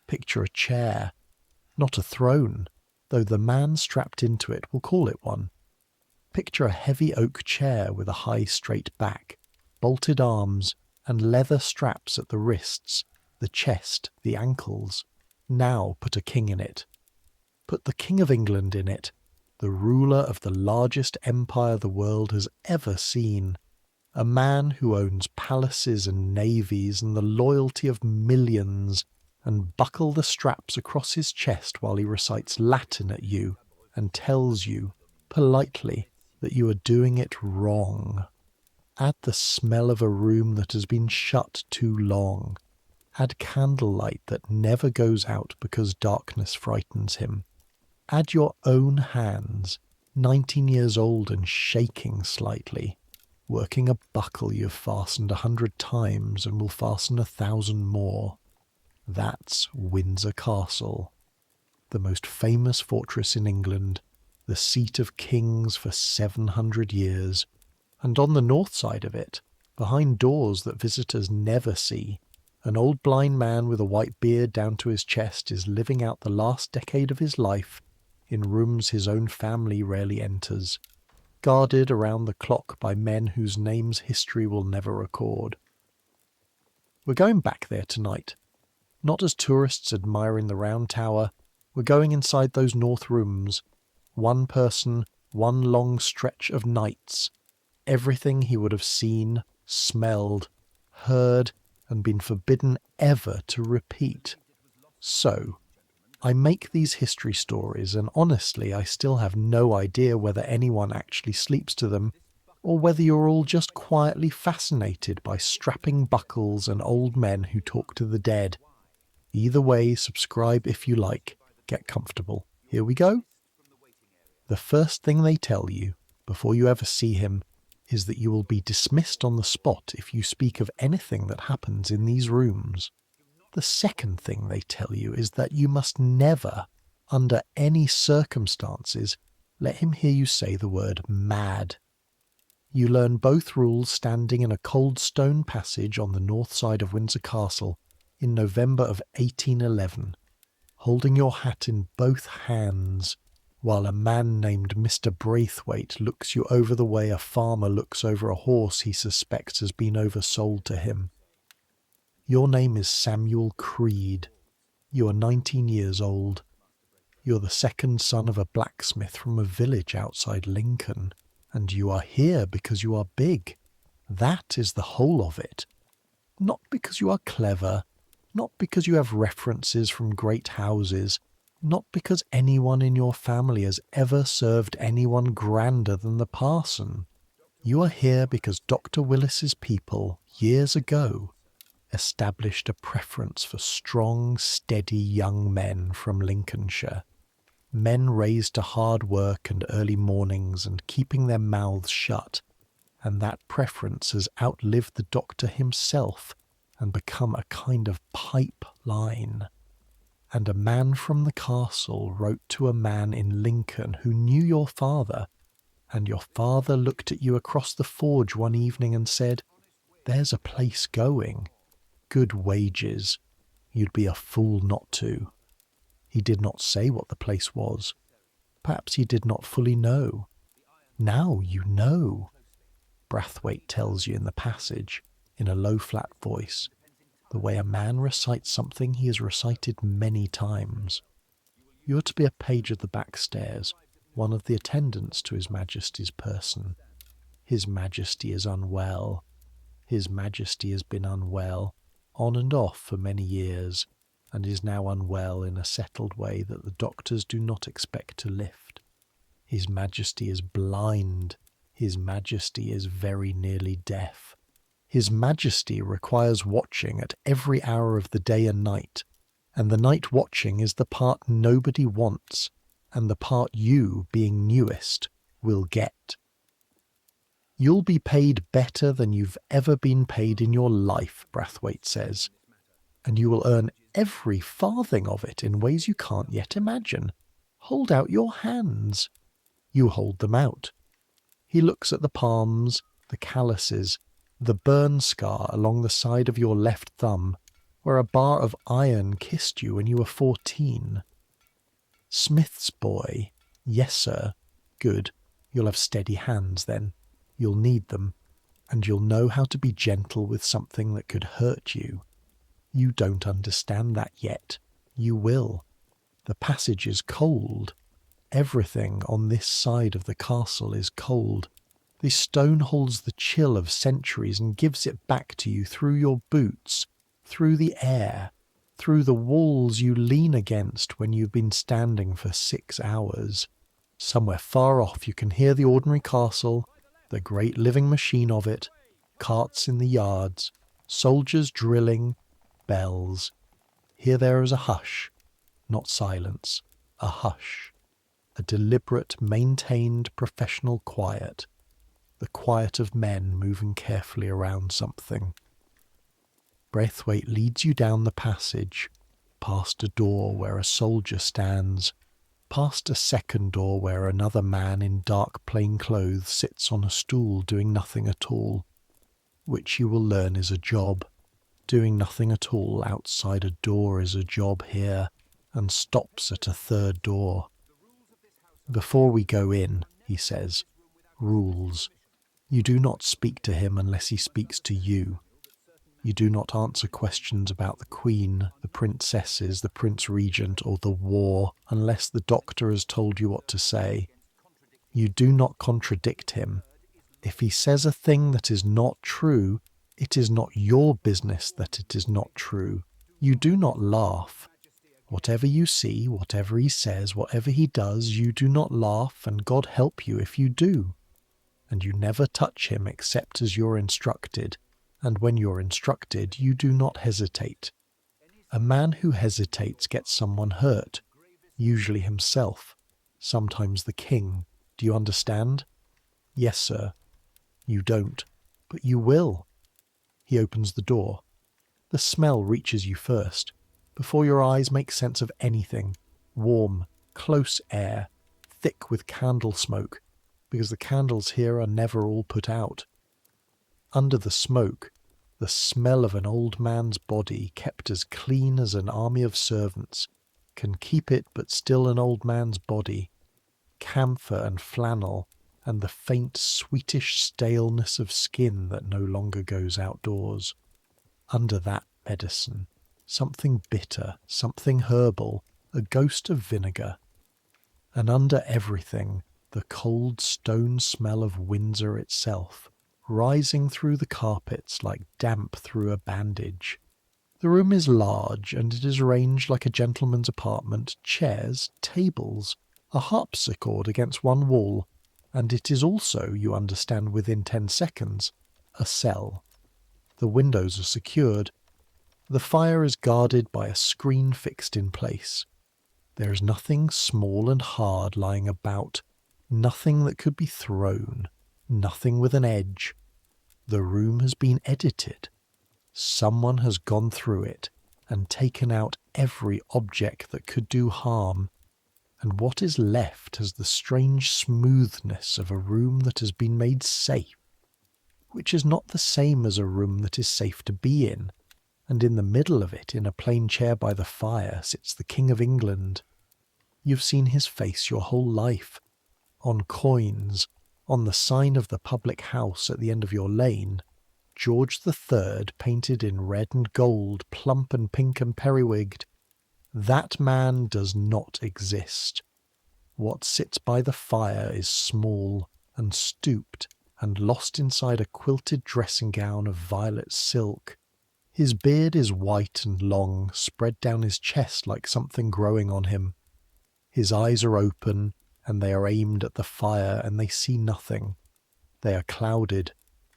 Picture a chair, not a throne, though the man strapped into it will call it one. Picture a heavy oak chair with a high straight back, bolted arms, and leather straps at the wrists, the chest, the ankles. Now put a king in it. Put the King of England in it, the ruler of the largest empire the world has ever seen, a man who owns palaces and navies and the loyalty of millions, and buckle the straps across his chest while he recites Latin at you and tells you, politely, that you are doing it wrong. Add the smell of a room that has been shut too long. Add candlelight that never goes out because darkness frightens him. Add your own hands, 19 years old and shaking slightly, working a buckle you've fastened 100 times and will fasten 1,000 more. That's Windsor Castle, the most famous fortress in England, the seat of kings for 700 years, and on the north side of it, behind doors that visitors never see, an old blind man with a white beard down to his chest is living out the last decade of his life in rooms his own family rarely enters, guarded around the clock by men whose names history will never record. We're going back there tonight, not as tourists admiring the round tower. We're going inside those north rooms, one person, one long stretch of nights, everything he would have seen, smelled, heard, and been forbidden ever to repeat. So, I make these history stories, and honestly I still have no idea whether anyone actually sleeps to them, or whether you're all just quietly fascinated by strapping buckles and old men who talk to the dead. Either way, subscribe if you like. Get comfortable. Here we go. The first thing they tell you, before you ever see him, is that you will be dismissed on the spot if you speak of anything that happens in these rooms. The second thing they tell you is that you must never, under any circumstances, let him hear you say the word mad. You learn both rules standing in a cold stone passage on the north side of Windsor Castle in November of 1811, holding your hat in both hands, while a man named Mr. Braithwaite looks you over the way a farmer looks over a horse he suspects has been oversold to him. Your name is Samuel Creed. You are 19 years old. You're the second son of a blacksmith from a village outside Lincoln, and you are here because you are big. That is the whole of it. Not because you are clever, not because you have references from great houses, not because anyone in your family has ever served anyone grander than the parson. You are here because Dr. Willis's people, years ago, established a preference for strong, steady young men from Lincolnshire, men raised to hard work and early mornings and keeping their mouths shut, and that preference has outlived the doctor himself and become a kind of pipeline. And a man from the castle wrote to a man in Lincoln who knew your father, and your father looked at you across the forge one evening and said, "There's a place going. Good wages. You'd be a fool not to." He did not say what the place was. Perhaps he did not fully know. Now you know. Braithwaite tells you in the passage, in a low flat voice, the way a man recites something he has recited many times. You are to be a page of the back stairs, one of the attendants to His Majesty's person. His Majesty is unwell. His Majesty has been unwell, on and off for many years, and is now unwell in a settled way that the doctors do not expect to lift. His Majesty is blind. His Majesty is very nearly deaf. His Majesty requires watching at every hour of the day and night, and the night watching is the part nobody wants, and the part you, being newest, will get. You'll be paid better than you've ever been paid in your life, Braithwaite says, and you will earn every farthing of it in ways you can't yet imagine. Hold out your hands. You hold them out. He looks at the palms, the calluses, the burn scar along the side of your left thumb, where a bar of iron kissed you when you were 14. Smith's boy. Yes, sir. Good. You'll have steady hands then. You'll need them. And you'll know how to be gentle with something that could hurt you. You don't understand that yet. You will. The passage is cold. Everything on this side of the castle is cold. The stone holds the chill of centuries and gives it back to you through your boots, through the air, through the walls you lean against when you've been standing for 6 hours. Somewhere far off you can hear the ordinary castle, the great living machine of it, carts in the yards, soldiers drilling, bells. Here there is a hush, not silence, a hush, a deliberate, maintained professional quiet, the quiet of men moving carefully around something. Braithwaite leads you down the passage, past a door where a soldier stands, past a second door where another man in dark plain clothes sits on a stool doing nothing at all, which you will learn is a job. Doing nothing at all outside a door is a job here, and stops at a third door. Before we go in, he says, rules. You do not speak to him unless he speaks to you. You do not answer questions about the Queen, the princesses, the Prince Regent, or the war unless the doctor has told you what to say. You do not contradict him. If he says a thing that is not true, it is not your business that it is not true. You do not laugh. Whatever you see, whatever he says, whatever he does, you do not laugh, and God help you if you do. And you never touch him except as you're instructed, and when you're instructed, you do not hesitate. A man who hesitates gets someone hurt, usually himself, sometimes the king. Do you understand? Yes, sir. You don't, but you will. He opens the door. The smell reaches you first, before your eyes make sense of anything. Warm, close air, thick with candle smoke, because the candles here are never all put out. Under the smoke, the smell of an old man's body kept as clean as an army of servants can keep it, but still an old man's body. Camphor and flannel, and the faint sweetish staleness of skin that no longer goes outdoors. Under that medicine, something bitter, something herbal, a ghost of vinegar. And under everything, the cold stone smell of Windsor itself, rising through the carpets like damp through a bandage. The room is large, and it is arranged like a gentleman's apartment, chairs, tables, a harpsichord against one wall, and it is also, you understand within 10 seconds, a cell. The windows are secured. The fire is guarded by a screen fixed in place. There is nothing small and hard lying about, nothing that could be thrown, nothing with an edge. The room has been edited. Someone has gone through it and taken out every object that could do harm, and what is left has the strange smoothness of a room that has been made safe, which is not the same as a room that is safe to be in, and in the middle of it, in a plain chair by the fire, sits the King of England. You've seen his face your whole life, on coins, on the sign of the public house at the end of your lane, George III painted in red and gold, plump and pink and periwigged. That man does not exist. What sits by the fire is small and stooped and lost inside a quilted dressing gown of violet silk. His beard is white and long, spread down his chest like something growing on him. His eyes are open, and they are aimed at the fire, and they see nothing. They are clouded.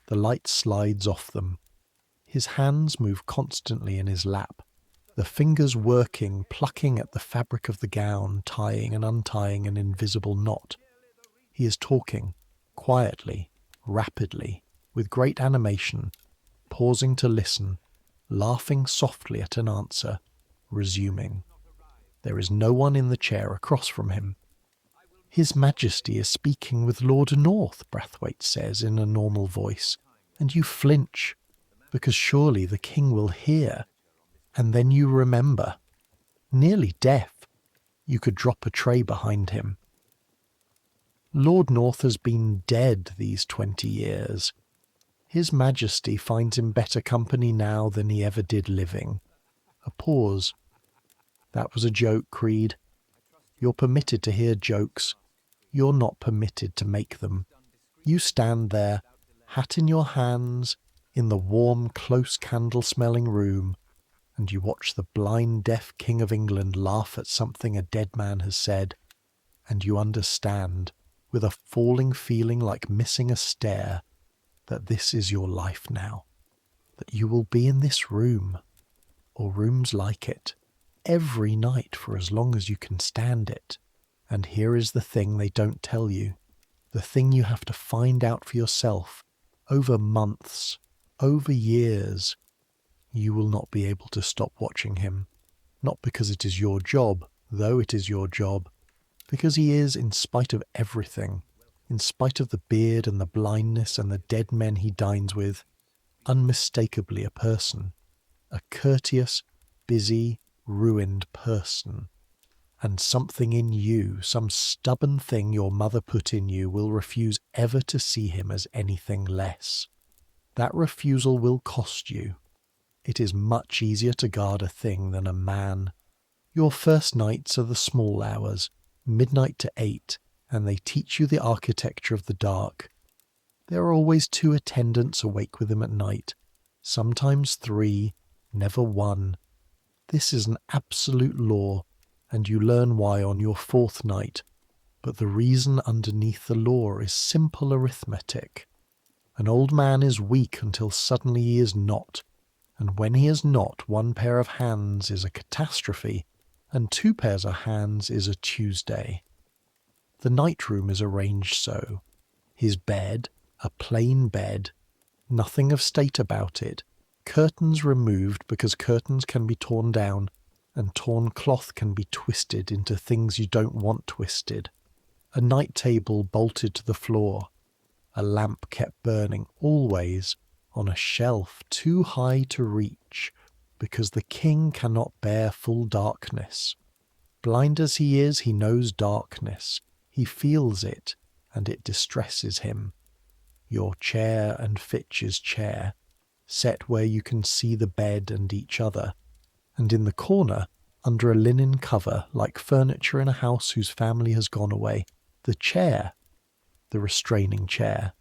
The light slides off them. His hands move constantly in his lap, the fingers working, plucking at the fabric of the gown, tying and untying an invisible knot. He is talking, quietly, rapidly, with great animation, pausing to listen, laughing softly at an answer, resuming. There is no one in the chair across from him. His Majesty is speaking with Lord North, Braithwaite says in a normal voice, and you flinch, because surely the king will hear. And then you remember. Nearly deaf, you could drop a tray behind him. Lord North has been dead these 20 years. His Majesty finds him better company now than he ever did living. A pause. That was a joke, Creed. You're permitted to hear jokes. You're not permitted to make them. You stand there, hat in your hands, in the warm, close candle-smelling room, and you watch the blind, deaf King of England laugh at something a dead man has said, and you understand, with a falling feeling like missing a stair, that this is your life now, that you will be in this room, or rooms like it, every night for as long as you can stand it. And here is the thing they don't tell you, the thing you have to find out for yourself, over months, over years. You will not be able to stop watching him, not because it is your job, though it is your job, because he is, in spite of everything, in spite of the beard and the blindness and the dead men he dines with, unmistakably a person, a courteous, busy, ruined person. And something in you, some stubborn thing your mother put in you, will refuse ever to see him as anything less. That refusal will cost you. It is much easier to guard a thing than a man. Your first nights are the small hours, midnight to 8, and they teach you the architecture of the dark. There are always 2 attendants awake with him at night, sometimes 3, never 1. This is an absolute law, and you learn why on your 4th night, but the reason underneath the law is simple arithmetic. An old man is weak until suddenly he is not, and when he is not, 1 pair of hands is a catastrophe, and 2 pairs of hands is a Tuesday. The night room is arranged so. His bed, a plain bed, nothing of state about it, curtains removed because curtains can be torn down, and torn cloth can be twisted into things you don't want twisted. A night table bolted to the floor, a lamp kept burning always on a shelf too high to reach, because the king cannot bear full darkness. Blind as he is, he knows darkness. He feels it, and it distresses him. Your chair and Fitch's chair, set where you can see the bed and each other, and in the corner, under a linen cover, like furniture in a house whose family has gone away, the chair, the restraining chair.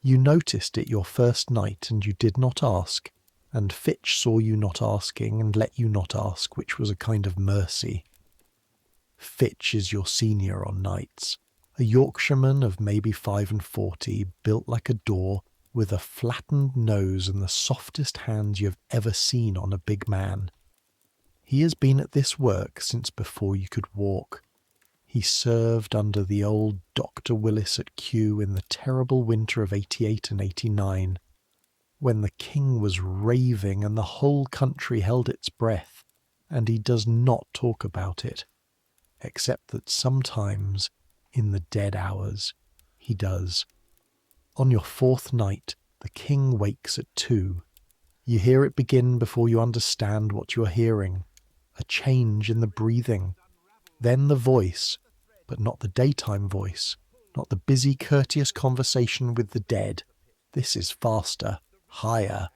You noticed it your first night, and you did not ask, and Fitch saw you not asking and let you not ask, which was a kind of mercy. Fitch is your senior on nights, a Yorkshireman of maybe 45, built like a door, with a flattened nose and the softest hands you have ever seen on a big man. He has been at this work since before you could walk. He served under the old Dr. Willis at Kew in the terrible winter of 88 and 89, when the king was raving and the whole country held its breath, and he does not talk about it, except that sometimes, in the dead hours, he does. On your 4th night, the king wakes at 2. You hear it begin before you understand what you are hearing, a change in the breathing. Then the voice, but not the daytime voice, not the busy, courteous conversation with the dead. This is faster, higher.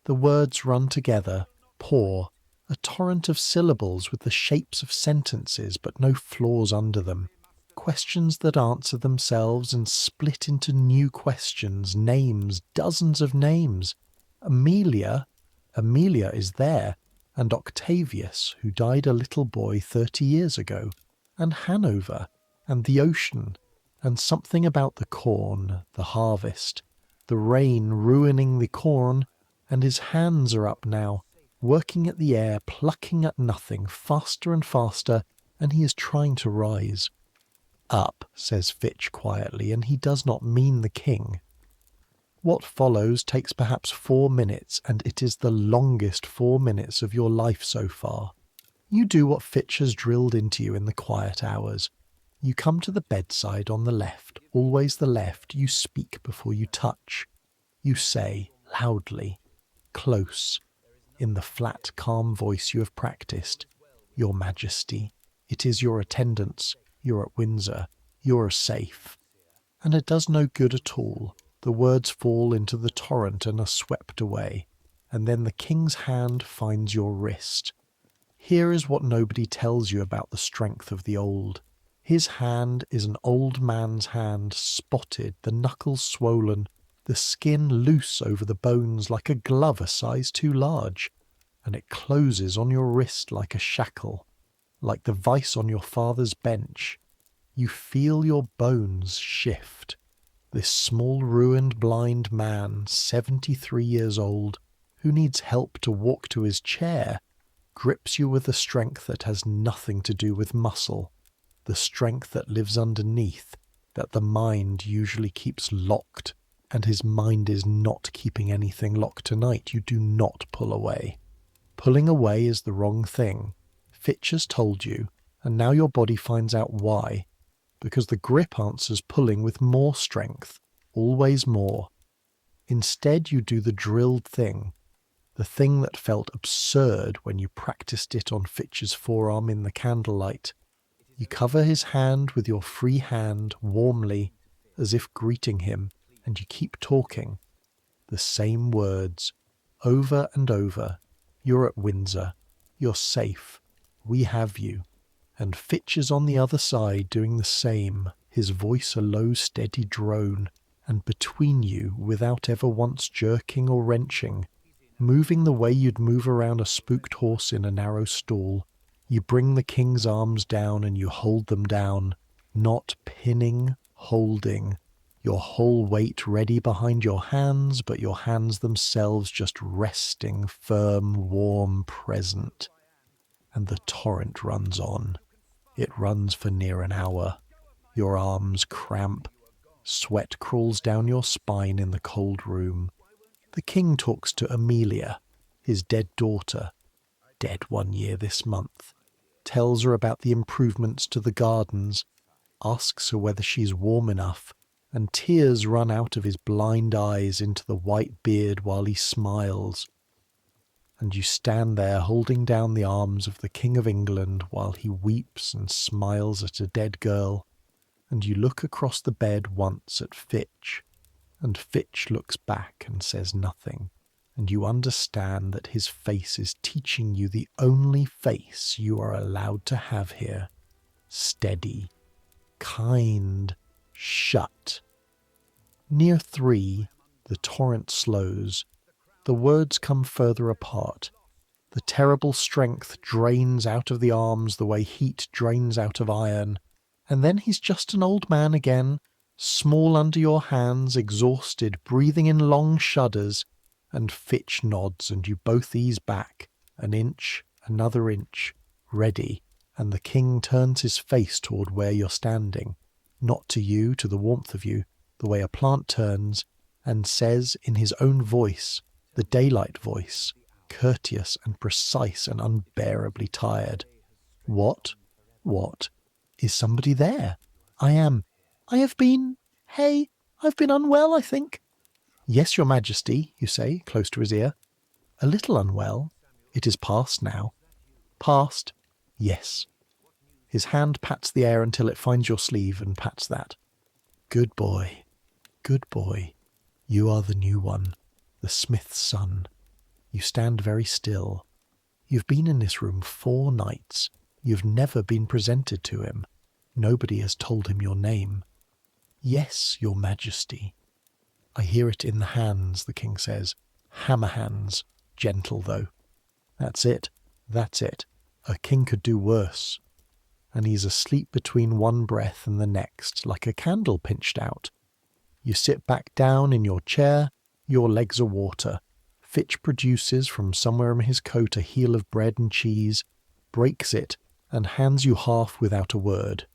The words run together, pour, a torrent of syllables with the shapes of sentences but no flaws under them. Questions that answer themselves and split into new questions, names, dozens of names. Amelia is there, and Octavius, who died a little boy 30 years ago, and Hanover, and the ocean, and something about the corn, the harvest, the rain ruining the corn, and his hands are up now, working at the air, plucking at nothing, faster and faster, and he is trying to rise. Up, says Fitch quietly, and he does not mean the king. What follows takes perhaps 4 minutes, and it is the longest 4 minutes of your life so far. You do what Fitch has drilled into you in the quiet hours. You come to the bedside on the left, always the left. You speak before you touch. You say, loudly, close, in the flat, calm voice you have practiced. Your Majesty, it is your attendants. You're at Windsor. You're safe. And it does no good at all. The words fall into the torrent and are swept away. And then the king's hand finds your wrist. Here is what nobody tells you about the strength of the old. His hand is an old man's hand, spotted, the knuckles swollen, the skin loose over the bones like a glove a size too large, and it closes on your wrist like a shackle, like the vice on your father's bench. You feel your bones shift. This small ruined blind man, 73 years old, who needs help to walk to his chair, grips you with a strength that has nothing to do with muscle, the strength that lives underneath, that the mind usually keeps locked, and his mind is not keeping anything locked tonight. You do not pull away. Pulling away is the wrong thing. Fitch has told you, and now your body finds out why. Because the grip answers pulling with more strength, always more. Instead you do the drilled thing, the thing that felt absurd when you practiced it on Fitch's forearm in the candlelight. You cover his hand with your free hand warmly, as if greeting him, and you keep talking. The same words, over and over. You're at Windsor. You're safe. We have you. And Fitch is on the other side doing the same, his voice a low steady drone, and between you, without ever once jerking or wrenching, moving the way you'd move around a spooked horse in a narrow stall, you bring the king's arms down and you hold them down, not pinning, holding, your whole weight ready behind your hands, but your hands themselves just resting, firm, warm, present. And the torrent runs on. It runs for near an hour. Your arms cramp. Sweat crawls down your spine in the cold room. The king talks to Amelia, his dead daughter, dead 1 year this month, tells her about the improvements to the gardens, asks her whether she's warm enough, and tears run out of his blind eyes into the white beard while he smiles. And you stand there holding down the arms of the King of England while he weeps and smiles at a dead girl, and you look across the bed once at Fitch, and Fitch looks back and says nothing, and you understand that his face is teaching you the only face you are allowed to have here. Steady, kind, shut. Near 3, the torrent slows. The words come further apart. The terrible strength drains out of the arms the way heat drains out of iron, and then he's just an old man again, small under your hands, exhausted, breathing in long shudders, and Fitch nods and you both ease back, an inch, another inch, ready, and the king turns his face toward where you're standing, not to you, to the warmth of you, the way a plant turns, and says in his own voice, the daylight voice, courteous and precise and unbearably tired. What? What? Is somebody there? I have been... Hey, I've been unwell, I think. Yes, your Majesty, you say, close to his ear. A little unwell. It is past now. Past? Yes. His hand pats the air until it finds your sleeve and pats that. Good boy. Good boy. You are the new one. The smith's son. You stand very still. You've been in this room 4 nights. You've never been presented to him. Nobody has told him your name. Yes, your Majesty. I hear it in the hands, the king says. Hammer hands. Gentle, though. That's it. That's it. A king could do worse. And he's asleep between one breath and the next, like a candle pinched out. You sit back down in your chair. Your legs are water. Fitch produces from somewhere in his coat a heel of bread and cheese, breaks it, and hands you half without a word.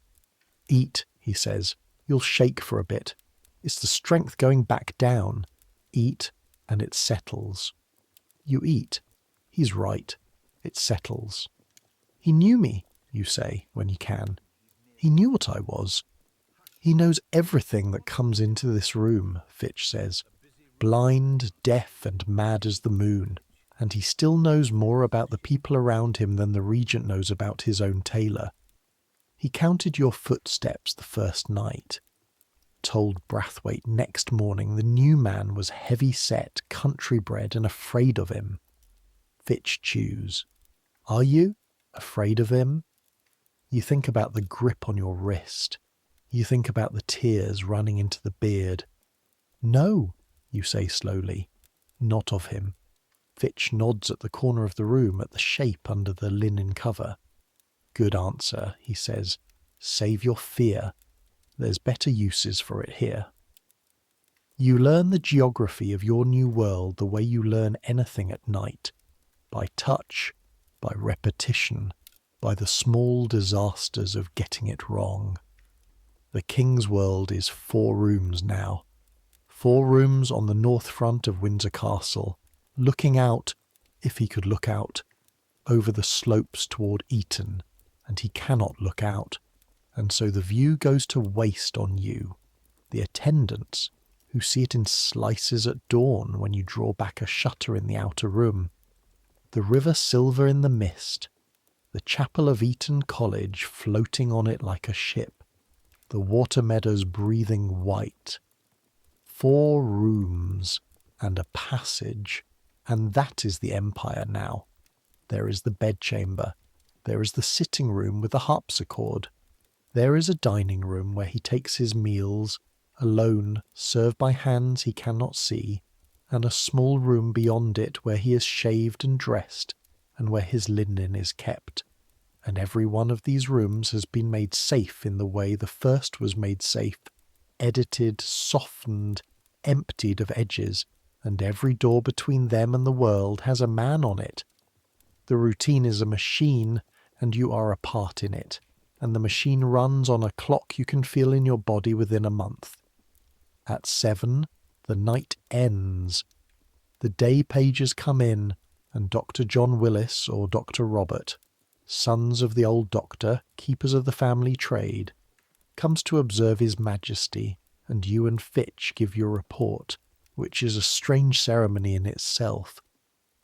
Eat, he says. You'll shake for a bit. It's the strength going back down. Eat, and it settles. You eat. He's right. It settles. He knew me, you say, when he can. He knew what I was. He knows everything that comes into this room, Fitch says. Blind, deaf, and mad as the moon, and he still knows more about the people around him than the regent knows about his own tailor. He counted your footsteps the first night, told Brathwaite next morning the new man was heavy-set, country-bred, and afraid of him. Fitch chews. Are you afraid of him? You think about the grip on your wrist. You think about the tears running into the beard. No, you say slowly, not of him. Fitch nods at the corner of the room, at the shape under the linen cover. Good answer, he says. Save your fear. There's better uses for it here. You learn the geography of your new world the way you learn anything at night. By touch, by repetition, by the small disasters of getting it wrong. The King's world is 4 rooms now. 4 rooms on the north front of Windsor Castle, looking out, if he could look out, over the slopes toward Eton, and he cannot look out, and so the view goes to waste on you, the attendants, who see it in slices at dawn when you draw back a shutter in the outer room. The river silver in the mist, the chapel of Eton College floating on it like a ship, the water meadows breathing white. 4 rooms and a passage, and that is the empire now. There is the bedchamber, there is the sitting room with the harpsichord, there is a dining room where he takes his meals, alone, served by hands he cannot see, and a small room beyond it where he is shaved and dressed, and where his linen is kept. And every one of these rooms has been made safe in the way the first was made safe, edited, softened, emptied of edges, and every door between them and the world has a man on it. The routine is a machine, and you are a part in it, and the machine runs on a clock you can feel in your body within a month. At 7, the night ends. The day pages come in, and Dr. John Willis or Dr. Robert, sons of the old doctor, keepers of the family trade, comes to observe his majesty, and you and Fitch give your report, which is a strange ceremony in itself.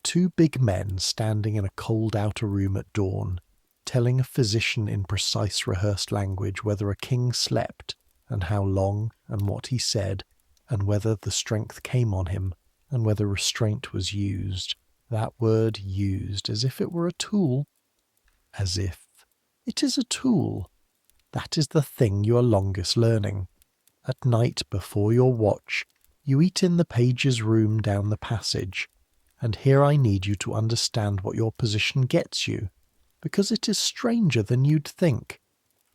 2 big men standing in a cold outer room at dawn, telling a physician in precise rehearsed language whether a king slept, and how long, and what he said, and whether the strength came on him, and whether restraint was used. That word used, as if it were a tool. As if. It is a tool. That is the thing you are longest learning. At night, before your watch, you eat in the page's room down the passage, and here I need you to understand what your position gets you, because it is stranger than you'd think.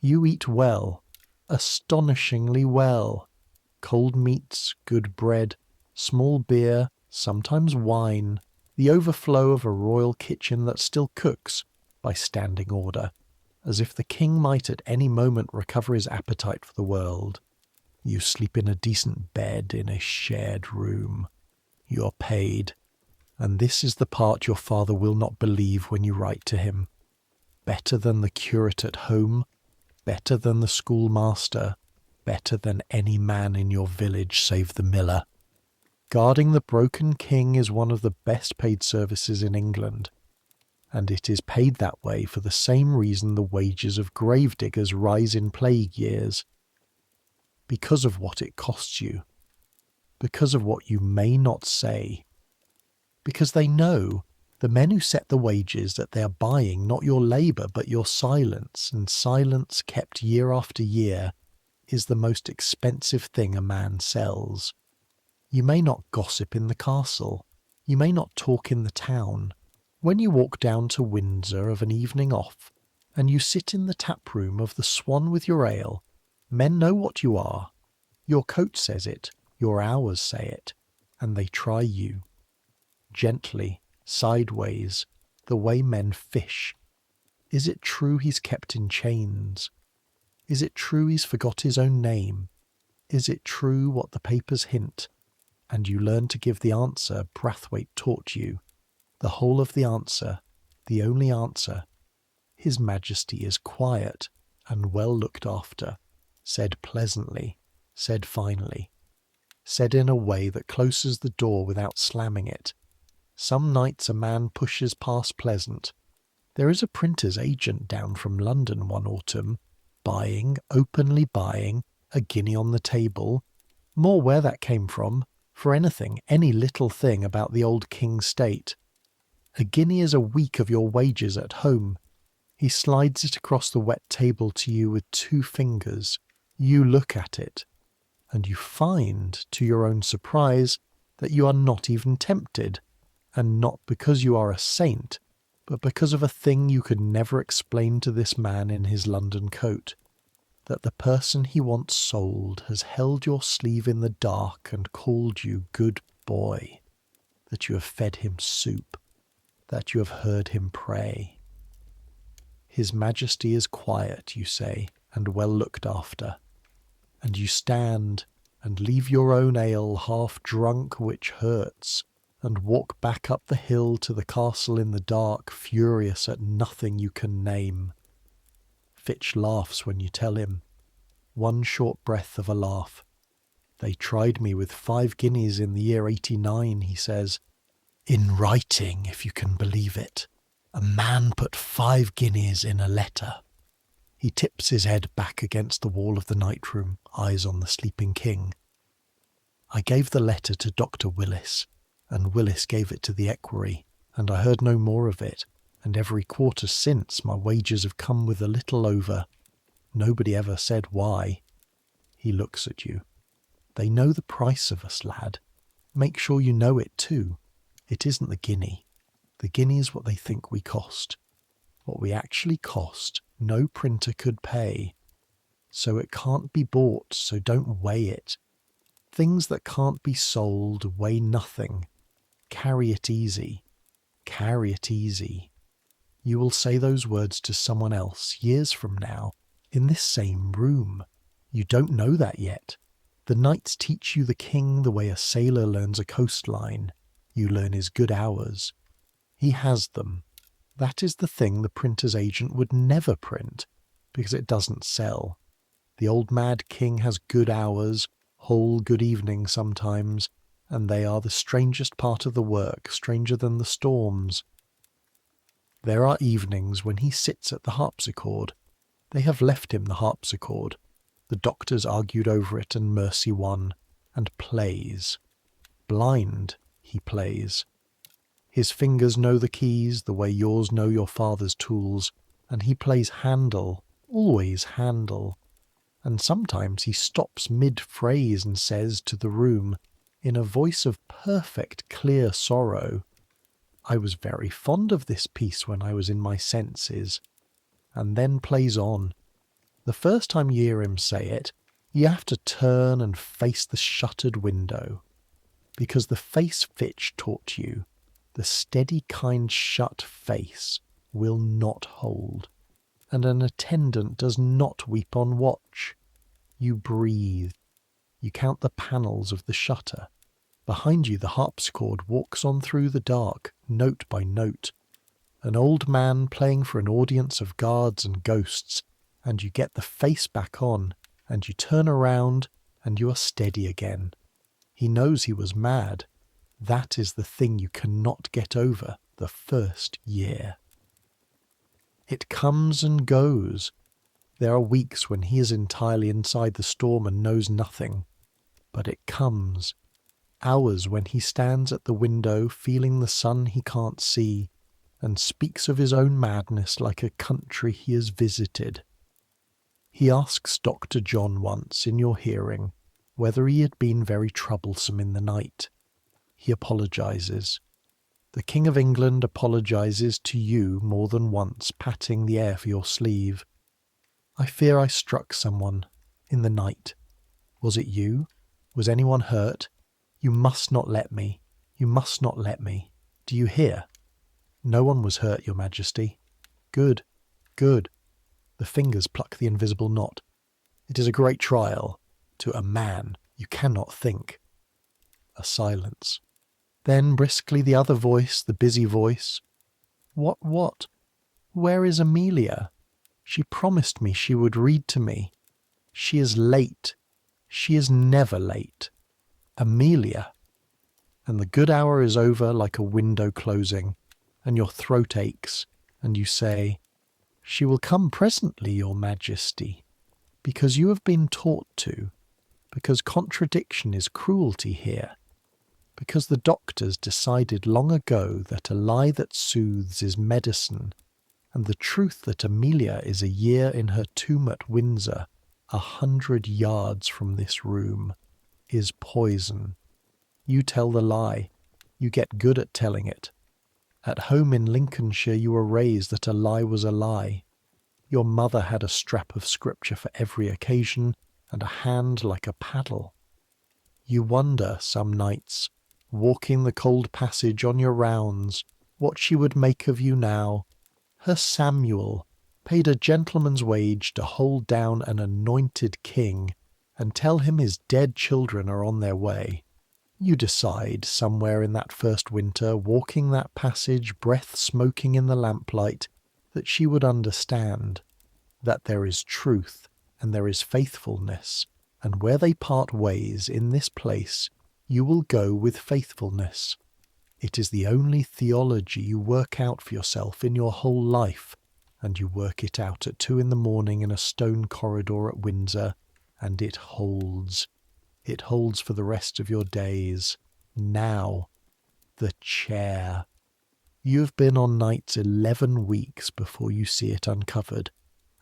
You eat well, astonishingly well. Cold meats, good bread, small beer, sometimes wine, the overflow of a royal kitchen that still cooks, by standing order, as if the king might at any moment recover his appetite for the world. You sleep in a decent bed in a shared room. You are paid, and this is the part your father will not believe when you write to him. Better than the curate at home, better than the schoolmaster, better than any man in your village save the miller. Guarding the broken king is one of the best paid services in England, and it is paid that way for the same reason the wages of gravediggers rise in plague years. Because of what it costs you. Because of what you may not say. Because they know, the men who set the wages, that they are buying not your labour but your silence, and silence kept year after year is the most expensive thing a man sells. You may not gossip in the castle. You may not talk in the town. When you walk down to Windsor of an evening off, and you sit in the tap-room of the Swan with your ale, men know what you are. Your coat says it, your hours say it, and they try you. Gently, sideways, the way men fish. Is it true he's kept in chains? Is it true he's forgot his own name? Is it true what the papers hint? And you learn to give the answer Brathwaite taught you. The whole of the answer, the only answer. His Majesty is quiet and well looked after, said pleasantly, said finally, said in a way that closes the door without slamming it, Some nights a man pushes past pleasant. There is a printer's agent down from London one autumn, openly buying, a guinea on the table. More where that came from, for anything, any little thing about the old King's state. A guinea is a week of your wages at home. He slides it across the wet table to you with 2 fingers. You look at it, and you find, to your own surprise, that you are not even tempted, and not because you are a saint, but because of a thing you could never explain to this man in his London coat, that the person he once sold has held your sleeve in the dark and called you good boy, that you have fed him soup, that you have heard him pray. His Majesty is quiet, you say, and well looked after, and you stand and leave your own ale half drunk which hurts, and walk back up the hill to the castle in the dark, furious at nothing you can name. Fitch laughs when you tell him. One short breath of a laugh. They tried me with 5 guineas in the year 89, he says. In writing, if you can believe it. A man put 5 guineas in a letter. He tips his head back against the wall of the night room, eyes on the sleeping king. I gave the letter to Dr. Willis, and Willis gave it to the equerry, and I heard no more of it, and every quarter since my wages have come with a little over. Nobody ever said why. He looks at you. They know the price of us, lad. Make sure you know it too. It isn't the guinea. The guinea is what they think we cost. What we actually cost, no printer could pay. So it can't be bought, so don't weigh it. Things that can't be sold weigh nothing. Carry it easy. Carry it easy. You will say those words to someone else years from now, in this same room. You don't know that yet. The knights teach you the king the way a sailor learns a coastline. You learn his good hours. He has them. That is the thing the printer's agent would never print, because it doesn't sell. The old mad king has good hours, whole good evenings sometimes, and they are the strangest part of the work, stranger than the storms. There are evenings when he sits at the harpsichord. They have left him the harpsichord. The doctors argued over it and Mercy won, and plays. Blind, he plays. His fingers know the keys the way yours know your father's tools, and he plays Handel, always Handel. And sometimes he stops mid-phrase and says to the room, in a voice of perfect clear sorrow, I was very fond of this piece when I was in my senses, and then plays on. The first time you hear him say it, you have to turn and face the shuttered window, because the face Fitch taught you, the steady kind shut face, will not hold, and an attendant does not weep on watch. You breathe. You count the panels of the shutter. Behind you the harpsichord walks on through the dark, note by note. An old man playing for an audience of guards and ghosts, and you get the face back on, and you turn around, and you are steady again. He knows he was mad. That is the thing you cannot get over the first year. It comes and goes. There are weeks when he is entirely inside the storm and knows nothing. But it comes. Hours when he stands at the window feeling the sun he can't see, and speaks of his own madness like a country he has visited. He asks Dr. John once, in your hearing, whether he had been very troublesome in the night. He apologizes. The King of England apologizes to you more than once, patting the air for your sleeve. I fear I struck someone in the night. Was it you? Was anyone hurt? You must not let me. You must not let me. Do you hear? No one was hurt, Your Majesty. Good, good. The fingers pluck the invisible knot. It is a great trial. To a man, you cannot think. A silence. Then briskly the other voice, the busy voice. What? Where is Amelia? She promised me she would read to me. She is late. She is never late. Amelia. and the good hour is over like a window closing, and your throat aches, and you say, "She will come presently, your majesty," because you have been taught to, because contradiction is cruelty here, because the doctors decided long ago that a lie that soothes is medicine, and the truth that Amelia is a year in her tomb at Windsor, 100 yards from this room, is poison. You tell the lie. You get good at telling it. At home in Lincolnshire you were raised that a lie was a lie. Your mother had a strap of scripture for every occasion, and a hand like a paddle. You wonder, some nights, walking the cold passage on your rounds, what she would make of you now. Her Samuel, paid a gentleman's wage to hold down an anointed king, and tell him his dead children are on their way. You decide, somewhere in that first winter, walking that passage, breath smoking in the lamplight, that she would understand, that there is truth and there is faithfulness, and where they part ways in this place, you will go with faithfulness. It is the only theology you work out for yourself in your whole life, and you work it out at 2 a.m. in a stone corridor at Windsor, and it holds. It holds for the rest of your days. Now, the chair. You have been on nights 11 weeks before you see it uncovered,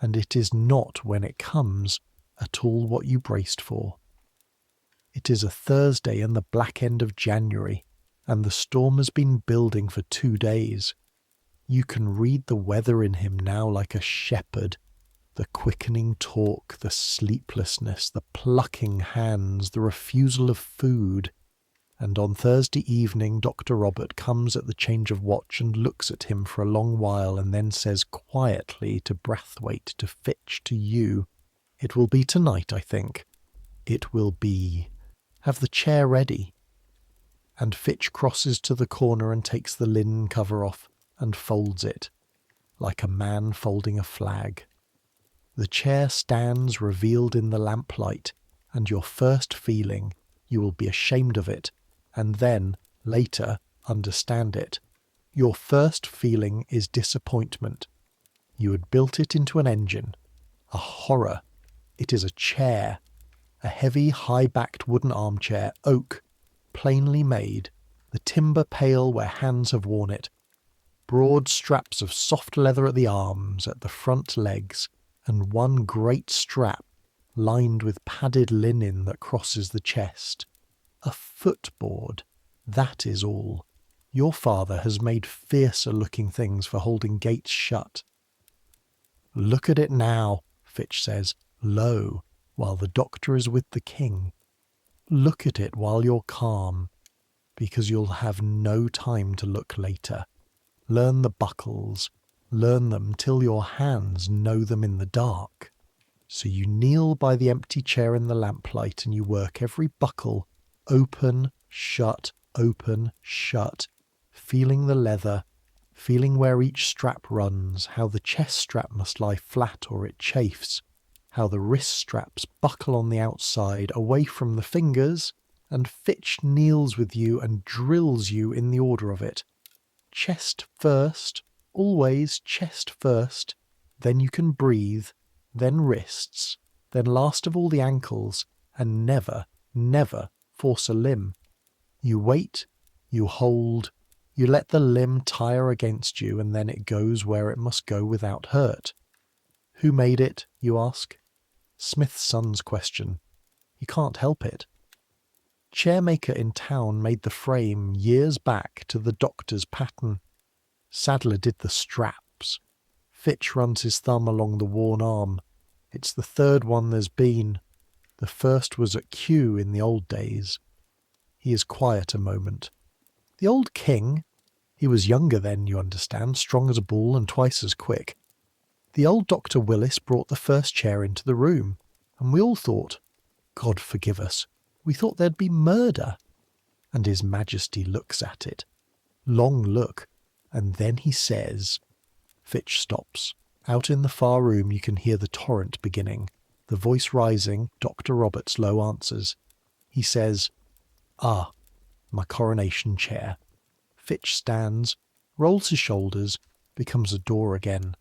and it is not, when it comes, at all what you braced for. It is a Thursday in the black end of January, and the storm has been building for 2 days. You can read the weather in him now like a shepherd. The quickening talk, the sleeplessness, the plucking hands, the refusal of food. And on Thursday evening Dr. comes at the change of watch and looks at him for a long while, and then says quietly to Brathwaite, to Fitch, to you, "It will be tonight, I think. It will be. Have the chair ready." And Fitch crosses to the corner and takes the linen cover off and folds it, like a man folding a flag. The chair stands revealed in the lamplight, and your first feeling, you will be ashamed of it, and then, later, understand it. Your first feeling is disappointment. You had built it into an engine. A horror. It is a chair. A heavy, high-backed wooden armchair, oak, plainly made, the timber pale where hands have worn it. Broad straps of soft leather at the arms, at the front legs, and one great strap lined with padded linen that crosses the chest. A footboard, that is all. Your father has made fiercer-looking things for holding gates shut. "Look at it now," Fitch says, low, while the doctor is with the king. "Look at it while you're calm, because you'll have no time to look later. Learn the buckles, learn them till your hands know them in the dark." So you kneel by the empty chair in the lamplight, and you work every buckle, open, shut, feeling the leather, feeling where each strap runs, how the chest strap must lie flat or it chafes, how the wrist straps buckle on the outside, away from the fingers, and Fitch kneels with you and drills you in the order of it. Chest first, always chest first, then you can breathe, then wrists, then last of all the ankles, and never, never force a limb. You wait, you hold, you let the limb tire against you, and then it goes where it must go without hurt. Who made it, you ask? Smith's son's question. You can't help it. Chairmaker in town made the frame years back to the doctor's pattern. Sadler did the straps. Fitch runs his thumb along the worn arm. It's the third one there's been. The first was at Kew in the old days. He is quiet a moment. The old king? He was younger then, you understand, strong as a bull and twice as quick. The old Dr. Willis brought the first chair into the room, and we all thought, God forgive us, we thought there'd be murder. And His Majesty looks at it. Long look, and then he says... Fitch stops. Out in the far room you can hear the torrent beginning. The voice rising, Dr. Roberts' low answers. He says, "Ah, My coronation chair. Fitch stands, rolls his shoulders, becomes a door again.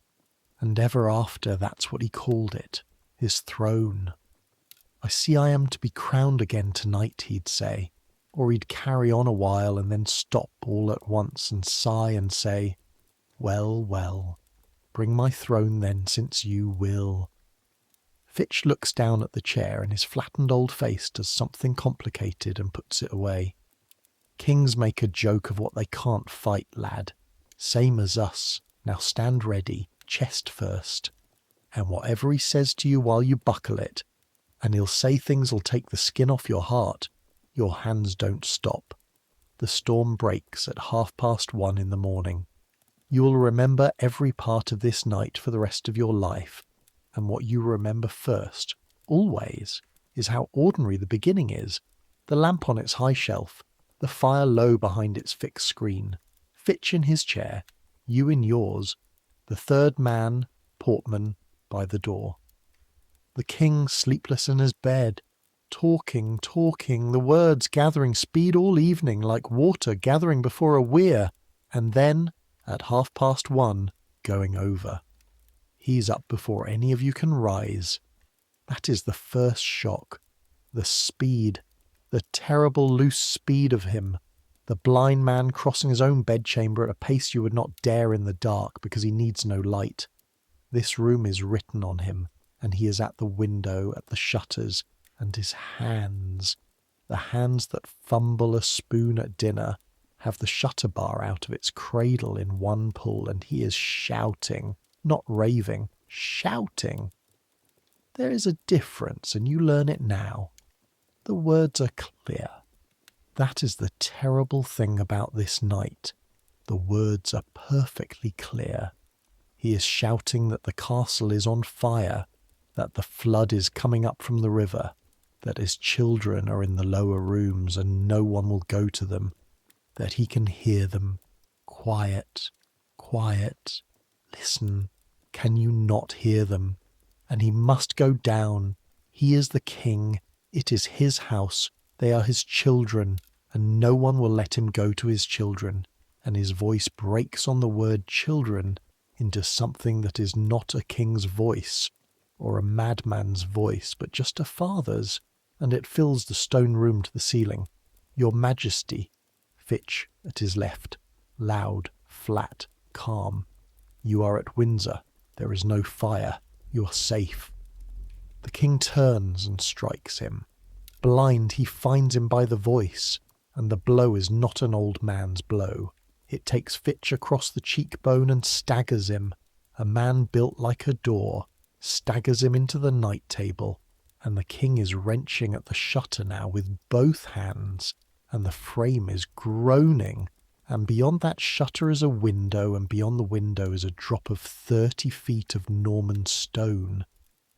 And ever after that's what he called it, his throne. I see I am to be crowned again tonight, he'd say. Or he'd carry on a while and then stop all at once and sigh and say, well, well, bring my throne then since you will. Fitch looks down at the chair and his flattened old face does something complicated and puts it away. Kings make a joke of what they can't fight, lad. Same as us. Now stand ready, chest first. And whatever he says to you while you buckle it, and he'll say things'll take the skin off your heart, your hands don't stop. The storm breaks at 1:30 in the morning. You will remember every part of this night for the rest of your life, and what you remember first, always, is how ordinary the beginning is. The lamp on its high shelf, the fire low behind its fixed screen, Fitch in his chair, you in yours, the third man, Portman, by the door. The king sleepless in his bed, talking, the words gathering speed all evening like water gathering before a weir, and then, at 1:30, going over. He's up before any of you can rise. That is the first shock. The speed, the terrible loose speed of him. The blind man crossing his own bedchamber at a pace you would not dare in the dark because he needs no light. This room is written on him, and he is at the window, at the shutters, and his hands, the hands that fumble a spoon at dinner, have the shutter bar out of its cradle in one pull, and he is shouting, not raving, shouting. There is a difference, and you learn it now. The words are clear. That is the terrible thing about this night. The words are perfectly clear. He is shouting that the castle is on fire, that the flood is coming up from the river, that his children are in the lower rooms and no one will go to them, that he can hear them. Quiet, quiet. Listen, can you not hear them? And he must go down. He is the king. It is his house. They are his children, and no one will let him go to his children. And his voice breaks on the word children into something that is not a king's voice, or a madman's voice, but just a father's, and it fills the stone room to the ceiling. Your Majesty. Fitch at his left. Loud, flat, calm. You are at Windsor. There is no fire. You are safe. The king turns and strikes him. Blind, he finds him by the voice, and the blow is not an old man's blow. It takes Fitch across the cheekbone and staggers him. A man built like a door staggers him into the night table, and the king is wrenching at the shutter now with both hands, and the frame is groaning, and beyond that shutter is a window, and beyond the window is a drop of 30 feet of Norman stone,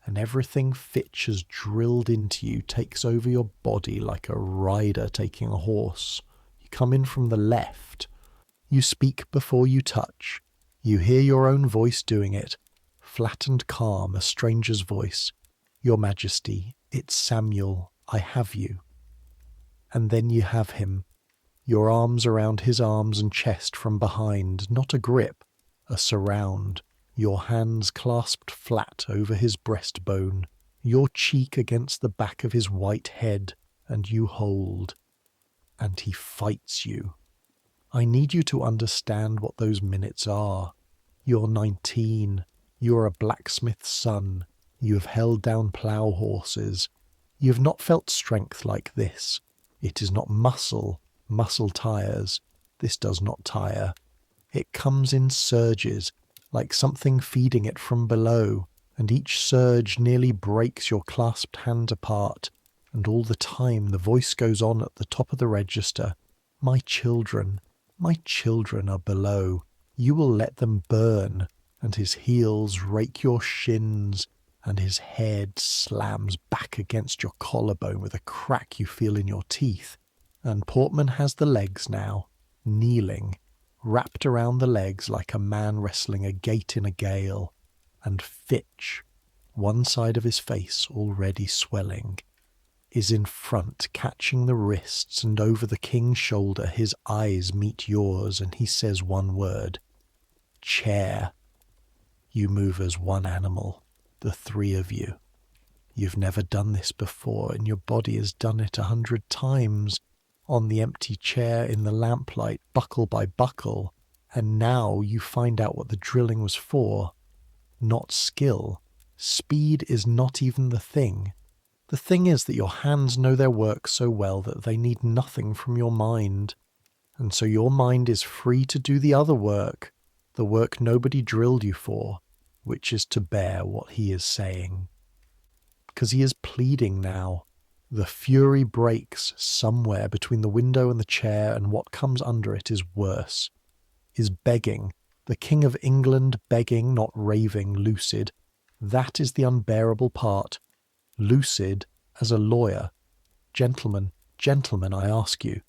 and everything Fitch has drilled into you takes over your body like a rider taking a horse. You come in from the left. You speak before you touch. You hear your own voice doing it, flat and calm, a stranger's voice. Your Majesty, it's Samuel, I have you. And then you have him. Your arms around his arms and chest from behind, not a grip, a surround. Your hands clasped flat over his breastbone, your cheek against the back of his white head, and you hold. And he fights you. I need you to understand what those minutes are. You're 19. You're a blacksmith's son. You have held down plough horses. You have not felt strength like this. It is not muscle. Muscle tires. This does not tire. It comes in surges, like something feeding it from below, and each surge nearly breaks your clasped hand apart, and all the time the voice goes on at the top of the register. My children are below. You will let them burn, and his heels rake your shins, and his head slams back against your collarbone with a crack you feel in your teeth. And Portman has the legs now, kneeling, wrapped around the legs like a man wrestling a gate in a gale, and Fitch, one side of his face already swelling. is in front, catching the wrists, and over the king's shoulder his eyes meet yours, and he says one word. Chair. You move as one animal, the three of you. You've never done this before, and your body has done it 100 times, on the empty chair in the lamplight, buckle by buckle, and now you find out what the drilling was for. Not skill. Speed is not even the thing. The thing is that your hands know their work so well that they need nothing from your mind. And so your mind is free to do the other work, the work nobody drilled you for, which is to bear what he is saying. Because he is pleading now. The fury breaks somewhere between the window and the chair, and what comes under it is worse. Is begging. The King of England begging, not raving, lucid. That is the unbearable part. Lucid as a lawyer. Gentlemen, gentlemen, I ask you.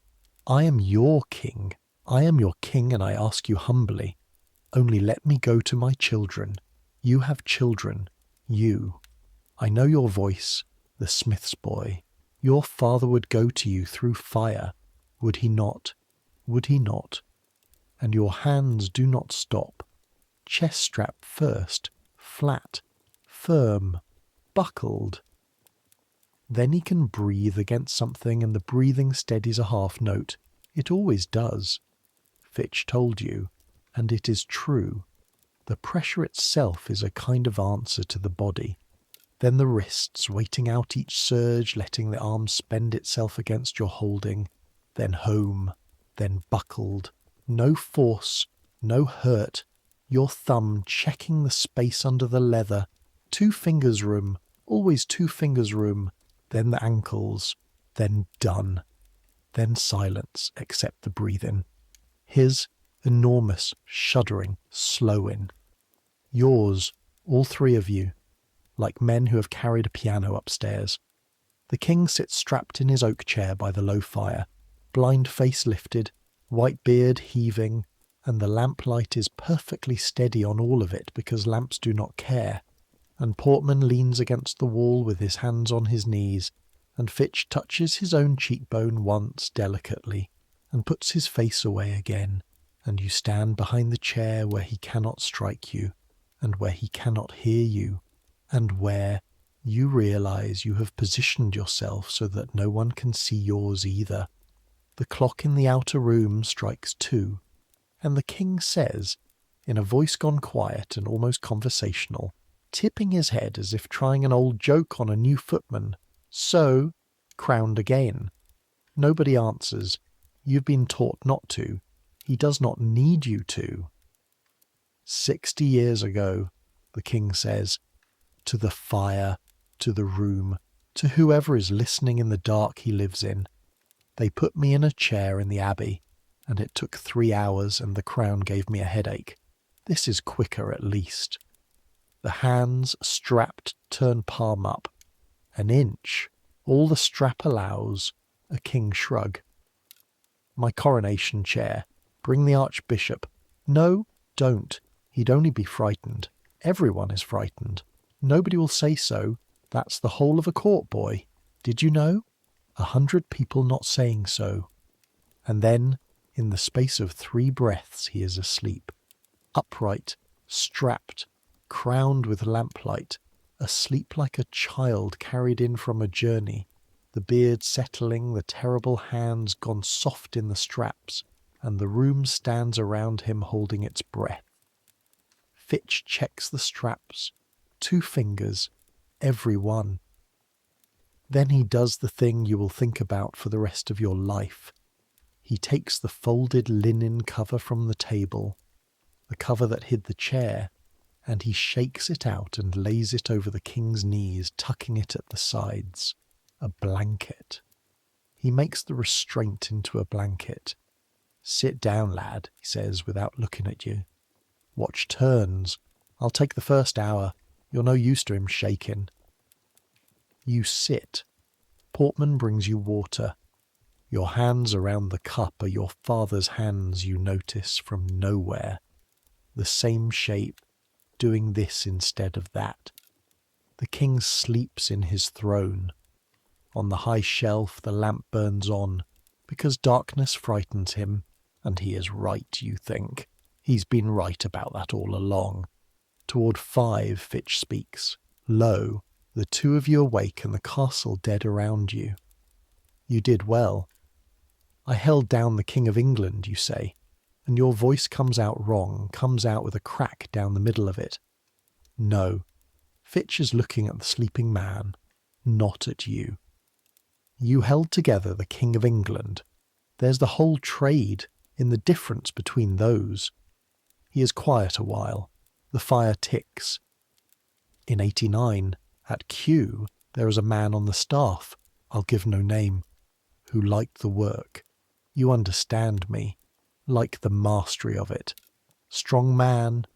I am your king. I am your king, and I ask you humbly. Only let me go to my children. You have children. You. I know your voice, the smith's boy. Your father would go to you through fire. Would he not? Would he not? And your hands do not stop. Chest strap first, flat, firm, buckled. Then he can breathe against something, and the breathing steadies a half note. It always does. Fitch told you, and it is true. The pressure itself is a kind of answer to the body. Then the wrists, waiting out each surge, letting the arm spend itself against your holding. Then home, then buckled. No force, no hurt. Your thumb checking the space under the leather. 2 fingers room, always 2 fingers room. Then the ankles, then done. Then silence, except the breathing. His enormous, shuddering, slow-in. Yours, all 3 of you, like men who have carried a piano upstairs. The king sits strapped in his oak chair by the low fire, blind face lifted, white beard heaving, and the lamplight is perfectly steady on all of it because lamps do not care. And Portman leans against the wall with his hands on his knees, and Fitch touches his own cheekbone once delicately, and puts his face away again, and you stand behind the chair where he cannot strike you, and where he cannot hear you, and where you realize you have positioned yourself so that no one can see yours either. The clock in the outer room strikes 2, and the king says, in a voice gone quiet and almost conversational, tipping his head as if trying an old joke on a new footman, "So, crowned again." Nobody answers. You've been taught not to. He does not need you to. 60 years ago, the king says, to the fire, to the room, to whoever is listening in the dark he lives in. They put me in a chair in the abbey, and it took 3 hours, and the crown gave me a headache. This is quicker at least. The hands, strapped, turn palm up. An inch, all the strap allows, a king shrug. My coronation chair. Bring the archbishop. No, don't. He'd only be frightened. Everyone is frightened. Nobody will say so. That's the whole of a court, boy. Did you know? 100 people not saying so. And then, in the space of 3 breaths, he is asleep. Upright, strapped, crowned with lamplight, asleep like a child carried in from a journey, the beard settling, the terrible hands gone soft in the straps, and the room stands around him holding its breath. Fitch checks the straps, 2 fingers, every one. Then he does the thing you will think about for the rest of your life. He takes the folded linen cover from the table, the cover that hid the chair, and he shakes it out and lays it over the king's knees, tucking it at the sides. A blanket. He makes the restraint into a blanket. Sit down, lad, he says without looking at you. Watch turns. I'll take the first hour. You're no use to him shaking. You sit. Portman brings you water. Your hands around the cup are your father's hands, you notice, from nowhere. The same shape, doing this instead of that. The king sleeps in his throne. On the high shelf the lamp burns on, because darkness frightens him, and he is right, you think. He's been right about that all along. Toward 5, Fitch speaks. Lo, the two of you awake and the castle dead around you. You did well. I held down the King of England, you say, and your voice comes out wrong, comes out with a crack down the middle of it. No, Fitch is looking at the sleeping man, not at you. You held together the King of England. There's the whole trade in the difference between those. He is quiet a while. The fire ticks. In 89, at Kew, there is a man on the staff, I'll give no name, who liked the work. You understand me, like the mastery of it. Strong man,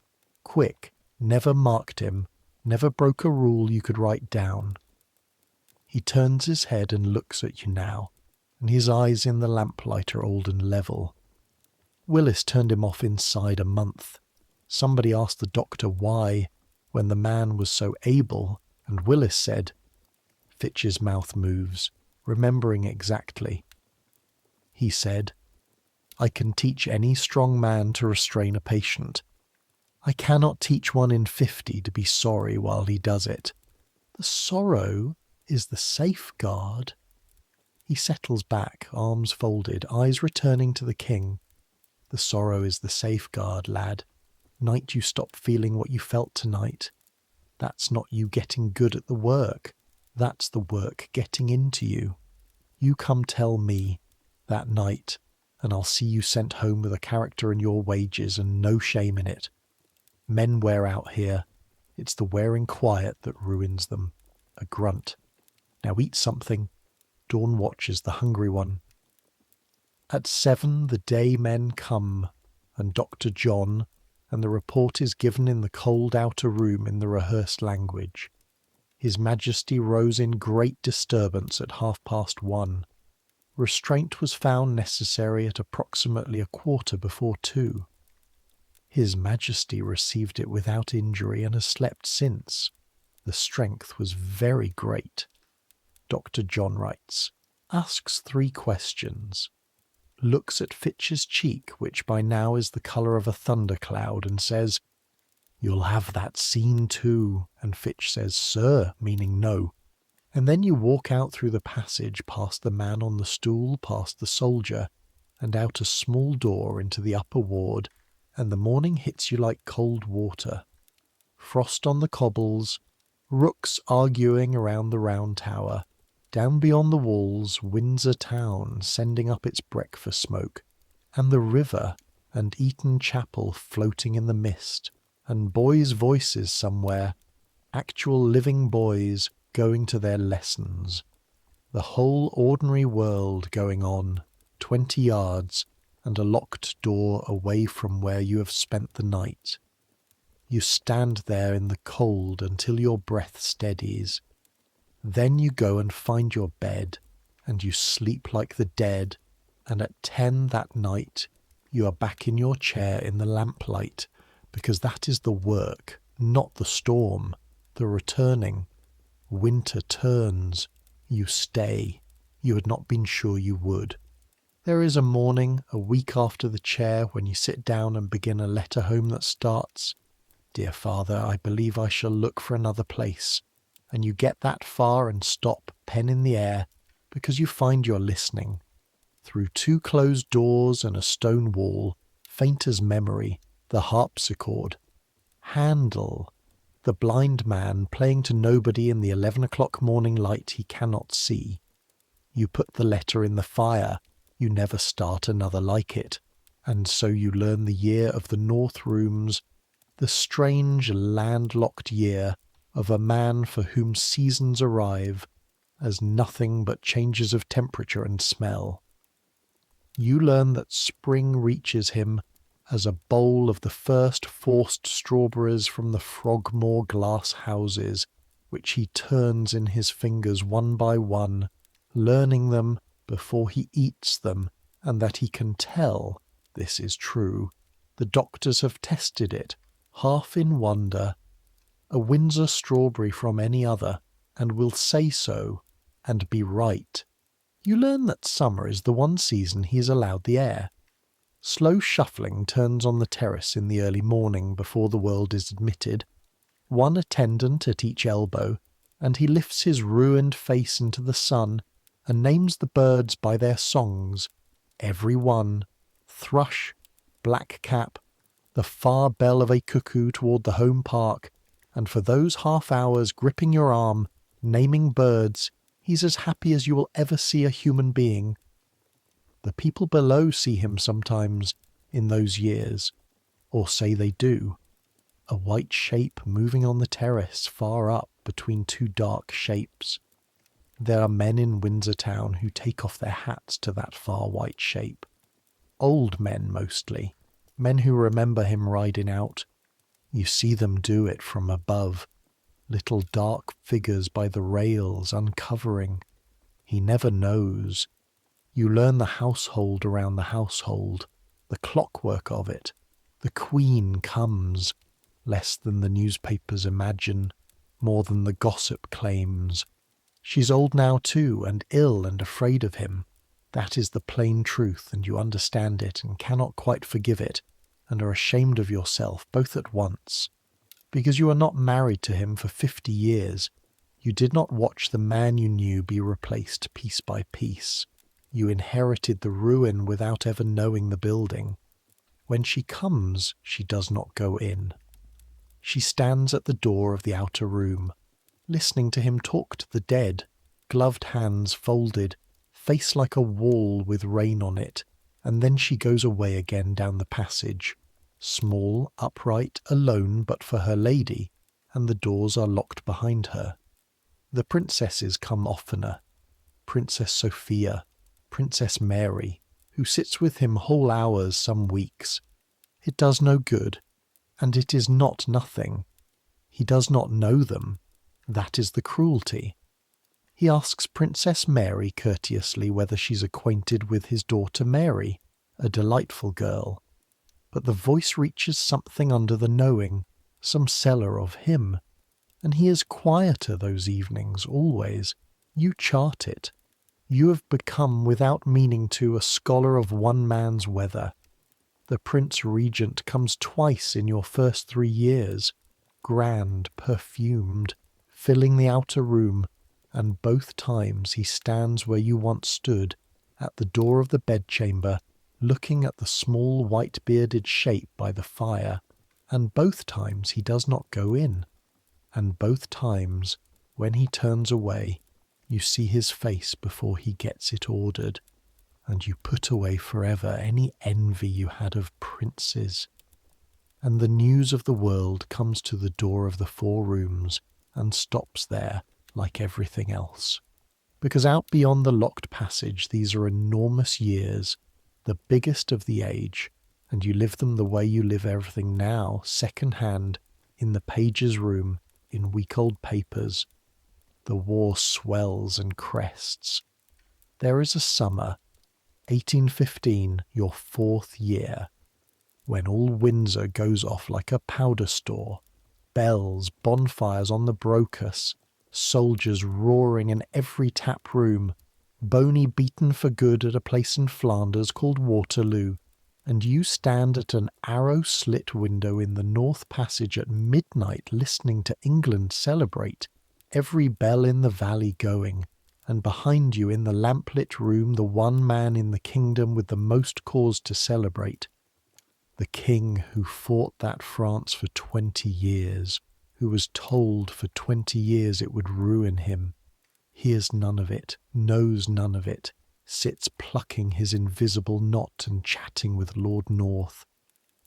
quick, never marked him, never broke a rule you could write down. He turns his head and looks at you now, and his eyes in the lamplight are old and level. Willis turned him off inside a month. Somebody asked the doctor why, when the man was so able, and Willis said, Fitch's mouth moves, remembering exactly. He said, I can teach any strong man to restrain a patient. I cannot teach one in 50 to be sorry while he does it. The sorrow is the safeguard. He settles back, arms folded, eyes returning to the king. The sorrow is the safeguard, lad. Night you stop feeling what you felt tonight. That's not you getting good at the work. That's the work getting into you. You come tell me that night, and I'll see you sent home with a character in your wages and no shame in it. Men wear out here. It's the wearing quiet that ruins them. A grunt. Now eat something. Dawn watch is the hungry one. At 7 the day men come, and Dr. John, and the report is given in the cold outer room in the rehearsed language. His Majesty rose in great disturbance at 1:30. Restraint was found necessary at approximately 2:15. His Majesty received it without injury and has slept since. The strength was very great. Dr. John writes, asks 3 questions, looks at Fitch's cheek, which by now is the colour of a thundercloud, and says, You'll have that scene too, and Fitch says, Sir, meaning no. And then you walk out through the passage, past the man on the stool, past the soldier, and out a small door into the upper ward, and the morning hits you like cold water. Frost on the cobbles, rooks arguing around the round tower, down beyond the walls, Windsor town sending up its breakfast smoke, and the river and Eton Chapel floating in the mist, and boys' voices somewhere, actual living boys going to their lessons. The whole ordinary world going on, 20 yards, and a locked door away from where you have spent the night. You stand there in the cold until your breath steadies. Then you go and find your bed, and you sleep like the dead, and at 10 that night you are back in your chair in the lamplight, because that is the work, not the storm, the returning. Winter turns. You stay. You had not been sure you would. There is a morning, a week after the chair, when you sit down and begin a letter home that starts, Dear Father, I believe I shall look for another place. And you get that far and stop, pen in the air, because you find you're listening. Through 2 closed doors and a stone wall, faint as memory, the harpsichord. Handel, the blind man playing to nobody in the 11 o'clock morning light he cannot see. You put the letter in the fire, you never start another like it, and so you learn the year of the north rooms, the strange landlocked year of a man for whom seasons arrive as nothing but changes of temperature and smell. You learn that spring reaches him as a bowl of the first forced strawberries from the Frogmore glass houses, which he turns in his fingers one by one, learning them before he eats them, and that he can tell, this is true, the doctors have tested it, half in wonder, a Windsor strawberry from any other, and will say so, and be right. You learn that summer is the one season he is allowed the air. Slow shuffling turns on the terrace in the early morning before the world is admitted, one attendant at each elbow, and he lifts his ruined face into the sun and names the birds by their songs, every one, thrush, blackcap, the far bell of a cuckoo toward the home park, and for those half hours gripping your arm, naming birds, he's as happy as you will ever see a human being. The people below see him sometimes in those years, or say they do. A white shape moving on the terrace far up between two dark shapes. There are men in Windsor town who take off their hats to that far white shape. Old men mostly, men who remember him riding out. You see them do it from above, little dark figures by the rails uncovering. He never knows. You learn the household around the household, the clockwork of it. The Queen comes, less than the newspapers imagine, more than the gossip claims. She's old now too, and ill and afraid of him. That is the plain truth, and you understand it and cannot quite forgive it, and are ashamed of yourself both at once. Because you are not married to him for 50 years, you did not watch the man you knew be replaced piece by piece. You inherited the ruin without ever knowing the building. When she comes, she does not go in. She stands at the door of the outer room, listening to him talk to the dead, gloved hands folded, face like a wall with rain on it, and then she goes away again down the passage, small, upright, alone but for her lady, and the doors are locked behind her. The princesses come oftener. Princess Sophia, Princess Mary, who sits with him whole hours some weeks. It does no good, and it is not nothing. He does not know them. That is the cruelty. He asks Princess Mary courteously whether she's acquainted with his daughter Mary, a delightful girl. But the voice reaches something under the knowing, some cellar of him, and he is quieter those evenings always. You chart it. You have become, without meaning to, a scholar of one man's weather. The Prince Regent comes twice in your first 3 years, grand, perfumed, filling the outer room, and both times he stands where you once stood, at the door of the bedchamber, looking at the small white-bearded shape by the fire, and both times he does not go in, and both times, when he turns away, you see his face before he gets it ordered, and you put away forever any envy you had of princes. And the news of the world comes to the door of the 4 rooms and stops there like everything else. Because out beyond the locked passage these are enormous years, the biggest of the age, and you live them the way you live everything now, second-hand, in the page's room, in week-old papers. The war swells and crests. There is a summer, 1815, your 4th year, when all Windsor goes off like a powder store, bells, bonfires on the Brocas, soldiers roaring in every tap room, Boney beaten for good at a place in Flanders called Waterloo, and you stand at an arrow-slit window in the North Passage at midnight listening to England celebrate, every bell in the valley going, and behind you in the lamplit room the one man in the kingdom with the most cause to celebrate. The king who fought that France for 20 years, who was told for 20 years it would ruin him, hears none of it, knows none of it, sits plucking his invisible knot and chatting with Lord North.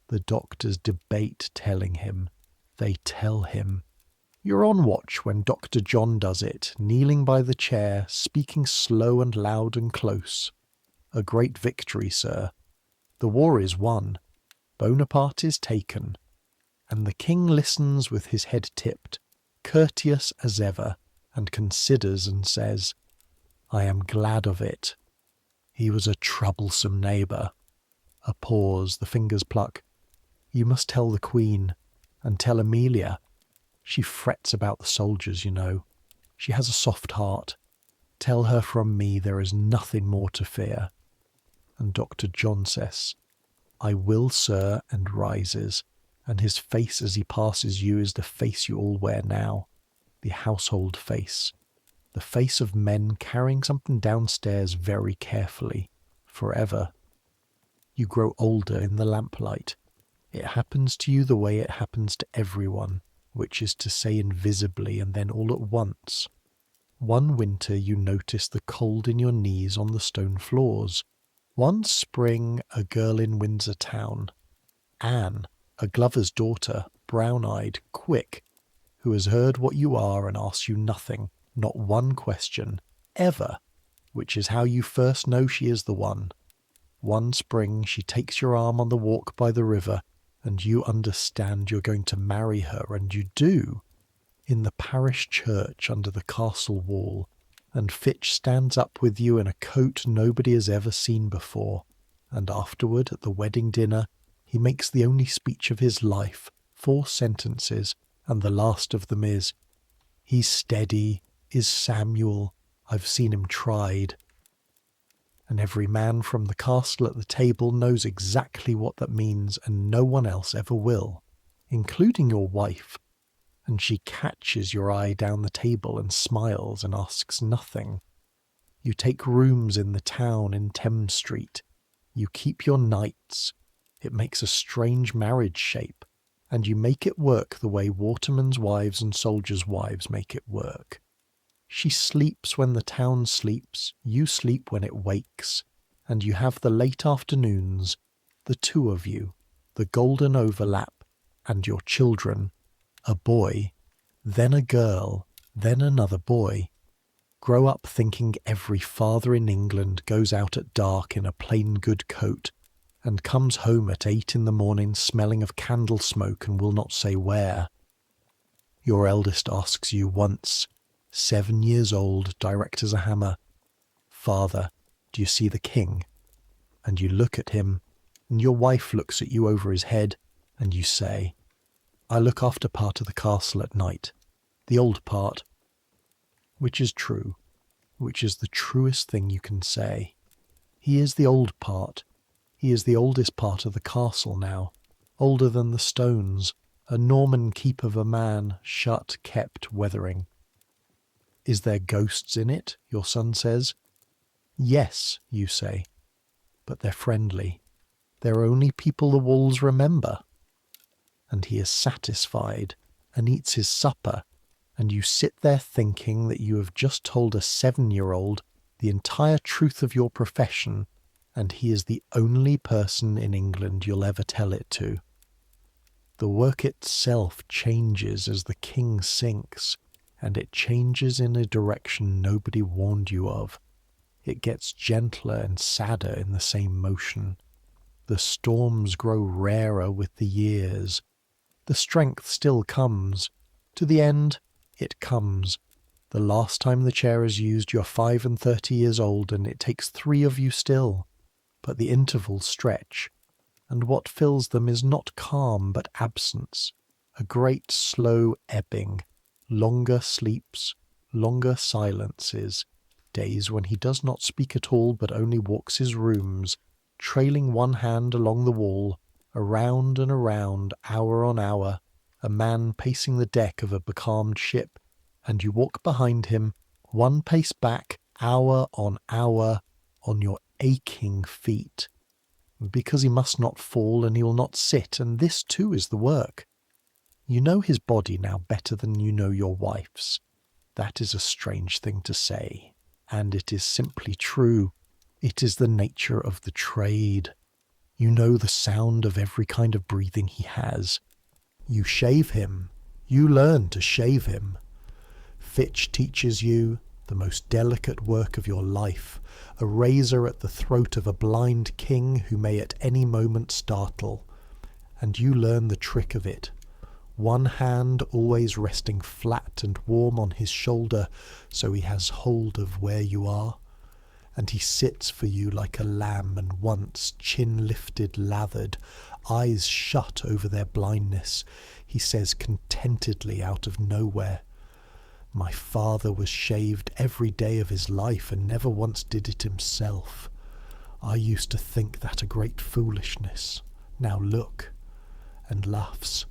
The doctors debate telling him. They tell him. You're on watch when Dr. John does it, kneeling by the chair, speaking slow and loud and close. A great victory, sir. The war is won. Bonaparte is taken. And the king listens with his head tipped, courteous as ever, and considers and says, I am glad of it. He was a troublesome neighbour. A pause, the fingers pluck. You must tell the Queen, and tell Amelia. She frets about the soldiers, you know. She has a soft heart. Tell her from me there is nothing more to fear. And Dr. John says, I will, sir, and rises, and his face as he passes you is the face you all wear now, the household face, the face of men carrying something downstairs very carefully, forever. You grow older in the lamplight. It happens to you the way it happens to everyone, which is to say invisibly and then all at once. One winter you notice the cold in your knees on the stone floors. One spring a girl in Windsor town, Anne, a glover's daughter, brown-eyed, quick, who has heard what you are and asks you nothing, not one question, ever, which is how you first know she is the one. One spring she takes your arm on the walk by the river, and you understand you're going to marry her, and you do, in the parish church under the castle wall, and Fitch stands up with you in a coat nobody has ever seen before, and afterward at the wedding dinner he makes the only speech of his life, 4 sentences, and the last of them is, he's steady, is Samuel, I've seen him tried. And every man from the castle at the table knows exactly what that means, and no one else ever will, including your wife. And she catches your eye down the table and smiles and asks nothing. You take rooms in the town in Thames Street. You keep your nights. It makes a strange marriage shape, and you make it work the way watermen's wives and soldiers' wives make it work. She sleeps when the town sleeps, you sleep when it wakes, and you have the late afternoons, the 2 of you, the golden overlap, and your children, a boy, then a girl, then another boy. Grow up thinking every father in England goes out at dark in a plain good coat, and comes home at 8 in the morning smelling of candle smoke and will not say where. Your eldest asks you once, 7 years old, direct as a hammer, Father, do you see the king? And you look at him, and your wife looks at you over his head, and you say, I look after part of the castle at night, the old part, which is true, which is the truest thing you can say. He is the old part. He is the oldest part of the castle now, older than the stones, a Norman keep of a man, shut, kept, weathering. Is there ghosts in it? Your son says. Yes, you say, but they're friendly. They're only people the walls remember. And he is satisfied and eats his supper, and you sit there thinking that you have just told a 7-year-old the entire truth of your profession, and he is the only person in England you'll ever tell it to. The work itself changes as the king sinks, and it changes in a direction nobody warned you of. It gets gentler and sadder in the same motion. The storms grow rarer with the years. The strength still comes. To the end, it comes. The last time the chair is used, you're 35 years old, and it takes 3 of you still. But the intervals stretch, and what fills them is not calm but absence, a great slow ebbing, longer sleeps, longer silences, days when he does not speak at all but only walks his rooms, trailing one hand along the wall, around and around, hour on hour, a man pacing the deck of a becalmed ship, and you walk behind him, 1 pace back, hour, on your aching feet, because he must not fall and he will not sit, and this too is the work. You know his body now better than you know your wife's. That is a strange thing to say, and it is simply true. It is the nature of the trade. You know the sound of every kind of breathing he has. You shave him. You learn to shave him. Fitch teaches you the most delicate work of your life, a razor at the throat of a blind king who may at any moment startle, and you learn the trick of it. 1 hand always resting flat and warm on his shoulder, so he has hold of where you are, and he sits for you like a lamb, and once, chin lifted, lathered, eyes shut over their blindness, he says contentedly out of nowhere, My father was shaved every day of his life and never once did it himself. I used to think that a great foolishness. Now look," and laughs.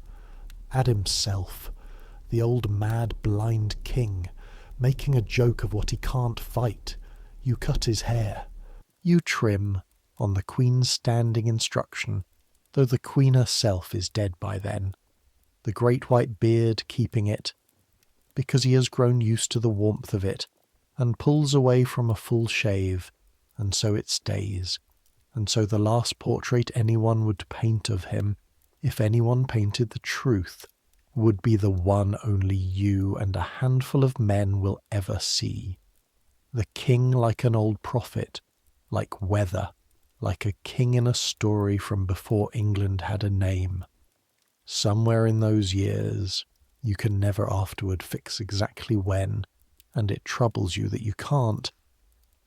"At himself, the old mad blind king, making a joke of what he can't fight. You cut his hair. You trim, on the Queen's standing instruction, though the Queen herself is dead by then. The great white beard keeping it, because he has grown used to the warmth of it, and pulls away from a full shave, and so it stays. And so the last portrait anyone would paint of him, if anyone painted the truth, would be the one only you and a handful of men will ever see. The king like an old prophet, like weather, like a king in a story from before England had a name. Somewhere in those years, you can never afterward fix exactly when, and it troubles you that you can't.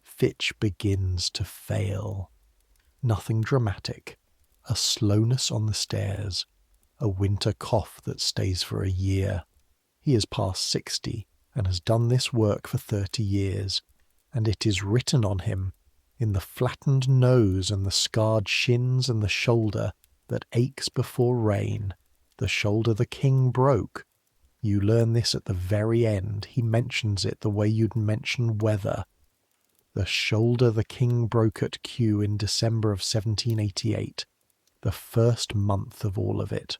Fitch begins to fail. Nothing dramatic. A slowness on the stairs. A winter cough that stays for a year. He is past 60 and has done this work for 30 years, and it is written on him, in the flattened nose and the scarred shins and the shoulder that aches before rain, the shoulder the king broke. You learn this at the very end. He mentions it the way you'd mention weather. The shoulder the king broke at Kew in December of 1788, the first month of all of it,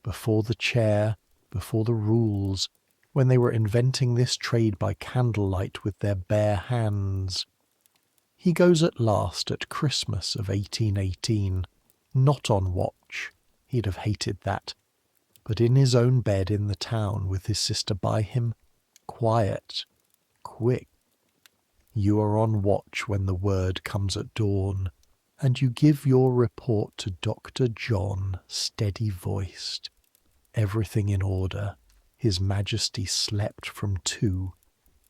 before the chair, before the rules, when they were inventing this trade by candlelight with their bare hands. He goes at last at Christmas of 1818, not on watch, he'd have hated that, but in his own bed in the town with his sister by him, quiet, quick. You are on watch when the word comes at dawn, and you give your report to Dr. John, steady-voiced. Everything in order. His Majesty slept from 2,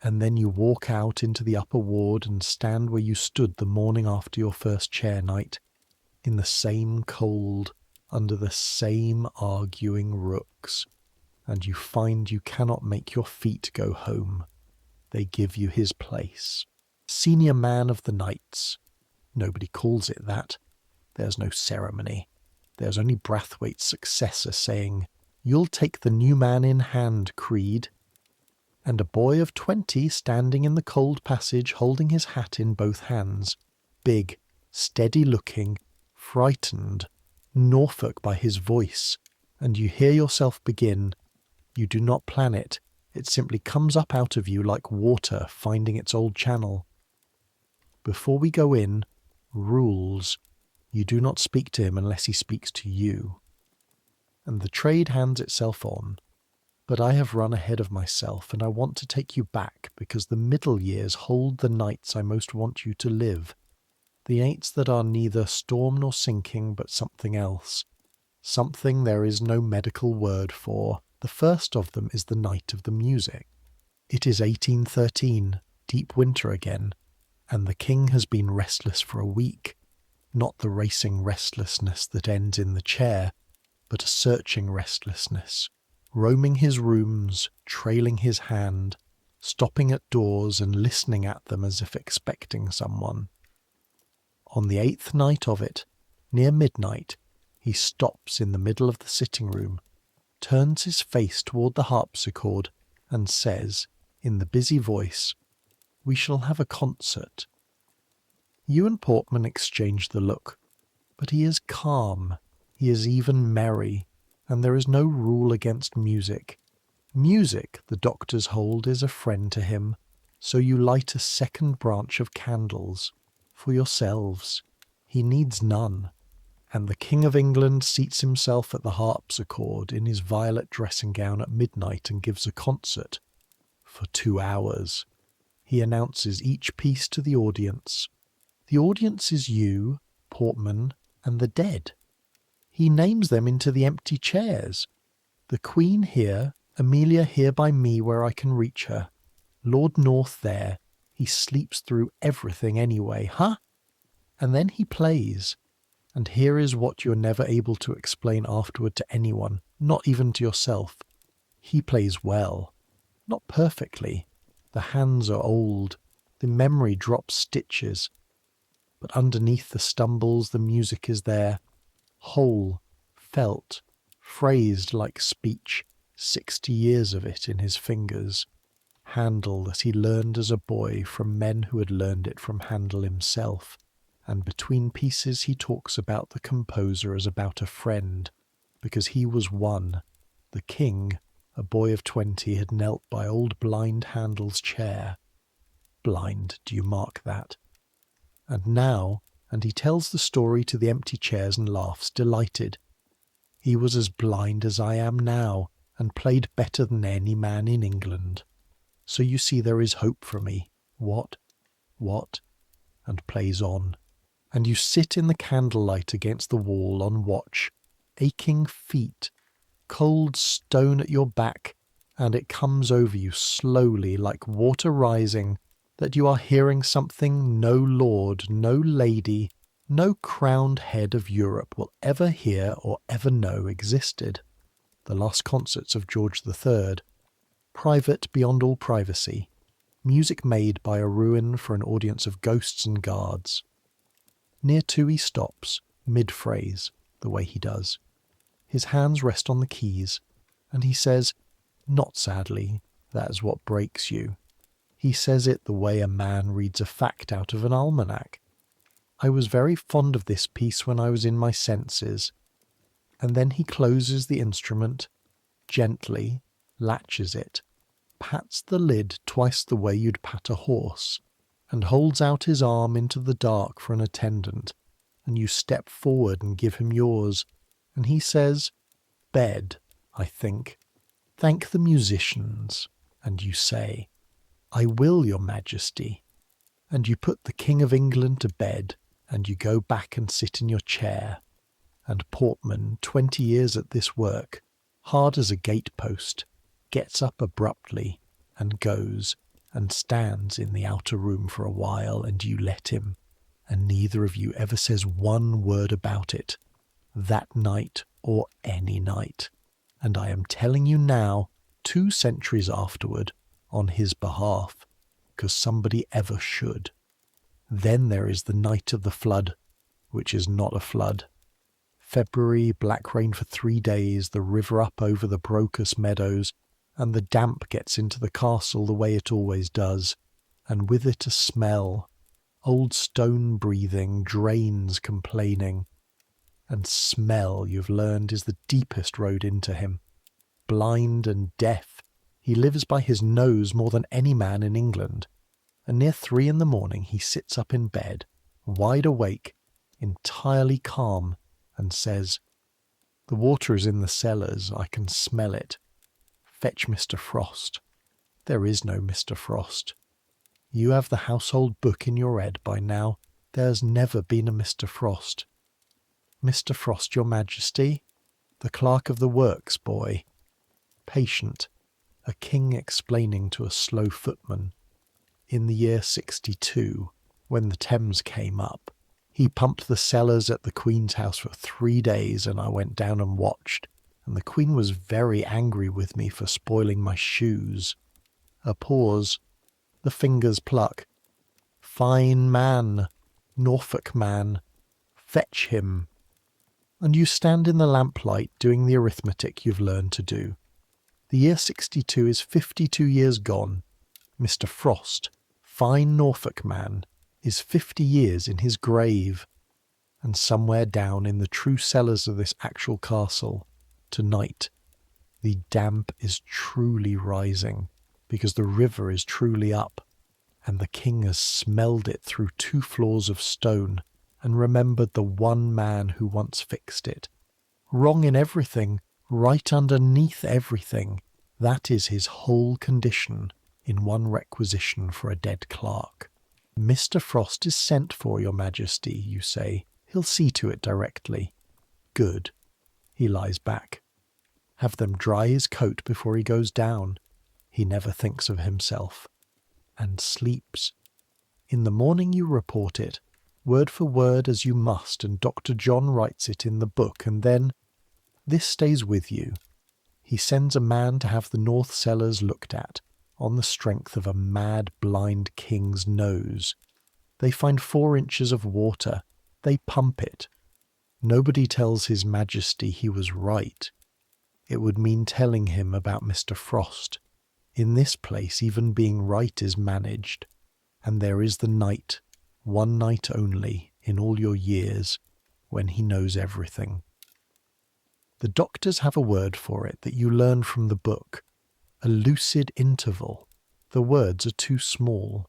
and then you walk out into the upper ward and stand where you stood the morning after your first chair night, in the same cold, under the same arguing rooks, and you find you cannot make your feet go home. They give you his place. Senior man of the knights. Nobody calls it that. There's no ceremony. There's only Brathwaite's successor saying, "You'll take the new man in hand, Creed." And a boy of 20 standing in the cold passage holding his hat in both hands, big, steady-looking, frightened, Norfolk by his voice, and you hear yourself begin. You do not plan it. It simply comes up out of you like water finding its old channel. Before we go in, rules. You do not speak to him unless he speaks to you. And the trade hands itself on. But I have run ahead of myself, and I want to take you back because the middle years hold the nights I most want you to live. The nights that are neither storm nor sinking, but something else. Something there is no medical word for. The first of them is the night of the music. It is 1813, deep winter again, and the king has been restless for a week. Not the racing restlessness that ends in the chair, but a searching restlessness, roaming his rooms, trailing his hand, stopping at doors and listening at them as if expecting someone. On the 8th night of it, near midnight, he stops in the middle of the sitting room, turns his face toward the harpsichord, and says, in the busy voice, "We shall have a concert." You and Portman exchange the look, but he is calm, he is even merry, and there is no rule against music. Music, the doctors hold, is a friend to him, so you light a second branch of candles, for yourselves. He needs none, and the King of England seats himself at the harpsichord in his violet dressing-gown at midnight and gives a concert. For 2 hours. He announces each piece to the audience. The audience is you, Portman, and the dead. He names them into the empty chairs. The Queen here, Amelia here by me where I can reach her. Lord North there. He sleeps through everything anyway, huh? And then he plays. And here is what you're never able to explain afterward to anyone, not even to yourself. He plays well. Not perfectly. The hands are old. The memory drops stitches. But underneath the stumbles the music is there, whole, felt, phrased like speech, 60 years of it in his fingers. Handel that he learned as a boy from men who had learned it from Handel himself, and between pieces he talks about the composer as about a friend, because he was one. The king, a boy of 20, had knelt by old blind Handel's chair. Blind, do you mark that? And now, and he tells the story to the empty chairs and laughs, delighted. He was as blind as I am now, and played better than any man in England. So you see there is hope for me. What? And plays on. And you sit in the candlelight against the wall on watch, aching feet, cold stone at your back, and it comes over you slowly like water rising, that you are hearing something no lord, no lady, no crowned head of Europe will ever hear or ever know existed. The last concerts of George III, private beyond all privacy, music made by a ruin for an audience of ghosts and guards. Near to he stops, mid-phrase, the way he does. His hands rest on the keys, and he says, not sadly, that is what breaks you. He says it the way a man reads a fact out of an almanac. I was very fond of this piece when I was in my senses. And then he closes the instrument, gently, latches it, pats the lid twice the way you'd pat a horse, and holds out his arm into the dark for an attendant, and you step forward and give him yours, and he says, bed, I think. Thank the musicians, and you say, I will, your majesty. And you put the King of England to bed, and you go back and sit in your chair. And Portman, 20 years at this work, hard as a gatepost, gets up abruptly and goes and stands in the outer room for a while, and you let him, and neither of you ever says one word about it, that night or any night. And I am telling you now, 2 centuries afterward, on his behalf, because somebody ever should. Then there is the night of the flood, which is not a flood. February, black rain for 3 days, the river up over the Brocas meadows, and the damp gets into the castle the way it always does, and with it a smell, old stone breathing, drains complaining. And smell, you've learned, is the deepest road into him. Blind and deaf, he lives by his nose more than any man in England. And near 3 in the morning he sits up in bed, wide awake, entirely calm, and says, the water is in the cellars, I can smell it. Fetch Mr. Frost. There is no Mr. Frost. You have the household book in your head by now. There's never been a Mr. Frost. Mr. Frost, your majesty? The clerk of the works, boy. Patient. A king explaining to a slow footman. In the year 62, when the Thames came up, he pumped the cellars at the Queen's house for 3 days, and I went down and watched, and the Queen was very angry with me for spoiling my shoes. A pause. The fingers pluck. Fine man. Norfolk man. Fetch him. And you stand in the lamplight doing the arithmetic you've learned to do. The year 62 is 52 years gone. Mr. Frost, fine Norfolk man, is 50 years in his grave. And somewhere down in the true cellars of this actual castle, tonight, the damp is truly rising, because the river is truly up, and the king has smelled it through 2 floors of stone, and remembered the one man who once fixed it. Wrong in everything, right underneath everything. That is his whole condition in one requisition for a dead clerk. Mr. Frost is sent for, your majesty, you say. He'll see to it directly. Good. He lies back. Have them dry his coat before he goes down. He never thinks of himself. And sleeps. In the morning you report it, word for word as you must, and Dr. John writes it in the book, and then this stays with you. He sends a man to have the north cellars looked at, on the strength of a mad, blind king's nose. They find 4 inches of water. They pump it. Nobody tells His Majesty he was right. It would mean telling him about Mr. Frost. In this place, even being right is managed, and there is the night, one night only, in all your years, when he knows everything. The doctors have a word for it that you learn from the book, a lucid interval. The words are too small.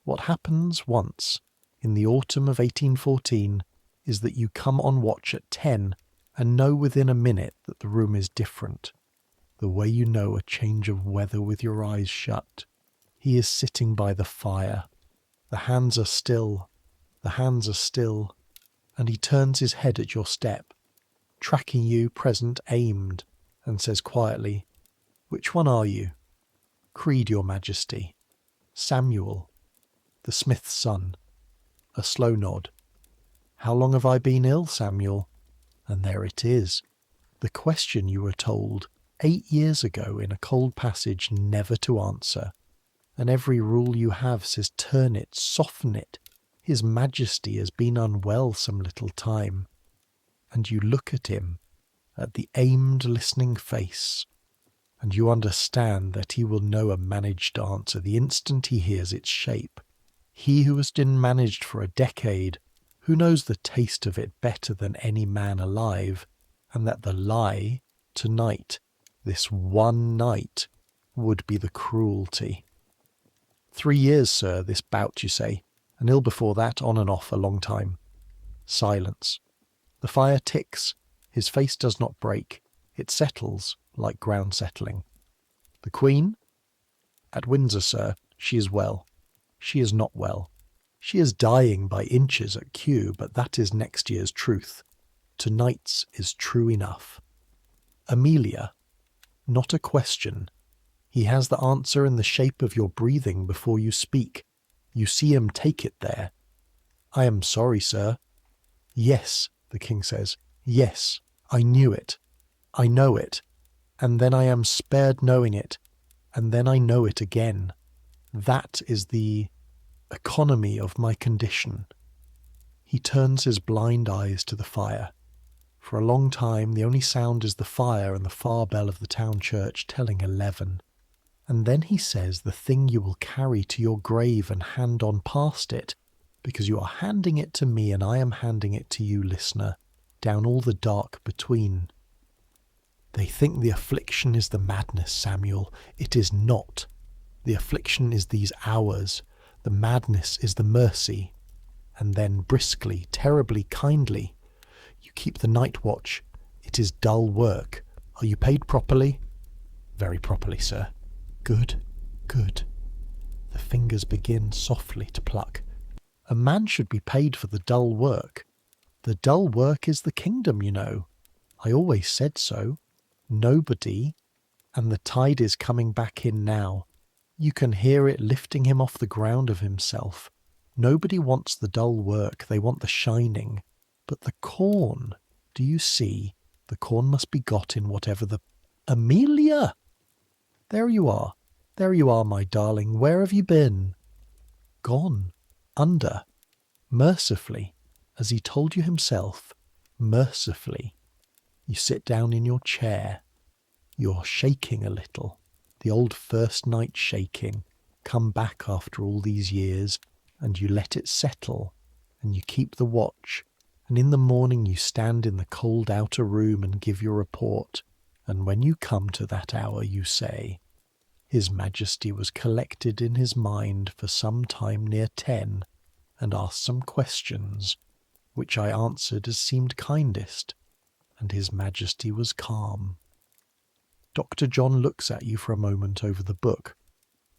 What happens once, in the autumn of 1814, is that you come on watch at 10 and know within a minute that the room is different. The way you know a change of weather with your eyes shut. He is sitting by the fire. The hands are still, and he turns his head at your step, tracking you present aimed, and says quietly, "Which one are you?" "Creed, Your Majesty." "Samuel, the smith's son." A slow nod. "How long have I been ill, Samuel?" And there it is. The question you were told 8 years ago in a cold passage never to answer. And every rule you have says turn it, soften it. His Majesty has been unwell some little time. And you look at him, at the aimed listening face, and you understand that he will know a managed answer the instant he hears its shape. He who has been managed for a decade, who knows the taste of it better than any man alive, and that the lie, tonight, this one night, would be the cruelty. 3 years, sir, this bout, you say, and ill before that, on and off, a long time. Silence. The fire ticks. His face does not break. It settles, like ground settling. The Queen? At Windsor, sir. She is well. She is not well. She is dying by inches at Kew, but that is next year's truth. Tonight's is true enough. Amelia? Not a question. He has the answer in the shape of your breathing before you speak. You see him take it there. I am sorry, sir. Yes, the king says. Yes, I knew it. I know it. And then I am spared knowing it. And then I know it again. That is the economy of my condition. He turns his blind eyes to the fire. For a long time the only sound is the fire and the far bell of the town church telling 11. And then he says the thing you will carry to your grave and hand on past it, because you are handing it to me and I am handing it to you, listener, down all the dark between. They think the affliction is the madness, Samuel. It is not. The affliction is these hours. The madness is the mercy. And then briskly, terribly, kindly, you keep the night watch. It is dull work. Are you paid properly? Very properly, sir. Good, good. The fingers begin softly to pluck. A man should be paid for the dull work. The dull work is the kingdom, you know. I always said so. Nobody, and the tide is coming back in now. You can hear it lifting him off the ground of himself. Nobody wants the dull work, they want the shining. But the corn, do you see? The corn must be got in whatever the... Amelia! There you are, my darling. Where have you been? Gone. Under. Mercifully, as he told you himself, mercifully. You sit down in your chair. You're shaking a little. The old first night shaking. Come back after all these years, and you let it settle, and you keep the watch, and in the morning you stand in the cold outer room and give your report, and when you come to that hour you say, His Majesty was collected in his mind for some time near 10, and asked some questions, which I answered as seemed kindest, and His Majesty was calm. Dr. John looks at you for a moment over the book.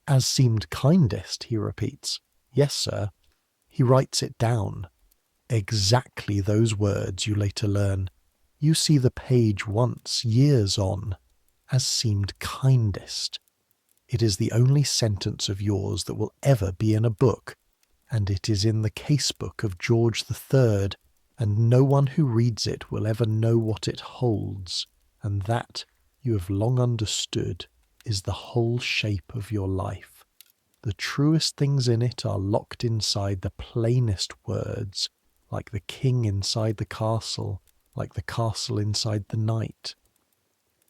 As seemed kindest, he repeats. Yes, sir. He writes it down. Exactly those words, you later learn. You see the page once, years on, as seemed kindest. It is the only sentence of yours that will ever be in a book, and it is in the casebook of George III, and no one who reads it will ever know what it holds, and that you have long understood. is the whole shape of your life. The truest things in it are locked inside the plainest words, like the king inside the castle, like the castle inside the knight.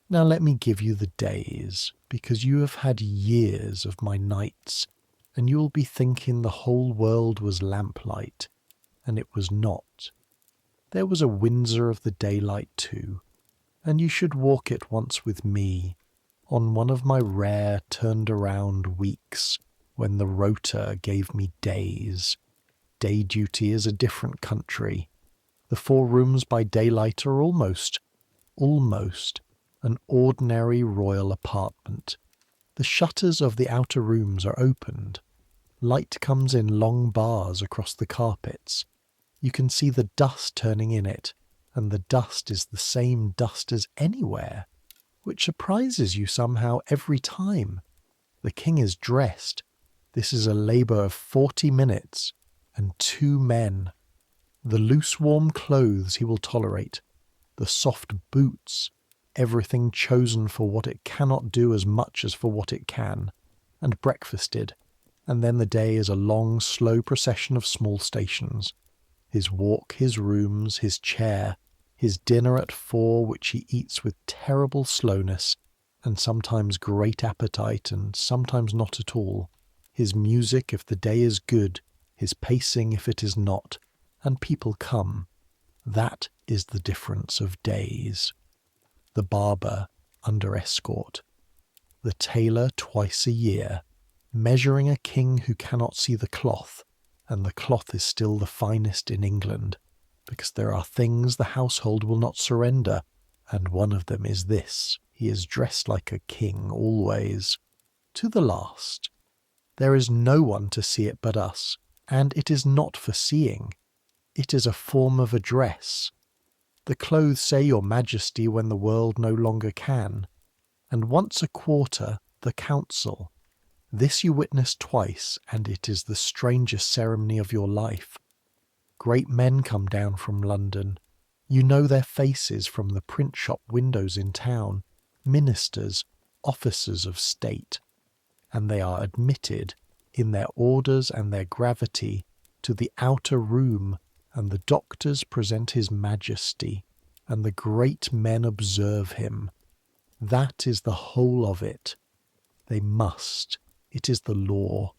Now let me give you the days, because you have had years of my nights, and you will be thinking the whole world was lamplight, and it was not. There was a Windsor of the daylight too, and you should walk it once with me, on one of my rare turned-around weeks, when the rota gave me days. Day duty is a different country. The 4 rooms by daylight are almost, an ordinary royal apartment. The shutters of the outer rooms are opened. Light comes in long bars across the carpets. You can see the dust turning in it, and the dust is the same dust as anywhere, which surprises you somehow every time. The king is dressed. This is a labour of 40 minutes, and 2 men. The loose warm clothes he will tolerate, the soft boots, everything chosen for what it cannot do as much as for what it can, and breakfasted, and then the day is a long, slow procession of small stations. His walk, his rooms, his chair, his dinner at 4, which he eats with terrible slowness, and sometimes great appetite, and sometimes not at all, his music if the day is good, his pacing if it is not, and people come. That is the difference of days. The barber under escort, the tailor twice a year, measuring a king who cannot see the cloth, and the cloth is still the finest in England, because there are things the household will not surrender, and one of them is this: he is dressed like a king always, to the last. There is no one to see it but us, and it is not for seeing. It is a form of address. The clothes say your majesty when the world no longer can, and once a quarter the council. This you witness twice, and it is the strangest ceremony of your life. Great men come down from London. You know their faces from the print shop windows in town, ministers, officers of state, and they are admitted, in their orders and their gravity, to the outer room, and the doctors present his majesty, and the great men observe him. That is the whole of it. They must. It is the law.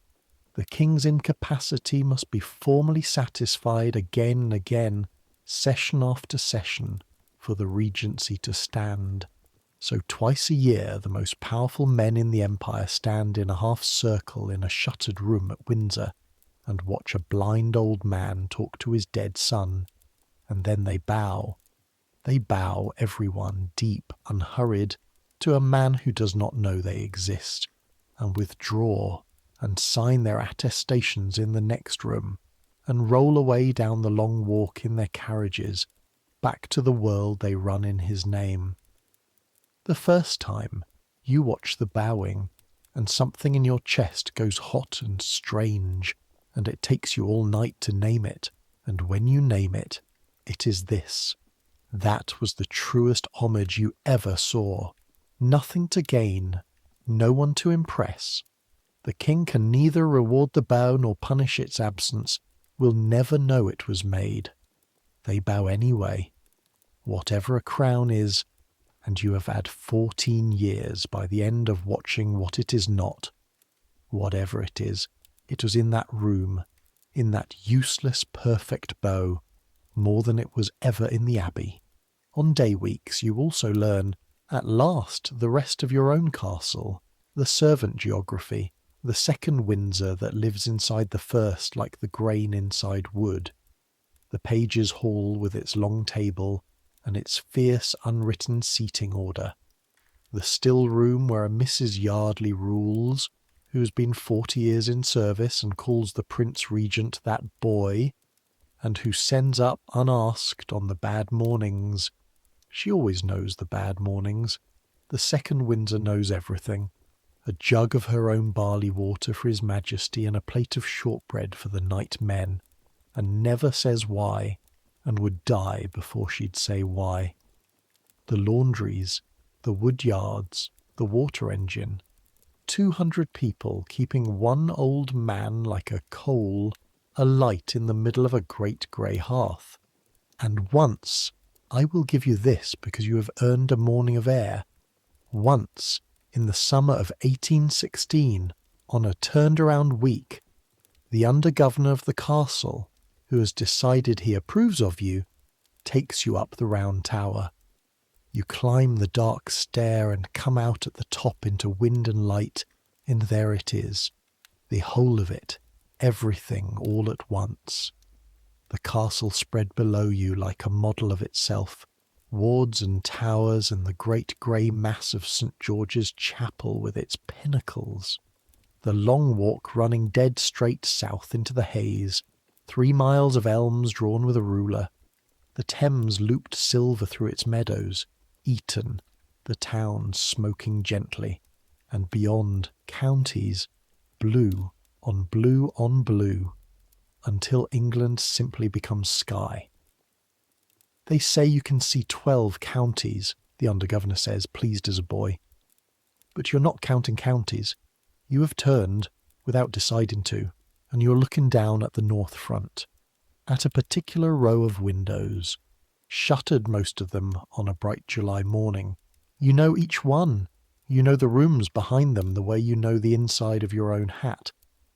The king's incapacity must be formally satisfied again and again, session after session, for the regency to stand. So twice a year the most powerful men in the empire stand in a half-circle in a shuttered room at Windsor, and watch a blind old man talk to his dead son, and then they bow. They bow, everyone, deep, unhurried, to a man who does not know they exist, and withdraw, and sign their attestations in the next room, and roll away down the long walk in their carriages, back to the world they run in his name. The first time, you watch the bowing, and something in your chest goes hot and strange, and it takes you all night to name it, and when you name it, it is this: that was the truest homage you ever saw. Nothing to gain, no one to impress. The king can neither reward the bow nor punish its absence, will never know it was made. They bow anyway, whatever a crown is, and you have had 14 years by the end of watching what it is not. Whatever it is, it was in that room, in that useless perfect bow, more than it was ever in the abbey. On day weeks you also learn, at last, the rest of your own castle, the servant geography, the second Windsor that lives inside the first like the grain inside wood, the page's hall with its long table and its fierce unwritten seating order, the still room where a Mrs. Yardley rules, who has been 40 years in service and calls the Prince Regent that boy, and who sends up unasked on the bad mornings. She always knows the bad mornings. The second Windsor knows everything. A jug of her own barley water for his majesty and a plate of shortbread for the night men, and never says why, and would die before she'd say why. The laundries, the wood yards, the water engine. 200 people keeping one old man like a coal alight in the middle of a great grey hearth. And once, I will give you this because you have earned a morning of air, once, in the summer of 1816, on a turned-around week, the under-governor of the castle, who has decided he approves of you, takes you up the round tower. You climb the dark stair and come out at the top into wind and light, and there it is, the whole of it, everything all at once. The castle spread below you like a model of itself, wards and towers and the great grey mass of St. George's Chapel with its pinnacles. The long walk running dead straight south into the haze, 3 miles of elms drawn with a ruler, the Thames looped silver through its meadows, Eton, the town smoking gently, and beyond, counties, blue on blue on blue, until England simply becomes sky. They say you can see 12 counties, the under-governor says, pleased as a boy. But you're not counting counties. You have turned, without deciding to, and you're looking down at the north front, at a particular row of windows, shuttered most of them on a bright July morning. You know each one. You know the rooms behind them the way you know the inside of your own hat,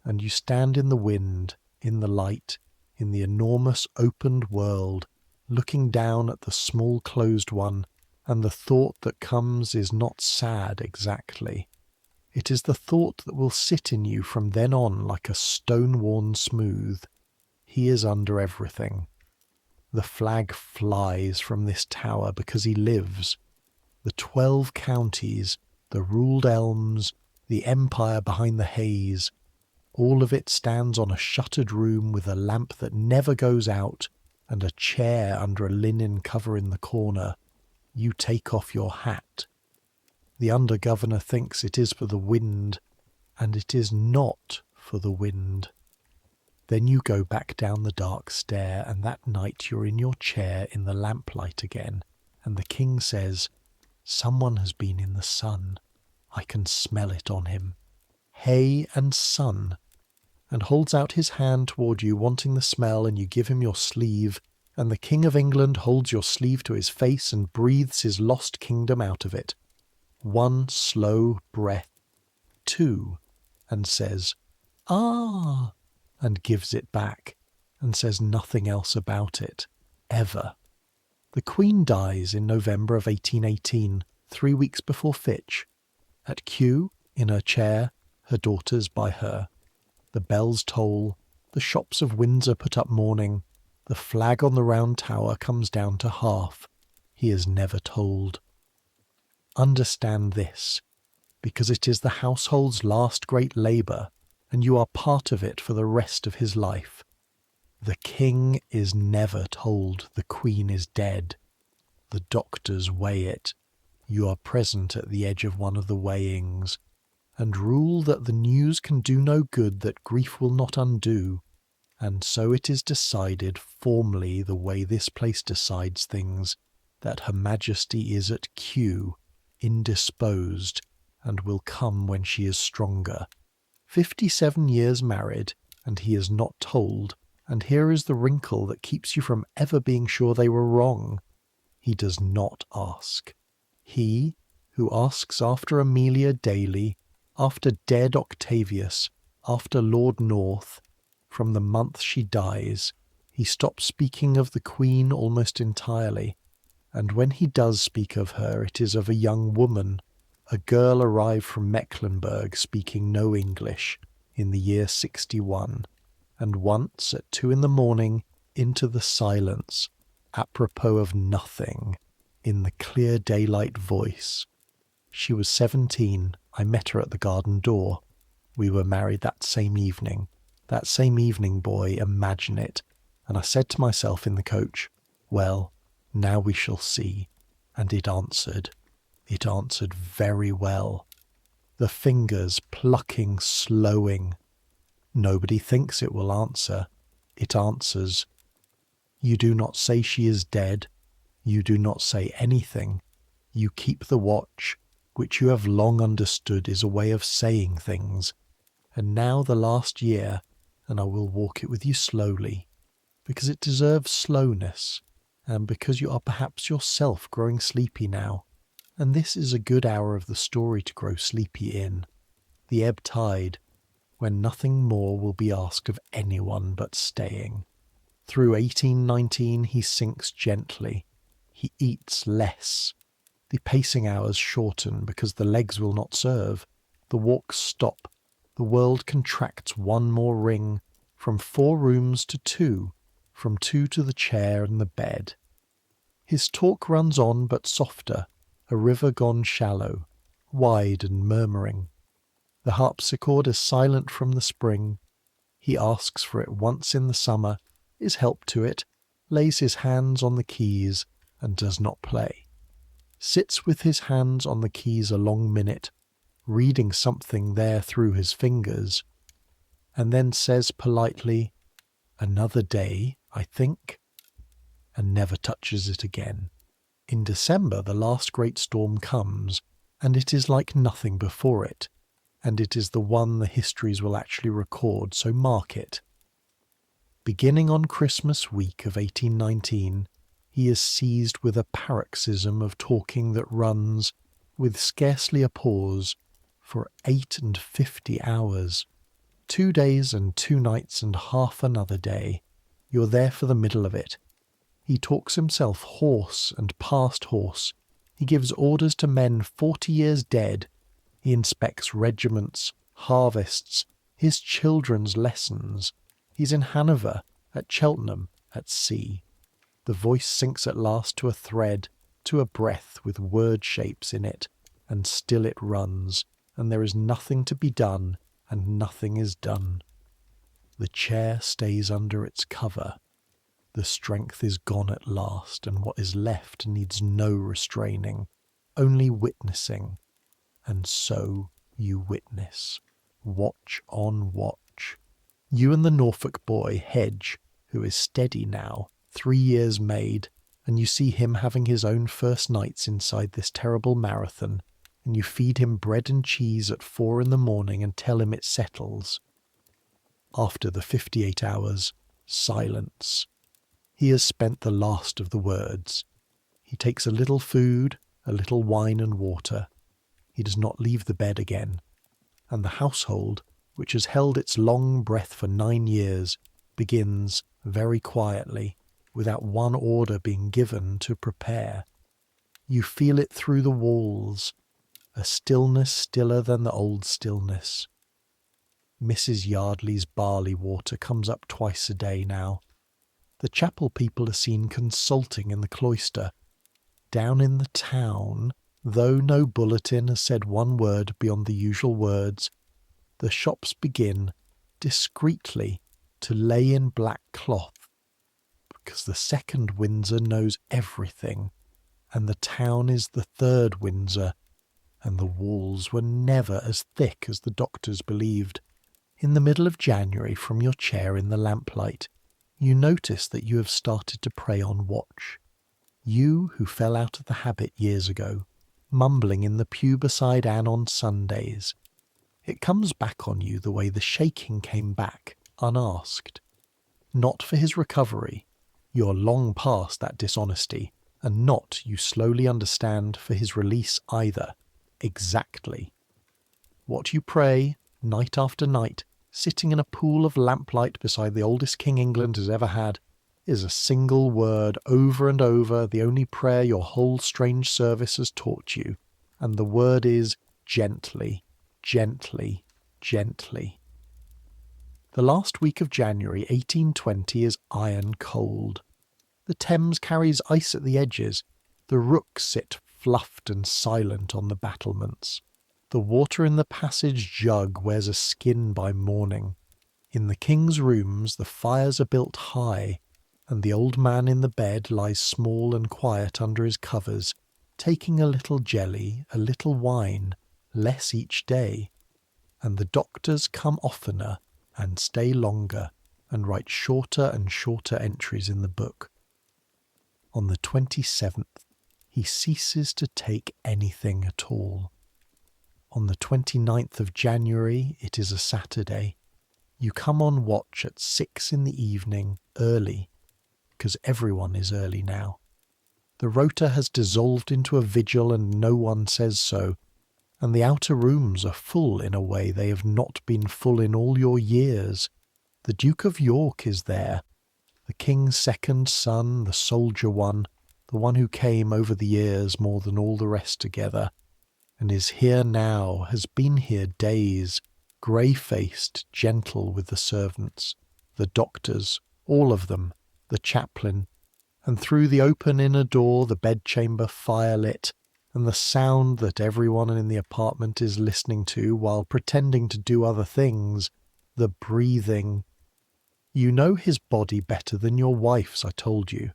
and you stand in the wind, in the light, in the enormous opened world, looking down at the small closed one, and the thought that comes is not sad exactly. It is the thought that will sit in you from then on like a stone worn smooth. He is under everything. The flag flies from this tower because he lives. The 12 counties, the ruled elms, the empire behind the haze, all of it stands on a shuttered room with a lamp that never goes out and a chair under a linen cover in the corner. You take off your hat. The under-governor thinks it is for the wind, and it is not for the wind. Then you go back down the dark stair, and that night you're in your chair in the lamplight again, and the king says, "Someone has been in the sun. I can smell it on him. Hay and sun," and holds out his hand toward you, wanting the smell, and you give him your sleeve, and the King of England holds your sleeve to his face and breathes his lost kingdom out of it. 1 slow breath, 2, and says, "Ah," and gives it back, and says nothing else about it, ever. The Queen dies in November of 1818, 3 weeks before Fitch. At Kew, in her chair, her daughters by her. The bells toll, the shops of Windsor put up mourning, the flag on the round tower comes down to half. He is never told. Understand this, because it is the household's last great labour, and you are part of it for the rest of his life. The king is never told the queen is dead. The doctors weigh it. You are present at the edge of one of the weighings, and rule that the news can do no good that grief will not undo, and so it is decided formally the way this place decides things, that Her Majesty is at Kew, indisposed, and will come when she is stronger. 57 years married, and he is not told, and here is the wrinkle that keeps you from ever being sure they were wrong. He does not ask. He, who asks after Amelia daily, after dead Octavius, after Lord North, from the month she dies, he stops speaking of the Queen almost entirely, and when he does speak of her, it is of a young woman, a girl arrived from Mecklenburg speaking no English, in the year 61, and once at 2 in the morning, into the silence, apropos of nothing, in the clear daylight voice. She was 17, I met her at the garden door. We were married that same evening. That same evening, boy, imagine it. And I said to myself in the coach, well, now we shall see. And it answered. It answered very well. The fingers plucking, slowing. Nobody thinks it will answer. It answers. You do not say she is dead. You do not say anything. You keep the watch. which you have long understood is a way of saying things, and now the last year, and I will walk it with you slowly, because it deserves slowness, and because you are perhaps yourself growing sleepy now, and this is a good hour of the story to grow sleepy in, the ebb tide, when nothing more will be asked of anyone but staying. Through 1819 he sinks gently. He eats less. The pacing hours shorten because the legs will not serve. The walks stop. The world contracts one more ring, from 4 rooms to 2, from 2 to the chair and the bed. His talk runs on but softer, a river gone shallow, wide and murmuring. The harpsichord is silent from the spring. He asks for it once in the summer, is helped to it, lays his hands on the keys, and does not play. Sits with his hands on the keys a long minute, reading something there through his fingers, and then says politely, "Another day, I think," and never touches it again. In December the last great storm comes, and it is like nothing before it, and it is the one the histories will actually record, so mark it. Beginning on Christmas week of 1819, he is seized with a paroxysm of talking that runs, with scarcely a pause, for 58 hours. 2 days and 2 nights and half another day. You're there for the middle of it. He talks himself hoarse and past hoarse. He gives orders to men 40 years dead. He inspects regiments, harvests, his children's lessons. He's in Hanover, at Cheltenham, at sea. The voice sinks at last to a thread, to a breath with word shapes in it, and still it runs, and there is nothing to be done, and nothing is done. The chair stays under its cover. The strength is gone at last, and what is left needs no restraining, only witnessing. And so you witness. Watch on watch. You and the Norfolk boy, Hedge, who is steady now, 3 years made, and you see him having his own first nights inside this terrible marathon, and you feed him bread and cheese at 4 in the morning and tell him it settles. After the 58 hours, silence. He has spent the last of the words. He takes a little food, a little wine and water. He does not leave the bed again, and the household, which has held its long breath for 9 years, begins very quietly, without one order being given, to prepare. You feel it through the walls, a stillness stiller than the old stillness. Mrs. Yardley's barley water comes up twice a day now. The chapel people are seen consulting in the cloister. Down in the town, though no bulletin has said one word beyond the usual words, the shops begin, discreetly, to lay in black cloth, because the second Windsor knows everything, and the town is the third Windsor, and the walls were never as thick as the doctors believed. In the middle of January, from your chair in the lamplight, you notice that you have started to pray on watch. You who fell out of the habit years ago, mumbling in the pew beside Anne on Sundays. It comes back on you the way the shaking came back, unasked. Not for his recovery. You're long past that dishonesty, and not, you slowly understand, for his release either. Exactly. What you pray, night after night, sitting in a pool of lamplight beside the oldest king England has ever had, is a single word over and over, the only prayer your whole strange service has taught you, and the word is gently, gently, gently. The last week of January 1820 is iron cold. The Thames carries ice at the edges. The rooks sit fluffed and silent on the battlements. The water in the passage jug wears a skin by morning. In the king's rooms the fires are built high, and the old man in the bed lies small and quiet under his covers, taking a little jelly, a little wine, less each day, and the doctors come oftener and stay longer and write shorter and shorter entries in the book. On the 27th he ceases to take anything at all. On the 29th of January, it is a Saturday. You come on watch at 6 in the evening, early, because everyone is early now. The rota has dissolved into a vigil and no one says so, and the outer rooms are full in a way they have not been full in all your years. The Duke of York is there, the King's second son, the soldier one, the one who came over the years more than all the rest together, and is here now, has been here days, grey-faced, gentle with the servants, the doctors, all of them, the chaplain, and through the open inner door the bedchamber firelit, and the sound that everyone in the apartment is listening to while pretending to do other things, the breathing. You know his body better than your wife's, I told you.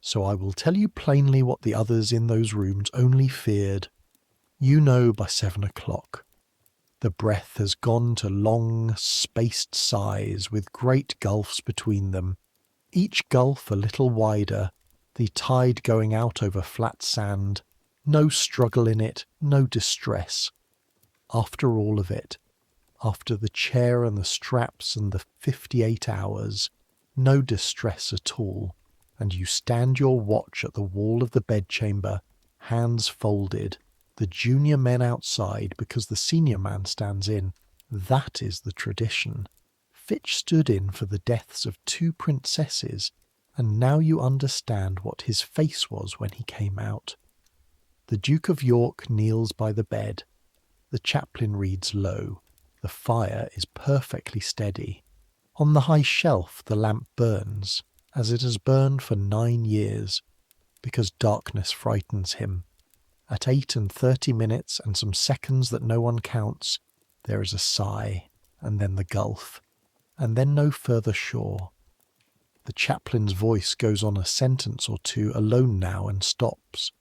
So I will tell you plainly what the others in those rooms only feared. You know by 7 o'clock. The breath has gone to long, spaced sighs with great gulfs between them, each gulf a little wider, the tide going out over flat sand, no struggle in it, no distress. After all of it, after the chair and the straps and the 58 hours, no distress at all, and you stand your watch at the wall of the bedchamber, hands folded, the junior men outside because the senior man stands in. That is the tradition. Fitch stood in for the deaths of 2 princesses, and now you understand what his face was when he came out. The Duke of York kneels by the bed. The chaplain reads low. The fire is perfectly steady. On the high shelf the lamp burns, as it has burned for 9 years, because darkness frightens him. At 8:30 and some seconds that no one counts, there is a sigh, and then the gulf, and then no further shore. The chaplain's voice goes on a sentence or two alone now and stops.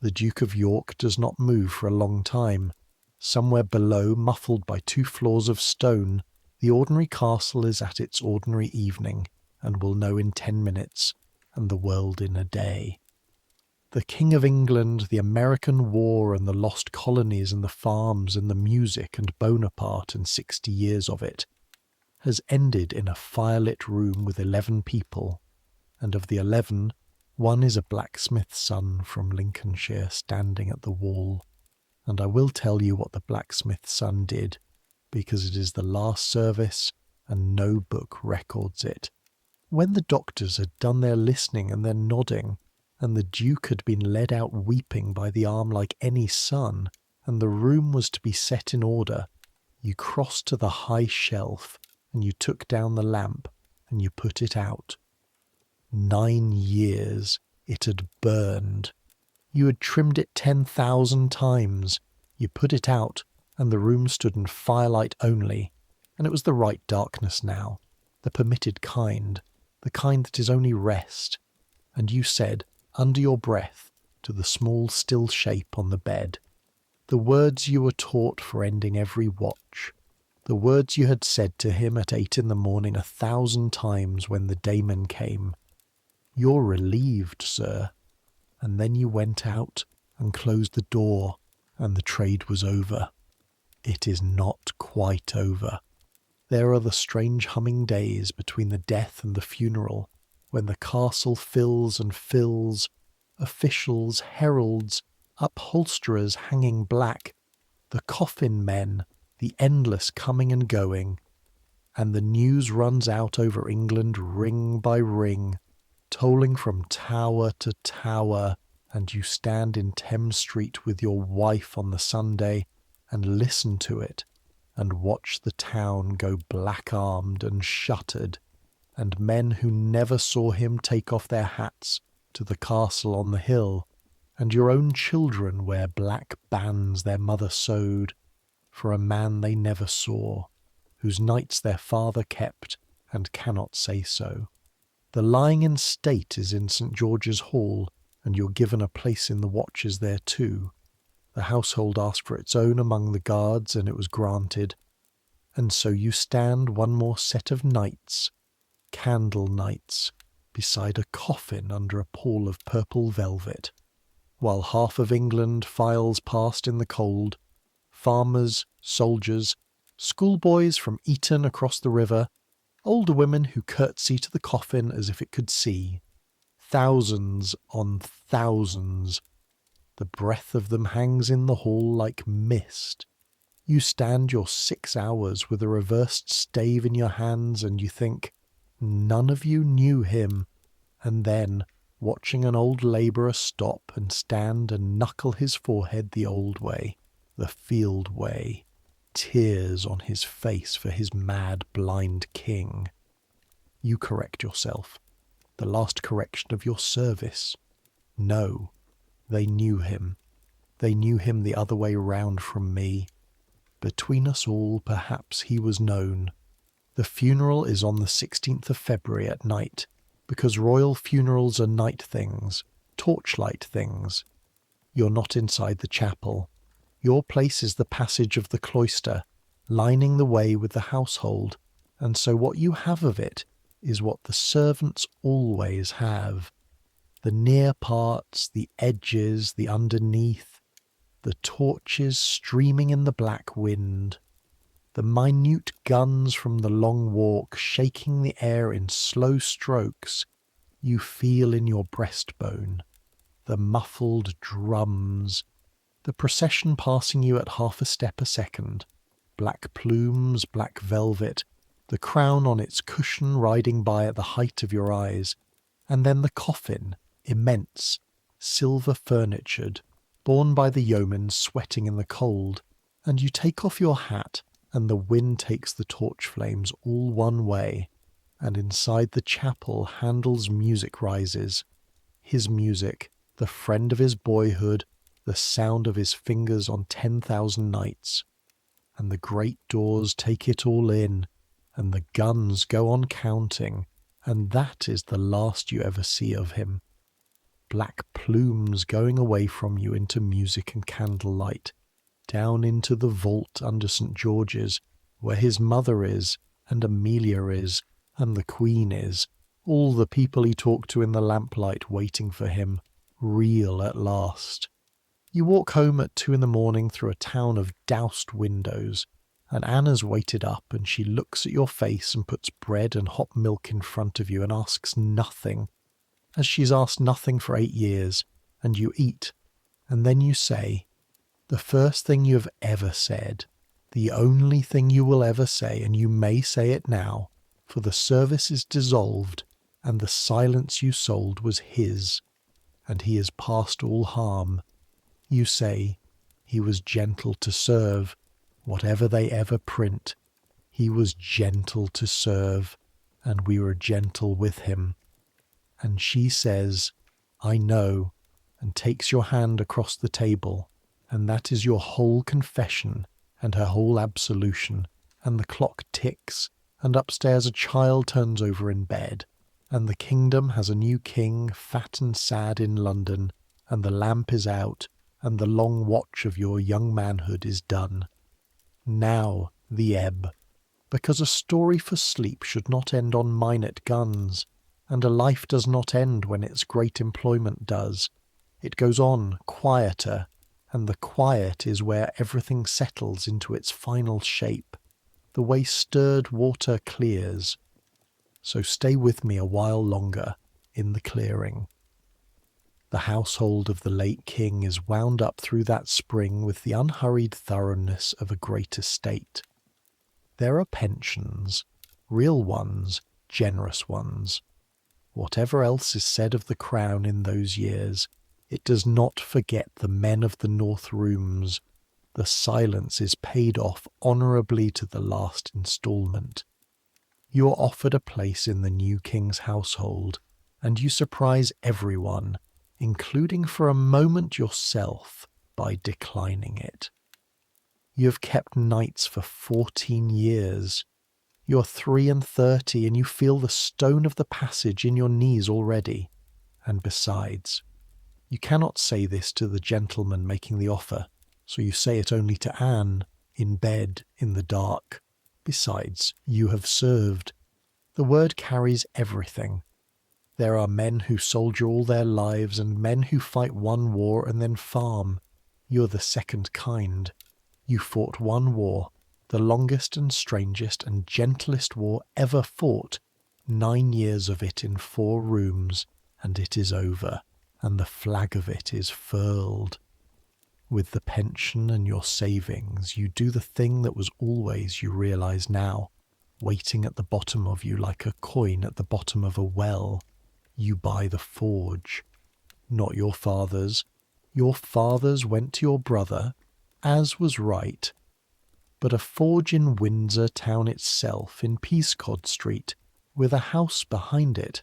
The Duke of York does not move for a long time. Somewhere below, muffled by 2 floors of stone, the ordinary castle is at its ordinary evening, and will know in 10 minutes, and the world in a day. The King of England, the American War and the lost colonies and the farms and the music and Bonaparte and 60 years of it, has ended in a firelit room with 11 people, and of the 11, one is a blacksmith's son from Lincolnshire standing at the wall. And I will tell you what the blacksmith's son did, because it is the last service and no book records it. When the doctors had done their listening and their nodding, and the Duke had been led out weeping by the arm like any son, and the room was to be set in order, you crossed to the high shelf, and you took down the lamp, and you put it out. 9 years it had burned. You had trimmed it 10,000 times. You put it out, and the room stood in firelight only, and it was the right darkness now, the permitted kind, the kind that is only rest. And you said, under your breath, to the small still shape on the bed, the words you were taught for ending every watch, the words you had said to him at 8 in the morning 1,000 times when the dayman came. You're relieved, sir. And then you went out and closed the door, and the trade was over. It is not quite over. There are the strange humming days between the death and the funeral, when the castle fills and fills, officials, heralds, upholsterers hanging black, the coffin men, the endless coming and going, and the news runs out over England ring by ring, tolling from tower to tower, and you stand in Thames Street with your wife on the Sunday and listen to it, and watch the town go black-armed and shuttered, and men who never saw him take off their hats to the castle on the hill, and your own children wear black bands their mother sewed, for a man they never saw, whose nights their father kept and cannot say so. The lying in state is in St. George's Hall, and you're given a place in the watches there too. The household asked for its own among the guards, and it was granted. And so you stand one more set of nights, candle nights, beside a coffin under a pall of purple velvet, while half of England files past in the cold, farmers, soldiers, schoolboys from Eton across the river, older women who curtsy to the coffin as if it could see. Thousands on thousands. The breath of them hangs in the hall like mist. You stand your 6 hours with a reversed stave in your hands and you think, none of you knew him. And then, watching an old labourer stop and stand and knuckle his forehead the old way, the field way, tears on his face for his mad blind king. You correct yourself. The last correction of your service. No, they knew him. They knew him the other way round from me. Between us all, perhaps he was known. The funeral is on the 16th of February at night, because royal funerals are night things, torchlight things. You're not inside the chapel. Your place is the passage of the cloister, lining the way with the household, and so what you have of it is what the servants always have. The near parts, the edges, the underneath, the torches streaming in the black wind, the minute guns from the long walk shaking the air in slow strokes you feel in your breastbone, the muffled drums, the procession passing you at half a step a second, black plumes, black velvet, the crown on its cushion riding by at the height of your eyes, and then the coffin, immense, silver-furnitured, borne by the yeomen sweating in the cold, and you take off your hat, and the wind takes the torch flames all one way, and inside the chapel Handel's music rises, his music, the friend of his boyhood, the sound of his fingers on 10,000 nights, and the great doors take it all in, and the guns go on counting, and that is the last you ever see of him. Black plumes going away from you into music and candlelight, down into the vault under St. George's, where his mother is, and Amelia is, and the Queen is, all the people he talked to in the lamplight waiting for him, real at last. You walk home at 2 a.m. through a town of doused windows, and Anna's waited up, and she looks at your face and puts bread and hot milk in front of you and asks nothing, as she's asked nothing for 8 years, and you eat, and then you say, the first thing you have ever said, the only thing you will ever say, and you may say it now, for the service is dissolved, and the silence you sold was his, and he is past all harm. You say, he was gentle to serve, whatever they ever print. He was gentle to serve, and we were gentle with him. And she says, I know, and takes your hand across the table, and that is your whole confession and her whole absolution, and the clock ticks, and upstairs a child turns over in bed, and the kingdom has a new king, fat and sad in London, and the lamp is out, and the long watch of your young manhood is done. Now the ebb, because a story for sleep should not end on minute guns, and a life does not end when its great employment does. It goes on quieter, and the quiet is where everything settles into its final shape, the way stirred water clears. So stay with me a while longer in the clearing. The household of the late king is wound up through that spring with the unhurried thoroughness of a great estate. There are pensions, real ones, generous ones. Whatever else is said of the crown in those years, it does not forget the men of the north rooms. The silence is paid off honourably to the last instalment. You are offered a place in the new king's household, and you surprise everyone, including for a moment yourself, by declining it. You have kept nights for 14 years. You're 33 and you feel the stone of the passage in your knees already. And besides, you cannot say this to the gentleman making the offer, so you say it only to Anne, in bed, in the dark. Besides, you have served. The word carries everything. There are men who soldier all their lives and men who fight one war and then farm. You're the second kind. You fought one war, the longest and strangest and gentlest war ever fought, 9 years of it in 4 rooms, and it is over, and the flag of it is furled. With the pension and your savings, you do the thing that was always, you realise now, waiting at the bottom of you like a coin at the bottom of a well. You buy the forge. Not your father's. Your father's went to your brother, as was right, but a forge in Windsor town itself, in Peascod Street, with a house behind it,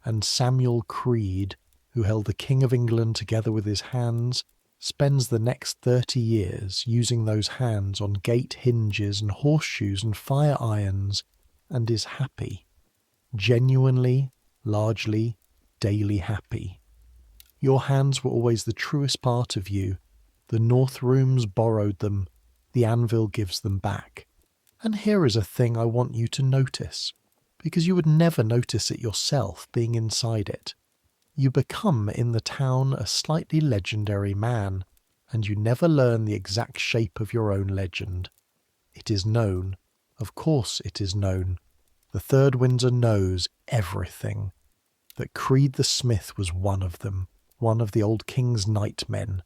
and Samuel Creed, who held the King of England together with his hands, spends the next 30 years using those hands on gate hinges and horseshoes and fire irons, and is happy. Genuinely, largely, daily happy. Your hands were always the truest part of you. The north rooms borrowed them. The anvil gives them back. And here is a thing I want you to notice, because you would never notice it yourself being inside it. You become in the town a slightly legendary man, and you never learn the exact shape of your own legend. It is known. Of course it is known. The Third Windsor knows everything. That Creed the Smith was one of them, one of the old king's nightmen.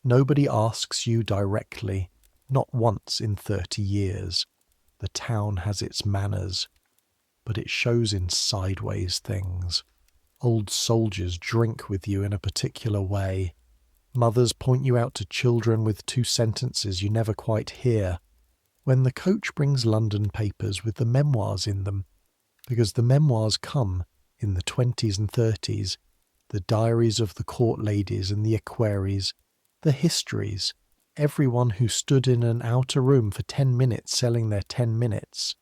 Nobody asks you directly, not once in 30 years. The town has its manners, but it shows in sideways things. Old soldiers drink with you in a particular way. Mothers point you out to children with 2 sentences you never quite hear. When the coach brings London papers with the memoirs in them, because the memoirs come in the 20s and 30s, the diaries of the court ladies and the equerries, the histories, everyone who stood in an outer room for 10 minutes selling their 10 minutes.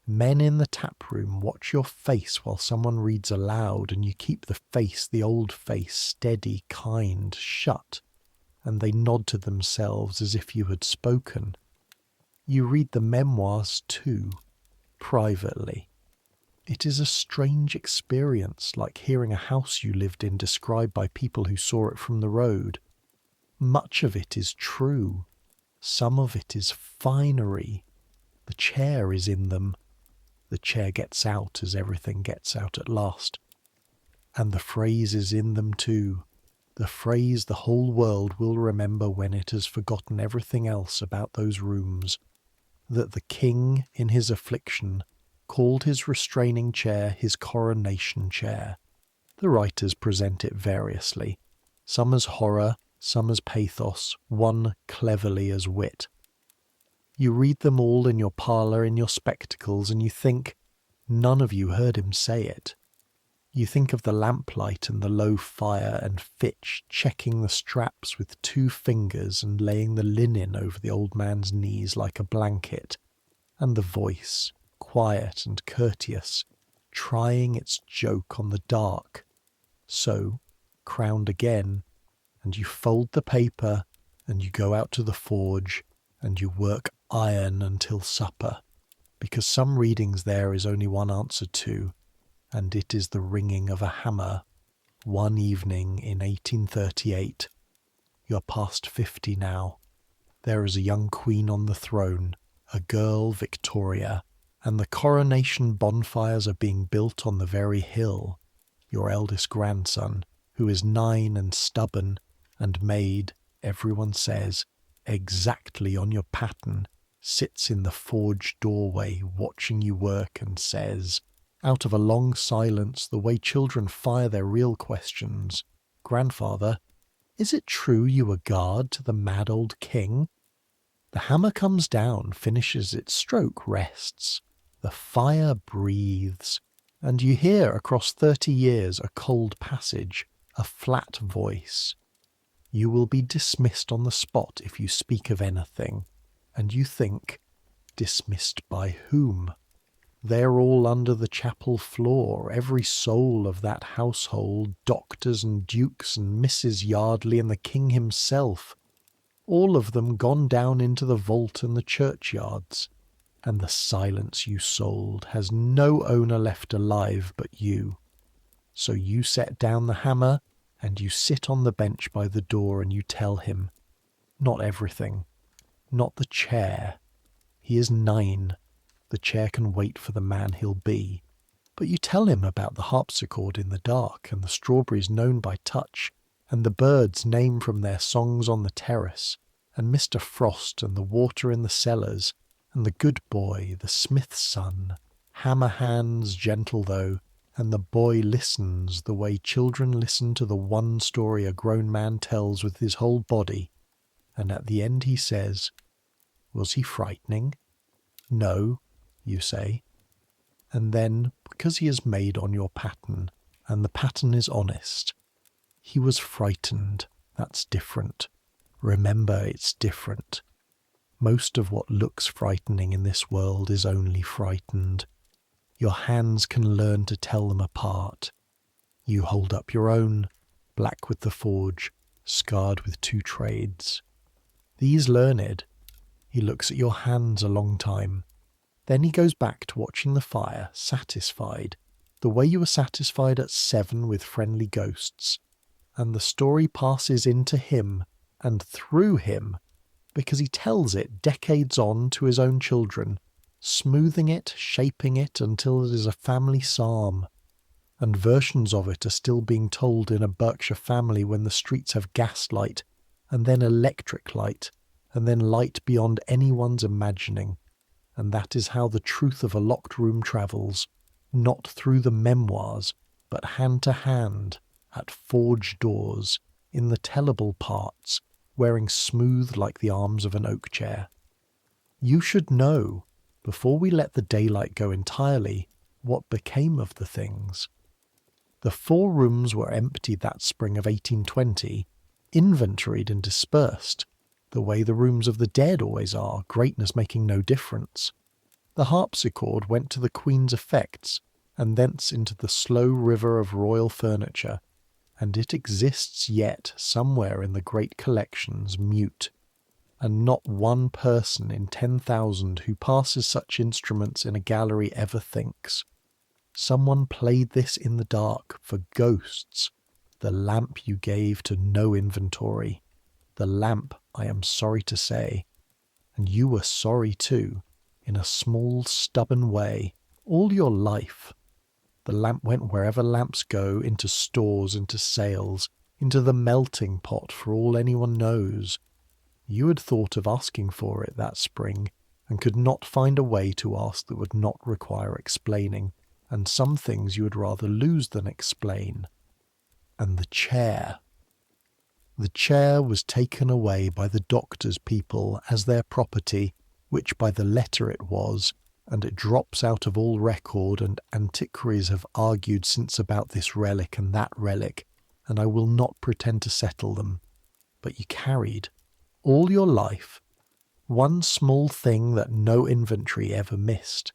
Men in the tap room watch your face while someone reads aloud, and you keep the face, the old face, steady, kind, shut, and they nod to themselves as if you had spoken. You read the memoirs too, privately. It is a strange experience, like hearing a house you lived in described by people who saw it from the road. Much of it is true. Some of it is finery. The chair is in them. The chair gets out as everything gets out at last. And the phrase is in them too. The phrase the whole world will remember when it has forgotten everything else about those rooms. That the king, in his affliction, called his restraining chair his coronation chair. The writers present it variously, some as horror, some as pathos, one cleverly as wit. You read them all in your parlour in your spectacles, and you think, none of you heard him say it. You think of the lamplight and the low fire, and Fitch checking the straps with 2 fingers and laying the linen over the old man's knees like a blanket, and the voice, quiet and courteous, trying its joke on the dark. So, crowned again, and you fold the paper, and you go out to the forge, and you work iron until supper, because some readings there is only one answer to, and it is the ringing of a hammer. One evening in 1838. You're past 50 now. There is a young queen on the throne, a girl Victoria, and the coronation bonfires are being built on the very hill. Your eldest grandson, who is 9 and stubborn, and made, everyone says, exactly on your pattern, sits in the forge doorway watching you work and says, out of a long silence, the way children fire their real questions, "Grandfather, is it true you were guard to the mad old king?" The hammer comes down, finishes its stroke, rests. The fire breathes, and you hear across 30 years a cold passage, a flat voice. You will be dismissed on the spot if you speak of anything, and you think, dismissed by whom? They're all under the chapel floor, every soul of that household, doctors and dukes and Mrs. Yardley and the king himself, all of them gone down into the vault and the churchyards, and the silence you sold has no owner left alive but you. So you set down the hammer, and you sit on the bench by the door, and you tell him, not everything, not the chair. He is 9. The chair can wait for the man he'll be. But you tell him about the harpsichord in the dark, and the strawberries known by touch, and the birds named from their songs on the terrace, and Mr. Frost and the water in the cellars, and the good boy, the smith's son, hammer hands gentle though, and the boy listens the way children listen to the one story a grown man tells with his whole body, and at the end he says, "Was he frightening?" "No," you say. And then, because he is made on your pattern, and the pattern is honest, "He was frightened. That's different. Remember, it's different. Most of what looks frightening in this world is only frightened. Your hands can learn to tell them apart. You hold up your own, black with the forge, scarred with 2 trades. These learned." He looks at your hands a long time. Then he goes back to watching the fire, satisfied, the way you were satisfied at 7 with friendly ghosts. And the story passes into him and through him, because he tells it decades on to his own children, smoothing it, shaping it until it is a family psalm. And versions of it are still being told in a Berkshire family when the streets have gas light, and then electric light, and then light beyond anyone's imagining. And that is how the truth of a locked room travels, not through the memoirs, but hand to hand, at forged doors, in the tellable parts, wearing smooth like the arms of an oak chair. You should know, before we let the daylight go entirely, what became of the things. The 4 rooms were emptied that spring of 1820, inventoried and dispersed, the way the rooms of the dead always are, greatness making no difference. The harpsichord went to the Queen's effects, and thence into the slow river of royal furniture, and it exists yet somewhere in the great collections mute, and not one person in 10,000 who passes such instruments in a gallery ever thinks, "Someone played this in the dark for ghosts, the lamp you gave to no inventory, the lamp, I am sorry to say, and you were sorry too, in a small stubborn way, all your life. The lamp went wherever lamps go, into stores, into sales, into the melting pot for all anyone knows. You had thought of asking for it that spring, and could not find a way to ask that would not require explaining, and some things you would rather lose than explain. And the chair. The chair was taken away by the doctor's people as their property, which by the letter it was, and it drops out of all record, and antiquaries have argued since about this relic and that relic, and I will not pretend to settle them. But you carried, all your life, one small thing that no inventory ever missed.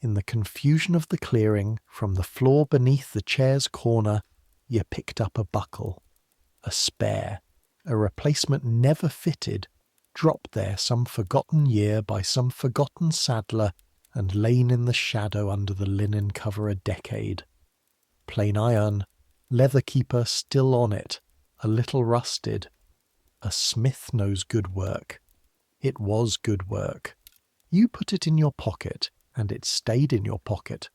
In the confusion of the clearing, from the floor beneath the chair's corner, you picked up a buckle. A spare, a replacement never fitted, dropped there some forgotten year by some forgotten saddler, and lain in the shadow under the linen cover a decade. Plain iron, leather keeper still on it, a little rusted. A smith knows good work. It was good work. You put it in your pocket, and it stayed in your pocket,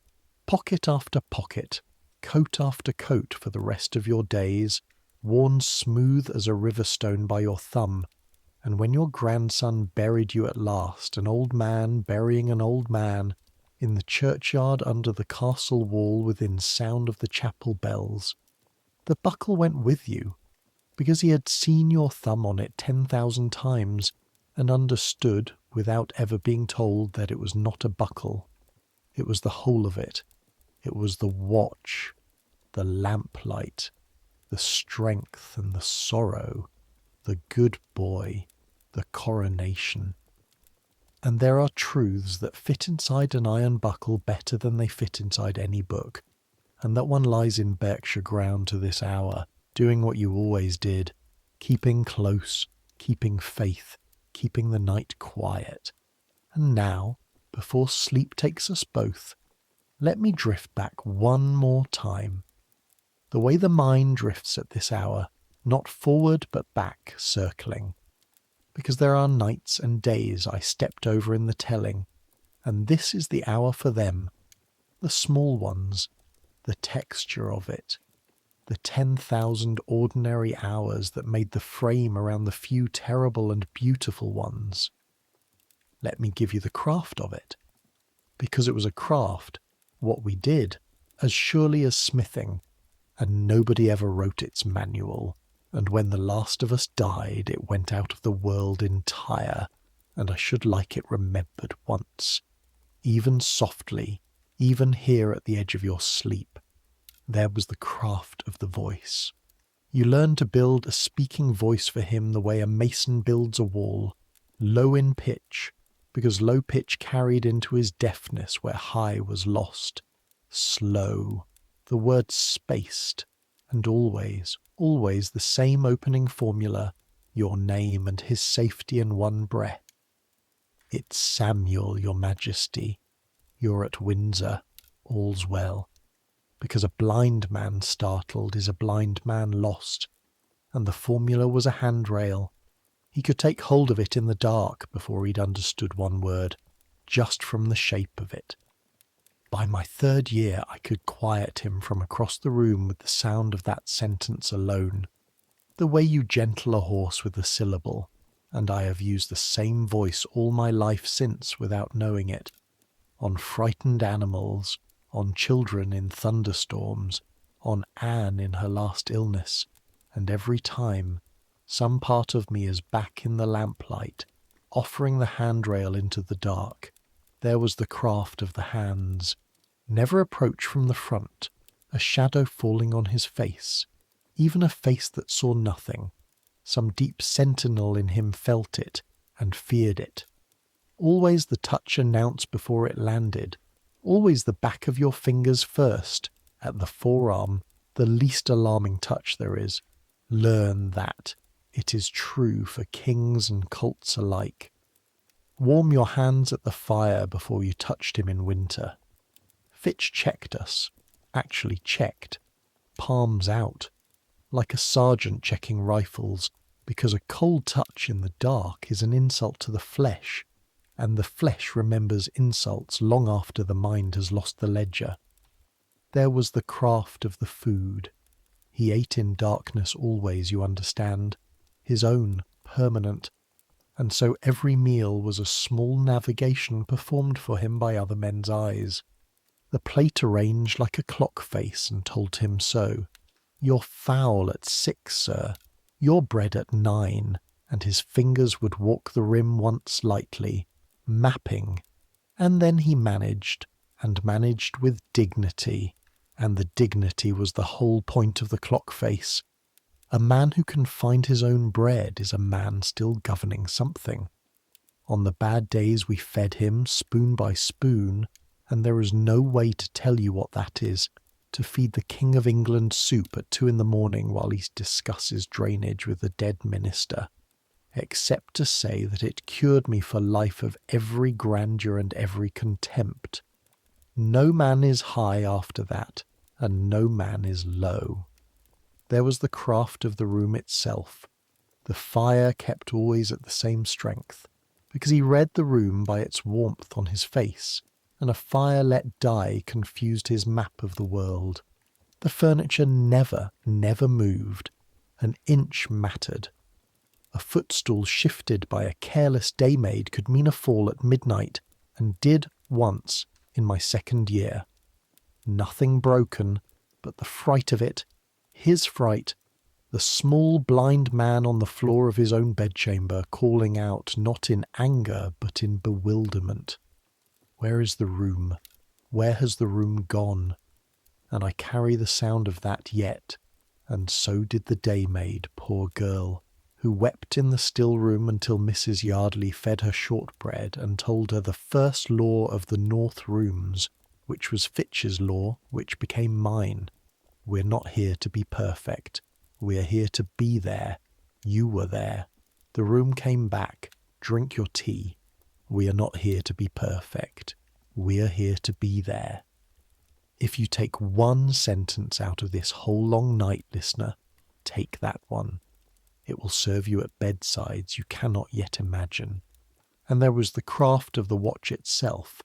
pocket after pocket, coat after coat for the rest of your days, worn smooth as a river stone by your thumb, and when your grandson buried you at last, an old man burying an old man, in the churchyard under the castle wall within sound of the chapel bells, the buckle went with you, because he had seen your thumb on it 10,000 times, and understood, without ever being told, that it was not a buckle. It was the whole of it. It was the watch, the lamplight, the strength and the sorrow, the good boy, the coronation. And there are truths that fit inside an iron buckle better than they fit inside any book, and that one lies in Berkshire ground to this hour, doing what you always did, keeping close, keeping faith, keeping the night quiet. And now, before sleep takes us both, let me drift back one more time. The way the mind drifts at this hour, not forward but back, circling. because there are nights and days I stepped over in the telling, and this is the hour for them, the small ones, the texture of it, the 10,000 ordinary hours that made the frame around the few terrible and beautiful ones. Let me give you the craft of it, because it was a craft, what we did, as surely as smithing, and nobody ever wrote its manual, and when the last of us died it went out of the world entire, and I should like it remembered once, even softly, even here at the edge of your sleep. There was the craft of the voice. You learned to build a speaking voice for him the way a mason builds a wall, low in pitch, because low pitch carried into his deafness where high was lost. Slow, the words spaced, and always, always the same opening formula, your name and his safety in one breath. It's Samuel, your majesty. You're at Windsor. All's well. Because a blind man startled is a blind man lost, and the formula was a handrail. He could take hold of it in the dark before he'd understood one word, just from the shape of it. By my third year I could quiet him from across the room with the sound of that sentence alone, the way you gentle a horse with a syllable, and I have used the same voice all my life since without knowing it, on frightened animals, on children in thunderstorms, on Anne in her last illness, and every time some part of me is back in the lamplight, offering the handrail into the dark. There was the craft of the hands. Never approach from the front, a shadow falling on his face, even a face that saw nothing. Some deep sentinel in him felt it and feared it. Always the touch announced before it landed, always the back of your fingers first, at the forearm, the least alarming touch there is. Learn that. It is true for kings and colts alike. Warm your hands at the fire before you touched him in winter. Fitch checked us, actually checked, palms out, like a sergeant checking rifles, because a cold touch in the dark is an insult to the flesh, and the flesh remembers insults long after the mind has lost the ledger. There was the craft of the food. He ate in darkness always, you understand, his own, permanent, and so every meal was a small navigation performed for him by other men's eyes. The plate arranged like a clock face and told him so. Your fowl at 6, sir, your bread at 9, and his fingers would walk the rim once lightly, mapping, and then he managed, and managed with dignity, and the dignity was the whole point of the clock face. A man who can find his own bread is a man still governing something. On the bad days we fed him spoon by spoon, and there is no way to tell you what that is, to feed the King of England soup at 2 in the morning while he discusses drainage with the dead minister, except to say that it cured me for life of every grandeur and every contempt. No man is high after that, and no man is low. There was the craft of the room itself. The fire kept always at the same strength, because he read the room by its warmth on his face, and a fire let die confused his map of the world. The furniture never moved. An inch mattered. A footstool shifted by a careless daymaid could mean a fall at midnight, and did once in my second year. Nothing broken, but the fright of it, his fright, the small blind man on the floor of his own bedchamber calling out not in anger but in bewilderment. Where is the room? Where has the room gone? And I carry the sound of that yet, and so did the daymaid, poor girl, who wept in the still room until Mrs. Yardley fed her shortbread and told her the first law of the North Rooms, which was Fitch's law, which became mine. We're not here to be perfect. We're here to be there. You were there. The room came back. Drink your tea. We are not here to be perfect. We're here to be there. If you take one sentence out of this whole long night, listener, take that one. It will serve you at bedsides you cannot yet imagine. And there was the craft of the watch itself,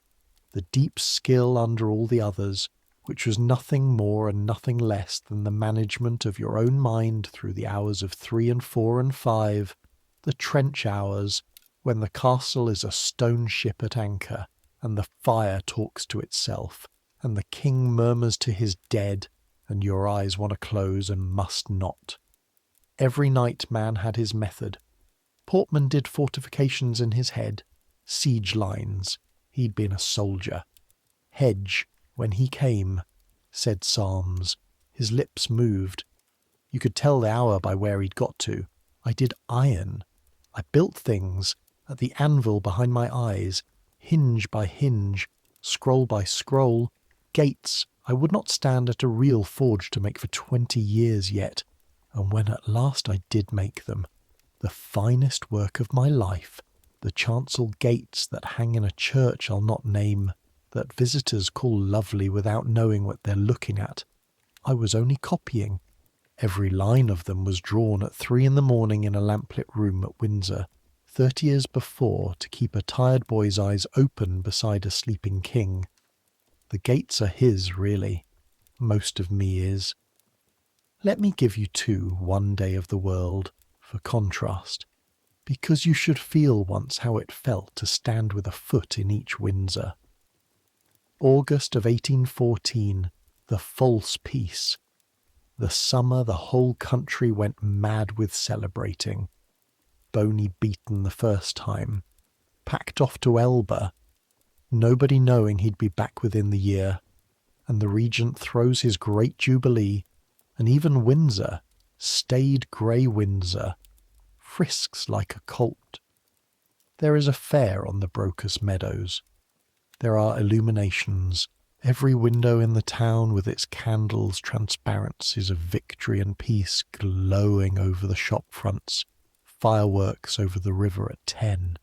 the deep skill under all the others, which was nothing more and nothing less than the management of your own mind through the hours of 3 and 4 and 5, the trench hours, when the castle is a stone ship at anchor, and the fire talks to itself, and the king murmurs to his dead, and your eyes want to close and must not. Every night man had his method. Portman did fortifications in his head, siege lines. He'd been a soldier. Hedge, when he came, said psalms. His lips moved. You could tell the hour by where he'd got to. I did iron. I built things, at the anvil behind my eyes, hinge by hinge, scroll by scroll, gates I would not stand at a real forge to make for 20 years yet, and when at last I did make them, the finest work of my life, the chancel gates that hang in a church I'll not name, that visitors call lovely without knowing what they're looking at, I was only copying. Every line of them was drawn at 3 in the morning in a lamplit room at Windsor, 30 years before, to keep a tired boy's eyes open beside a sleeping king. The gates are his, really. Most of me is. Let me give you two one day of the world, for contrast, because you should feel once how it felt to stand with a foot in each Windsor. August of 1814, the false peace. The summer the whole country went mad with celebrating. Boney beaten the first time. Packed off to Elba, nobody knowing he'd be back within the year. And the Regent throws his great jubilee, and even Windsor, staid grey Windsor, frisks like a colt. There is a fair on the Brocas Meadows. There are illuminations, every window in the town with its candles, transparencies of victory and peace glowing over the shop fronts, fireworks over the river at 10.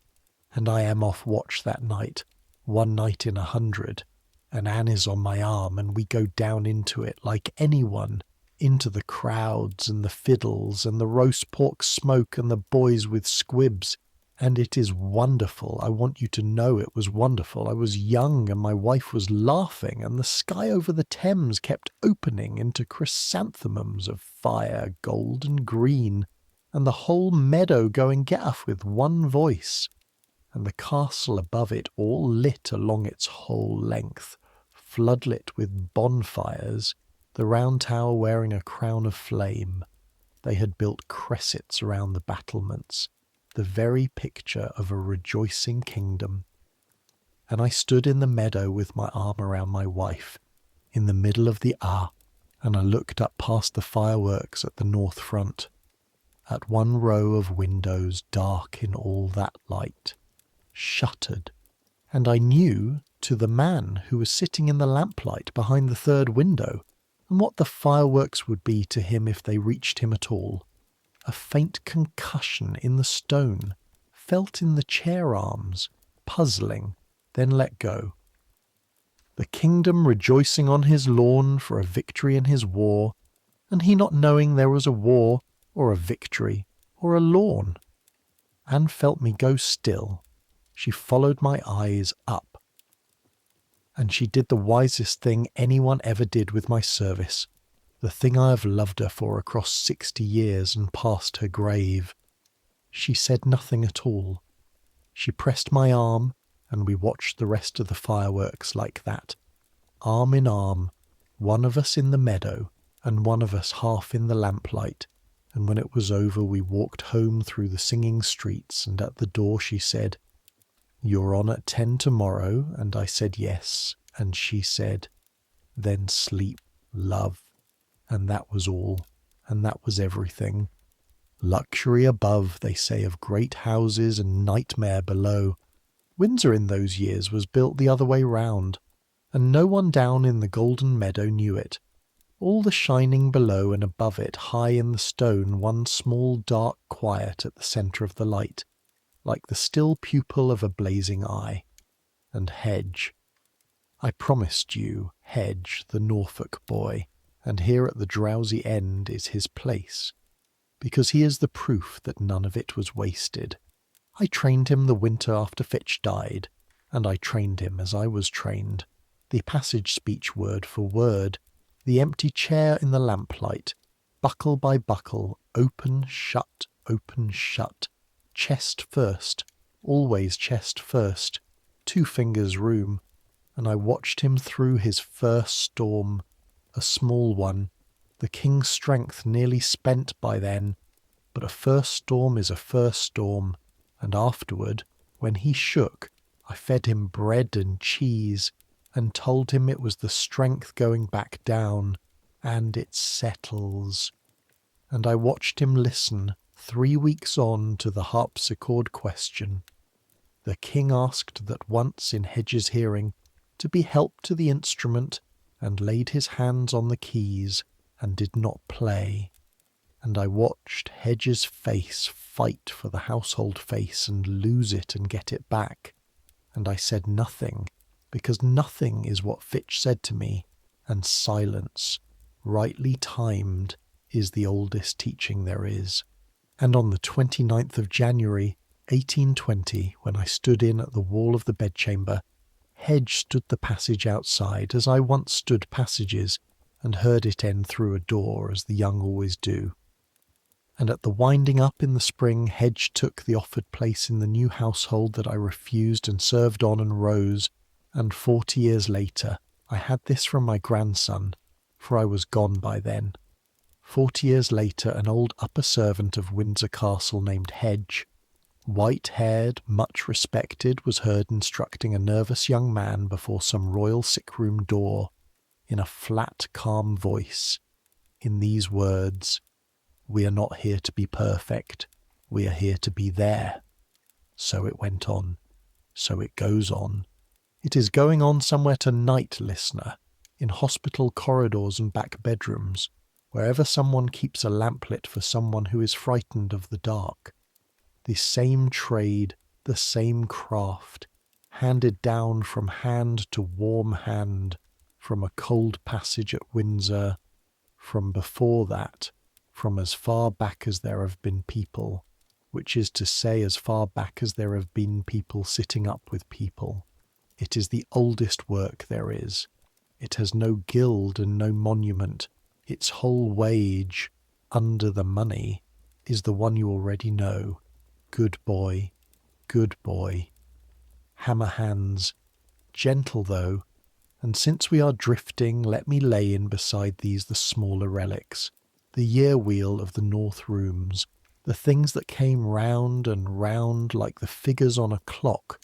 And I am off watch that night, one night in 100, and Anne is on my arm, and we go down into it like anyone, into the crowds and the fiddles and the roast pork smoke and the boys with squibs. And it is wonderful. I want you to know it was wonderful. I was young and my wife was laughing, and the sky over the Thames kept opening into chrysanthemums of fire, gold and green, and the whole meadow going get-off with one voice, and the castle above it all lit along its whole length, floodlit with bonfires, the round tower wearing a crown of flame. They had built cressets around the battlements, the very picture of a rejoicing kingdom. And I stood in the meadow with my arm around my wife, in the middle of the and I looked up past the fireworks at the north front, at one row of windows dark in all that light, shuttered, and I knew to the man who was sitting in the lamplight behind the third window, and what the fireworks would be to him if they reached him at all. A faint concussion in the stone, felt in the chair arms, puzzling, then let go. The kingdom rejoicing on his lawn for a victory in his war, and he not knowing there was a war, or a victory, or a lawn. Anne felt me go still. She followed my eyes up. And she did the wisest thing anyone ever did with my service, the thing I have loved her for across 60 years and past her grave. She said nothing at all. She pressed my arm, and we watched the rest of the fireworks like that, arm in arm, one of us in the meadow, and one of us half in the lamplight, and when it was over we walked home through the singing streets, and at the door she said, "You're on at 10 tomorrow," and I said yes, and she said, "Then sleep, love." And that was all, and that was everything. Luxury above, they say of great houses, and nightmare below. Windsor in those years was built the other way round, and no one down in the golden meadow knew it. All the shining below, and above it, high in the stone, one small dark quiet at the centre of the light, like the still pupil of a blazing eye. And Hedge. I promised you, Hedge, the Norfolk boy, and here at the drowsy end is his place. because he is the proof that none of it was wasted. I trained him the winter after Fitch died, and I trained him as I was trained. The passage speech word for word, the empty chair in the lamplight, buckle by buckle, open, shut, chest first, always chest first, 2 fingers room, and I watched him through his first storm, a small one, the king's strength nearly spent by then, but a first storm is a first storm, and afterward, when he shook, I fed him bread and cheese, and told him it was the strength going back down, and it settles. And I watched him listen, 3 weeks on, to the harpsichord question. The king asked that once in Hedge's hearing, to be helped to the instrument, and laid his hands on the keys, and did not play. And I watched Hedge's face fight for the household face and lose it and get it back. And I said nothing, because nothing is what Fitch said to me, and silence, rightly timed, is the oldest teaching there is. And on the 29th of January, 1820, when I stood in at the wall of the bedchamber, Hedge stood the passage outside, as I once stood passages, and heard it end through a door, as the young always do. And at the winding up in the spring, Hedge took the offered place in the new household that I refused and served on and rose, and 40 years later I had this from my grandson, for I was gone by then. 40 years later, an old upper servant of Windsor Castle named Hedge, white-haired, much respected, was heard instructing a nervous young man before some royal sick-room door, in a flat, calm voice, in these words, "We are not here to be perfect, we are here to be there." So it went on, so it goes on. It is going on somewhere tonight, listener, in hospital corridors and back bedrooms, wherever someone keeps a lamplit for someone who is frightened of the dark. The same trade, the same craft, handed down from hand to warm hand, from a cold passage at Windsor, from before that, from as far back as there have been people, which is to say as far back as there have been people sitting up with people. It is the oldest work there is. It has no guild and no monument. Its whole wage, under the money, is the one you already know. Good boy, good boy. Hammer hands, gentle though, and since we are drifting, let me lay in beside these the smaller relics, the year wheel of the north rooms, the things that came round and round like the figures on a clock,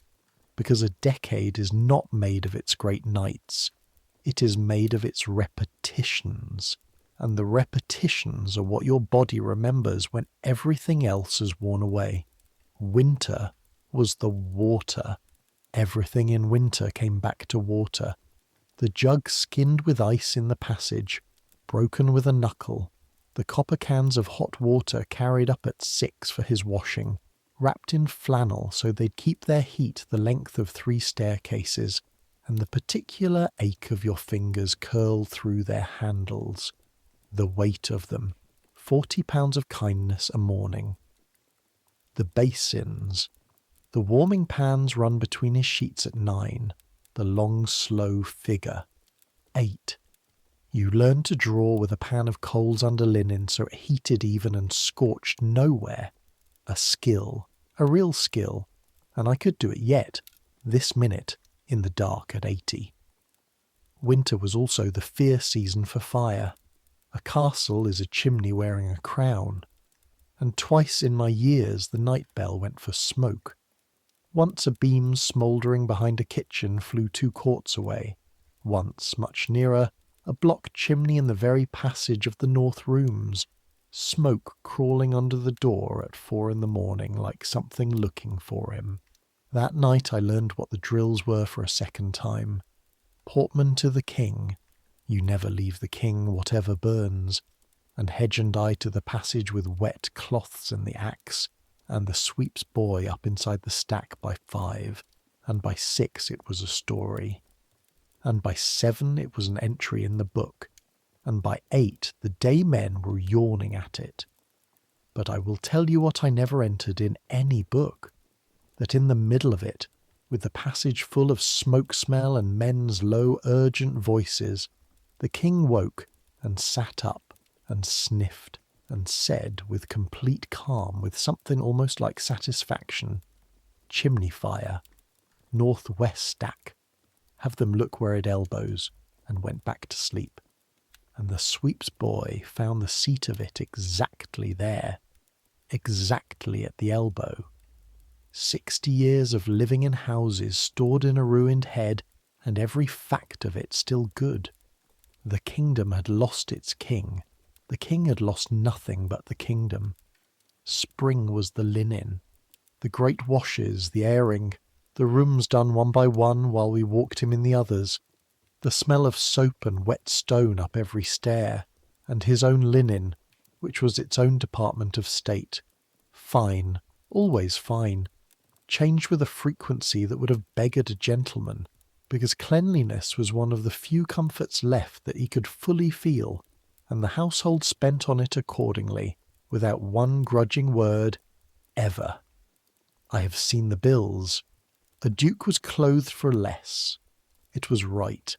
because a decade is not made of its great nights, it is made of its repetitions, and the repetitions are what your body remembers when everything else has worn away. Winter was the water. Everything in winter came back to water. The jug skinned with ice in the passage, broken with a knuckle, the copper cans of hot water carried up at 6 for his washing, wrapped in flannel so they'd keep their heat the length of 3 staircases, and the particular ache of your fingers curled through their handles. The weight of them, 40 pounds of kindness a morning. The basins. The warming pans run between his sheets at 9, the long slow figure. 8. You learned to draw with a pan of coals under linen so it heated even and scorched nowhere. A skill, a real skill, and I could do it yet, this minute, in the dark at 80. Winter was also the fear season for fire. A castle is a chimney wearing a crown, and twice in my years the night bell went for smoke. Once a beam smouldering behind a kitchen flew 2 courts away. Once, much nearer, a block chimney in the very passage of the north rooms, smoke crawling under the door at 4 in the morning like something looking for him. That night I learned what the drills were for a second time. Portman to the king. You never leave the king, whatever burns. And Hedge and I to the passage with wet cloths and the axe, and the sweep's boy up inside the stack by 5, and by 6 it was a story. And by 7 it was an entry in the book, and by 8 the day men were yawning at it. But I will tell you what I never entered in any book, that in the middle of it, with the passage full of smoke smell and men's low urgent voices, the king woke and sat up and sniffed and said with complete calm, with something almost like satisfaction, "Chimney fire, northwest stack, have them look where it elbows," and went back to sleep. And the sweep's boy found the seat of it exactly there, exactly at the elbow. 60 years of living in houses stored in a ruined head, and every fact of it still good. The kingdom had lost its king. The king had lost nothing but the kingdom. Spring was the linen, the great washes, the airing, the rooms done one by one while we walked him in the others, the smell of soap and wet stone up every stair, and his own linen, which was its own department of state. Fine, always fine, changed with a frequency that would have beggared a gentleman, because cleanliness was one of the few comforts left that he could fully feel, and the household spent on it accordingly, without one grudging word, ever. I have seen the bills. A duke was clothed for less. It was right.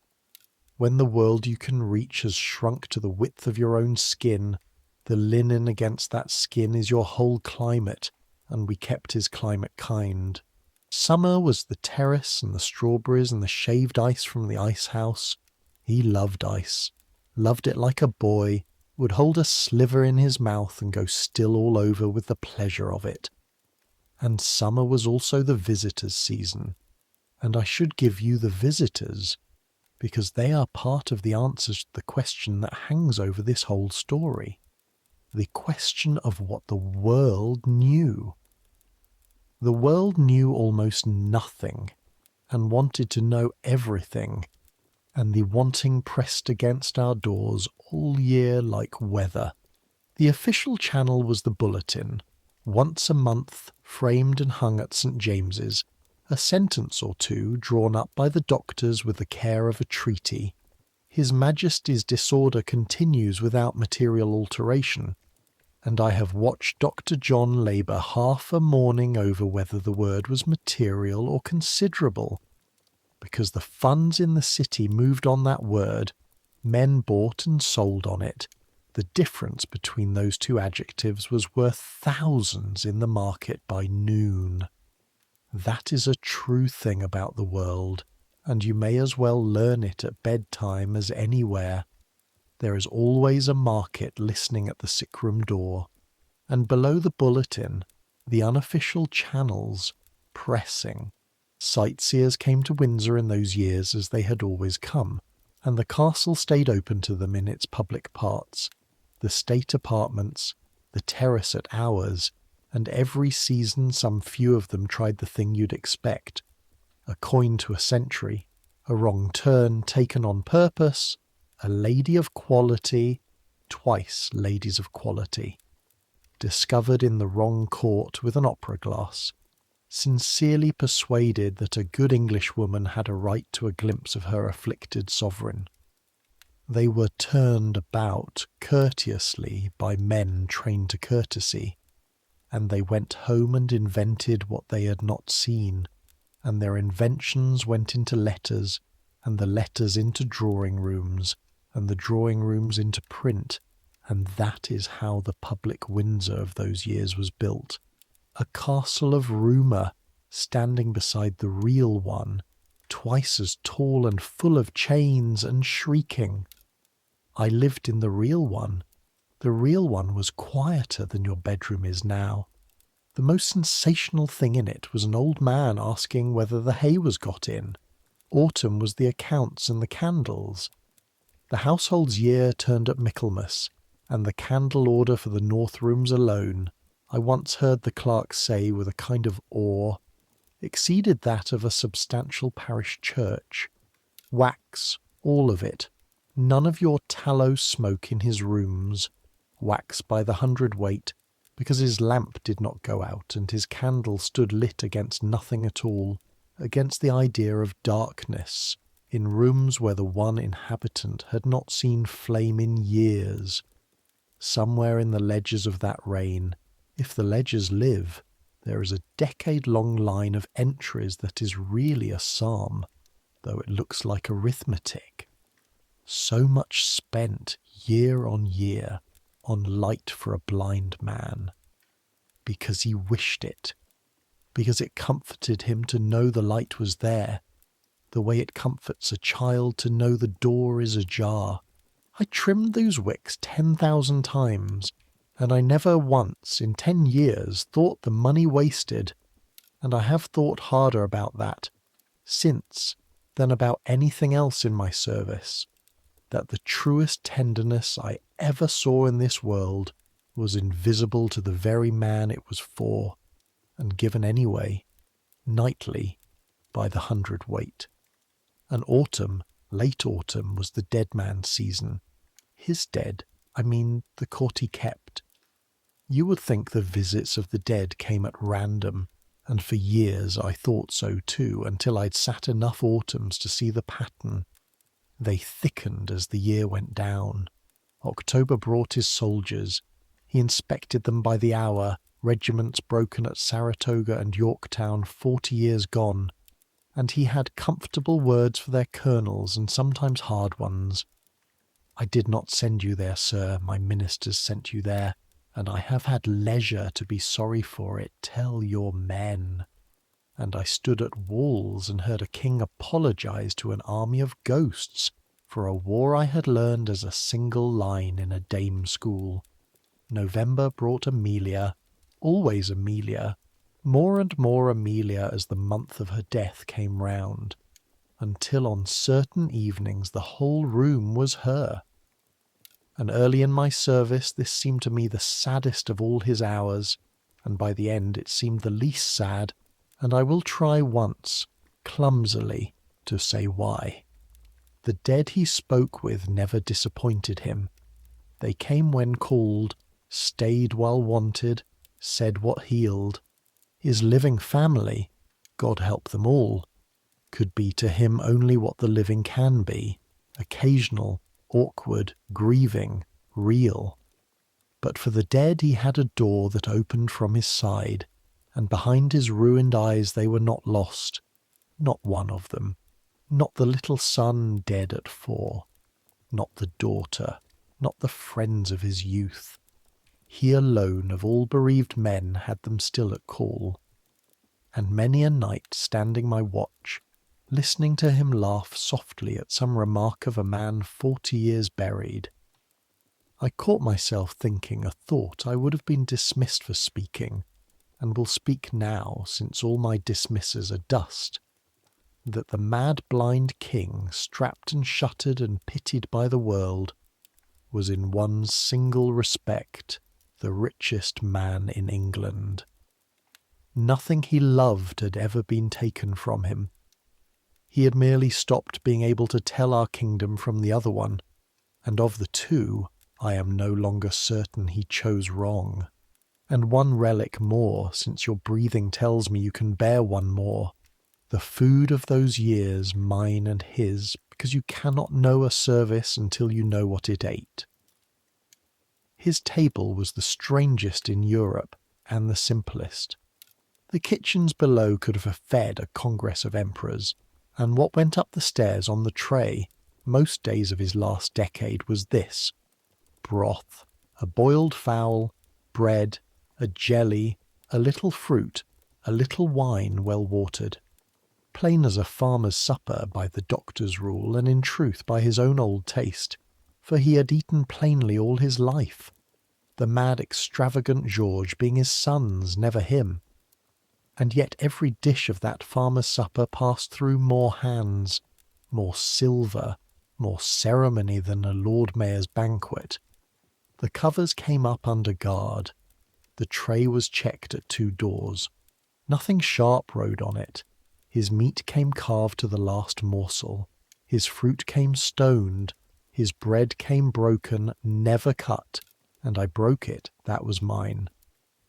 When the world you can reach has shrunk to the width of your own skin, the linen against that skin is your whole climate, and we kept his climate kind. Summer was the terrace and the strawberries and the shaved ice from the ice house. He loved ice, loved it like a boy, would hold a sliver in his mouth and go still all over with the pleasure of it. And summer was also the visitors' season, and I should give you the visitors, because they are part of the answers to the question that hangs over this whole story. The question of what the world knew. The world knew almost nothing, and wanted to know everything, and the wanting pressed against our doors all year like weather. The official channel was the bulletin, once a month, framed and hung at St. James's, a sentence or two drawn up by the doctors with the care of a treaty. His Majesty's disorder continues without material alteration, and I have watched Dr. John labour half a morning over whether the word was material or considerable, because the funds in the city moved on that word, men bought and sold on it. The difference between those two adjectives was worth thousands in the market by noon. That is a true thing about the world, and you may as well learn it at bedtime as anywhere. There is always a market listening at the sick-room door, and below the bulletin, the unofficial channels, pressing. Sightseers came to Windsor in those years as they had always come, and the castle stayed open to them in its public parts, the state apartments, the terrace at hours, and every season some few of them tried the thing you'd expect. A coin to a century, a wrong turn taken on purpose, a lady of quality, twice ladies of quality, discovered in the wrong court with an opera glass, sincerely persuaded that a good Englishwoman had a right to a glimpse of her afflicted sovereign. They were turned about courteously by men trained to courtesy, and they went home and invented what they had not seen, and their inventions went into letters, and the letters into drawing-rooms, and the drawing-rooms into print, and that is how the public Windsor of those years was built. A castle of rumour, standing beside the real one, twice as tall and full of chains and shrieking. I lived in the real one. The real one was quieter than your bedroom is now. The most sensational thing in it was an old man asking whether the hay was got in. Autumn was the accounts and the candles. The household's year turned at Michaelmas, and the candle order for the north rooms alone, I once heard the clerk say with a kind of awe, exceeded that of a substantial parish church. Wax, all of it. None of your tallow smoke in his rooms. Wax by the hundredweight, because his lamp did not go out and his candle stood lit against nothing at all, against the idea of darkness, in rooms where the one inhabitant had not seen flame in years. Somewhere in the ledgers of that reign, If the ledgers live, there is a decade-long line of entries that is really a psalm, though it looks like arithmetic. So much spent year on year on light for a blind man, because he wished it, because it comforted him to know the light was there, the way it comforts a child to know the door is ajar. I trimmed those wicks 10,000 times, and I never once in 10 years thought the money wasted, and I have thought harder about that since than about anything else in my service, that the truest tenderness I ever saw in this world was invisible to the very man it was for, and given anyway, nightly, by the hundredweight. And autumn, late autumn, was the dead man's season. His dead, I mean the court he kept. You would think the visits of the dead came at random, and for years I thought so too, until I'd sat enough autumns to see the pattern. They thickened as the year went down. October brought his soldiers. He inspected them by the hour, regiments broken at Saratoga and Yorktown 40 years gone, and he had comfortable words for their colonels and sometimes hard ones. I did not send you there, sir, my ministers sent you there, and I have had leisure to be sorry for it. Tell your men. And I stood at walls and heard a king apologize to an army of ghosts for a war I had learned as a single line in a dame school. November brought Amelia, always Amelia, more and more Amelia as the month of her death came round, until on certain evenings the whole room was her. And early in my service this seemed to me the saddest of all his hours, and by the end it seemed the least sad, and I will try once, clumsily, to say why. The dead he spoke with never disappointed him. They came when called, stayed while wanted, said what healed. His living family, God help them all, could be to him only what the living can be, occasional, awkward, grieving, real. But for the dead he had a door that opened from his side, and behind his ruined eyes they were not lost, not one of them, not the little son dead at 4, not the daughter, not the friends of his youth. He alone of all bereaved men had them still at call. And many a night, standing my watch, listening to him laugh softly at some remark of a man 40 years buried, I caught myself thinking a thought I would have been dismissed for speaking, and will speak now since all my dismissers are dust, that the mad blind king, strapped and shuttered and pitied by the world, was in one single respect the richest man in England. Nothing he loved had ever been taken from him. He had merely stopped being able to tell our kingdom from the other one, and of the two I am no longer certain he chose wrong. And one relic more, since your breathing tells me you can bear one more. The food of those years, mine and his, because you cannot know a service until you know what it ate. His table was the strangest in Europe, and the simplest. The kitchens below could have fed a congress of emperors, and what went up the stairs on the tray most days of his last decade was this: broth, a boiled fowl, bread, a jelly, a little fruit, a little wine well watered. Plain as a farmer's supper by the doctor's rule, and in truth by his own old taste, for he had eaten plainly all his life, the mad extravagant George being his son's, never him. And yet every dish of that farmer's supper passed through more hands, more silver, more ceremony than a Lord Mayor's banquet. The covers came up under guard. The tray was checked at 2 doors. Nothing sharp rode on it. His meat came carved to the last morsel. His fruit came stoned. His bread came broken, never cut. And I broke it, that was mine.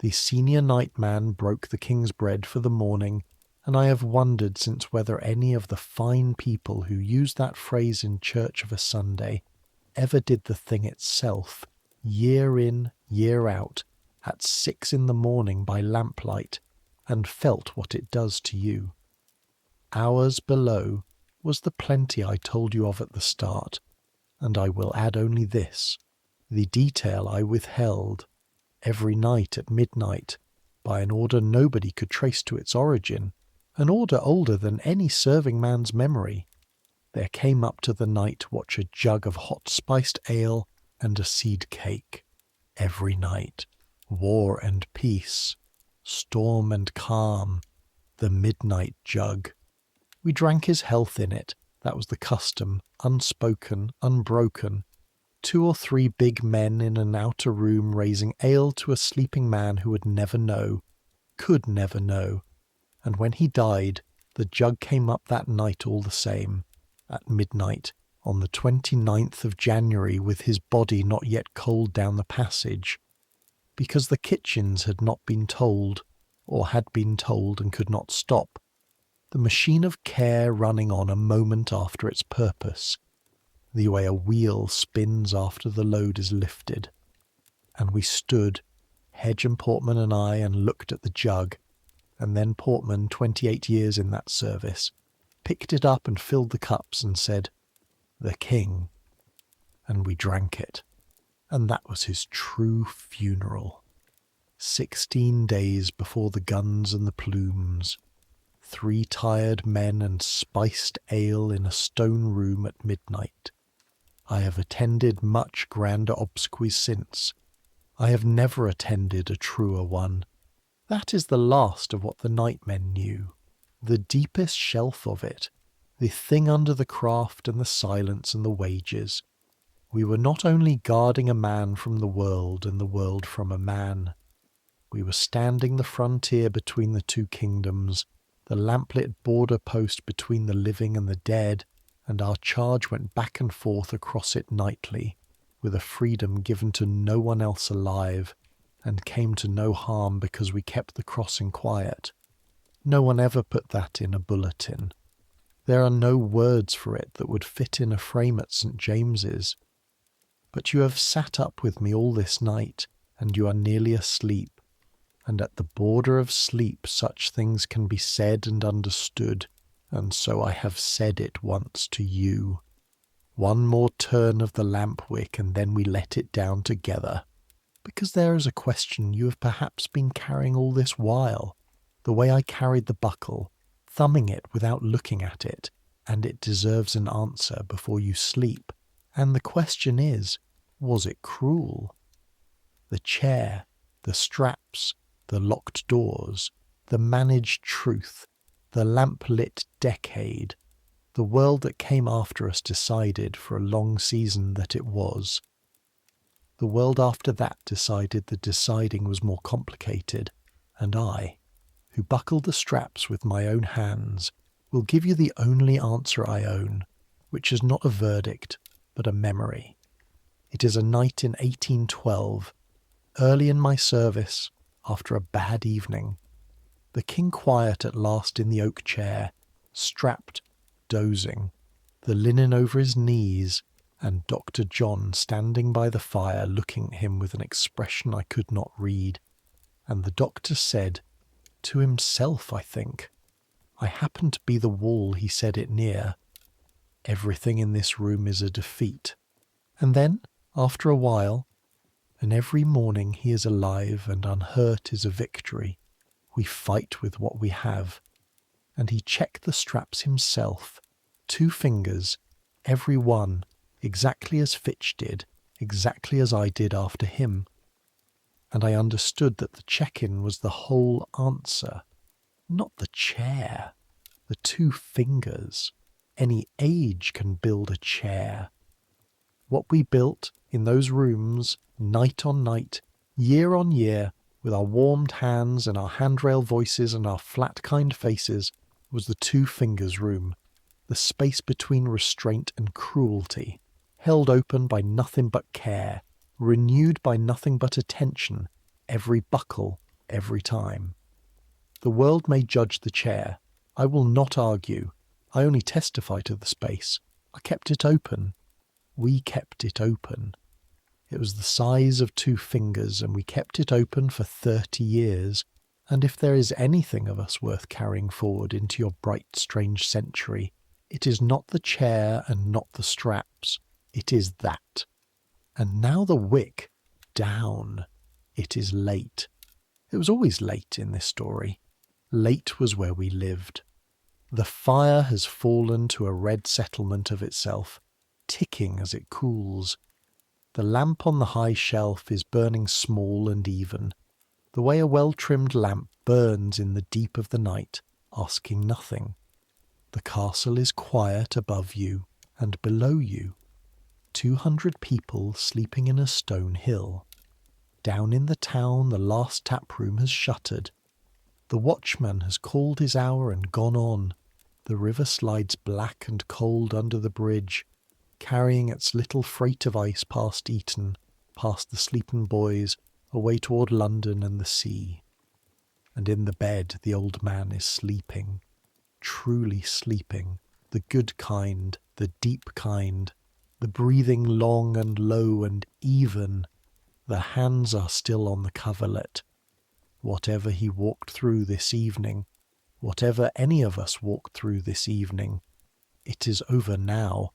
The senior nightman broke the king's bread for the morning, and I have wondered since whether any of the fine people who use that phrase in church of a Sunday ever did the thing itself, year in, year out, at 6 in the morning by lamplight, and felt what it does to you. Hours below was the plenty I told you of at the start, and I will add only this, the detail I withheld, every night at midnight, by an order nobody could trace to its origin, an order older than any serving man's memory. There came up to the night watch a jug of hot spiced ale and a seed cake. Every night, war and peace, storm and calm, the midnight jug. We drank his health in it, that was the custom, unspoken, unbroken. 2 or 3 big men in an outer room raising ale to a sleeping man who would never know, could never know. And when he died, the jug came up that night all the same, at midnight, on the 29th of January, with his body not yet cold down the passage, because the kitchens had not been told, or had been told and could not stop, the machine of care running on a moment after its purpose, the way a wheel spins after the load is lifted. And we stood, Hedge and Portman and I, and looked at the jug, and then Portman, 28 years in that service, picked it up and filled the cups and said, "The King," and we drank it. And that was his true funeral. 16 days before the guns and the plumes, 3 tired men and spiced ale in a stone room at midnight. I have attended much grander obsequies since. I have never attended a truer one. That is the last of what the nightmen knew, the deepest shelf of it, the thing under the craft and the silence and the wages. We were not only guarding a man from the world and the world from a man. We were standing the frontier between the 2 kingdoms, the lamplit border post between the living and the dead, and our charge went back and forth across it nightly, with a freedom given to no one else alive, and came to no harm because we kept the crossing quiet. No one ever put that in a bulletin. There are no words for it that would fit in a frame at St. James's. But you have sat up with me all this night, and you are nearly asleep, and at the border of sleep such things can be said and understood, and so I have said it once to you. One more turn of the lamp wick, and then we let it down together, because there is a question you have perhaps been carrying all this while, the way I carried the buckle, thumbing it without looking at it, and it deserves an answer before you sleep. And the question is, was it cruel? The chair, the straps, the locked doors, the managed truth, the lamp-lit decade, the world that came after us decided for a long season that it was. The world after that decided the deciding was more complicated, and I, who buckled the straps with my own hands, will give you the only answer I own, which is not a verdict, but a memory. It is a night in 1812, early in my service, after a bad evening. The King quiet at last in the oak chair, strapped, dozing, the linen over his knees, and Dr. John standing by the fire looking at him with an expression I could not read. And the doctor said, to himself, I think, I happened to be the wall he said it near, "Everything in this room is a defeat." And then, after a while, and every morning he is alive and unhurt is a victory. We fight with what we have. And he checked the straps himself, 2 fingers, every one, exactly as Fitch did, exactly as I did after him. And I understood that the check-in was the whole answer, not the chair, the 2 fingers. Any age can build a chair. What we built in those rooms, night on night, year on year, with our warmed hands and our handrail voices and our flat kind faces, was the 2 fingers room, the space between restraint and cruelty, held open by nothing but care, renewed by nothing but attention, every buckle, every time. The world may judge the chair. I will not argue. I only testify to the space. I kept it open. We kept it open. It was the size of 2 fingers, and we kept it open for 30 years. And if there is anything of us worth carrying forward into your bright, strange century, it is not the chair and not the straps. It is that. And now the wick. Down. It is late. It was always late in this story. Late was where we lived. The fire has fallen to a red settlement of itself, ticking as it cools. The lamp on the high shelf is burning small and even, the way a well-trimmed lamp burns in the deep of the night, asking nothing. The castle is quiet above you and below you. 200 people sleeping in a stone hill. Down in the town the last tap room has shuttered. The watchman has called his hour and gone on. The river slides black and cold under the bridge, carrying its little freight of ice past Eton, past the sleeping boys, away toward London and the sea. And in the bed the old man is sleeping, truly sleeping, the good kind, the deep kind, the breathing long and low and even. The hands are still on the coverlet. Whatever he walked through this evening, whatever any of us walked through this evening, it is over now,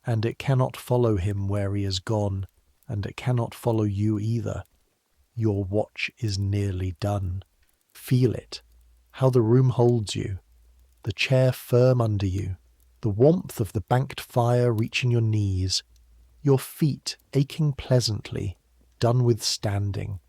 and it cannot follow him where he has gone, and it cannot follow you either. Your watch is nearly done. Feel it, how the room holds you, the chair firm under you, the warmth of the banked fire reaching your knees, your feet aching pleasantly, done with standing,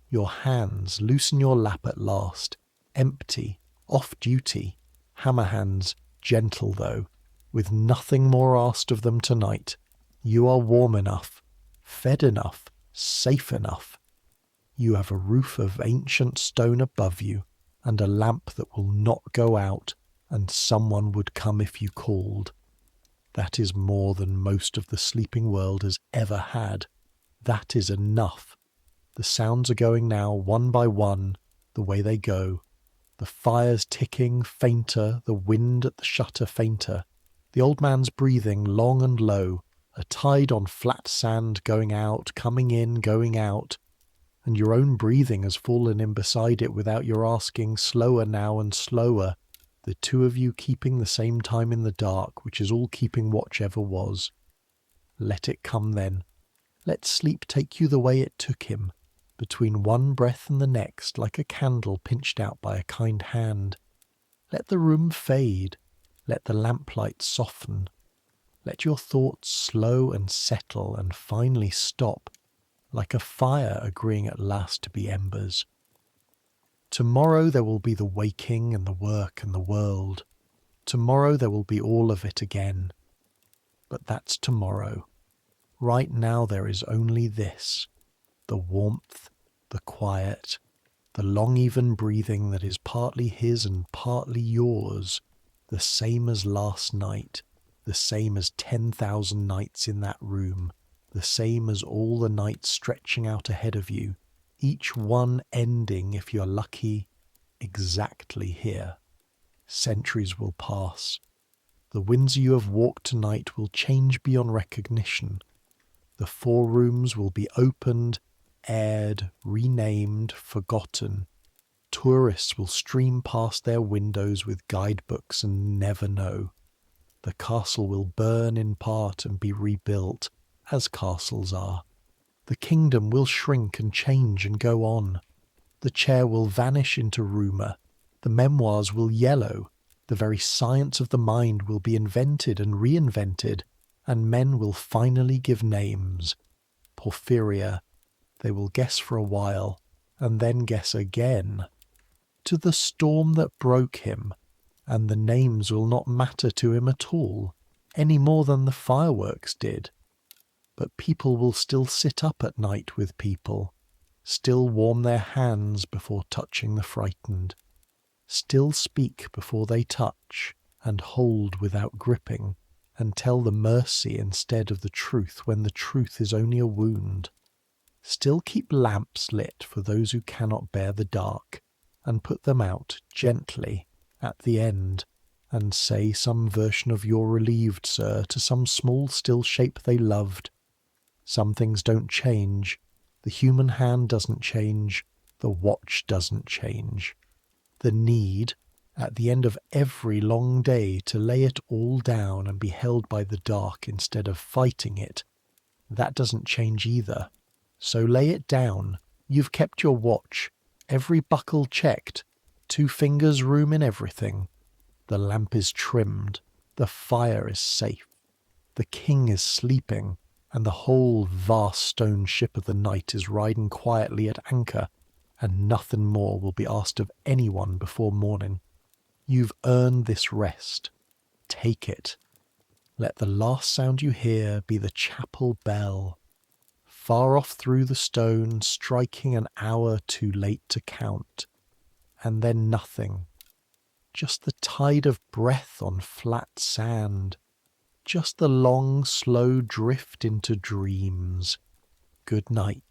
your hands loose in your lap at last, empty, off duty, hammer hands, gentle though, with nothing more asked of them tonight. You are warm enough, fed enough, safe enough. You have a roof of ancient stone above you, and a lamp that will not go out, and someone would come if you called. That is more than most of the sleeping world has ever had. That is enough. The sounds are going now, one by one, the way they go. The fire's ticking, fainter, the wind at the shutter fainter. The old man's breathing long and low, a tide on flat sand going out, coming in, going out. And your own breathing has fallen in beside it without your asking, slower now and slower. The two of you keeping the same time in the dark, which is all keeping watch ever was. Let it come then. Let sleep take you the way it took him, between one breath and the next, like a candle pinched out by a kind hand. Let the room fade. Let the lamplight soften. Let your thoughts slow and settle and finally stop, like a fire agreeing at last to be embers. Tomorrow there will be the waking and the work and the world. Tomorrow there will be all of it again. But that's tomorrow. Right now there is only this, the warmth, the quiet, the long even breathing that is partly his and partly yours, the same as last night, the same as 10,000 nights in that room, the same as all the nights stretching out ahead of you, each one ending, if you're lucky, exactly here. Centuries will pass. The Windsor you have walked tonight will change beyond recognition. The 4 rooms will be opened, aired, renamed, forgotten. Tourists will stream past their windows with guidebooks and never know. The castle will burn in part and be rebuilt, as castles are. The kingdom will shrink and change and go on. The chair will vanish into rumour. The memoirs will yellow. The very science of the mind will be invented and reinvented, and men will finally give names. Porphyria. They will guess for a while, and then guess again. To the storm that broke him, and the names will not matter to him at all, any more than the fireworks did. But people will still sit up at night with people, still warm their hands before touching the frightened, still speak before they touch, and hold without gripping, and tell the mercy instead of the truth when the truth is only a wound. Still keep lamps lit for those who cannot bear the dark, and put them out gently at the end, and say some version of "You're relieved, sir," to some small still shape they loved. Some things don't change. The human hand doesn't change. The watch doesn't change. The need, at the end of every long day, to lay it all down and be held by the dark instead of fighting it, that doesn't change either. So lay it down. You've kept your watch, every buckle checked, 2 fingers room in everything. The lamp is trimmed, the fire is safe, the king is sleeping, and the whole vast stone ship of the night is riding quietly at anchor, and nothing more will be asked of anyone before morning. You've earned this rest. Take it. Let the last sound you hear be the chapel bell, far off through the stone, striking an hour too late to count, and then nothing. Just the tide of breath on flat sand, just the long, slow drift into dreams. Good night.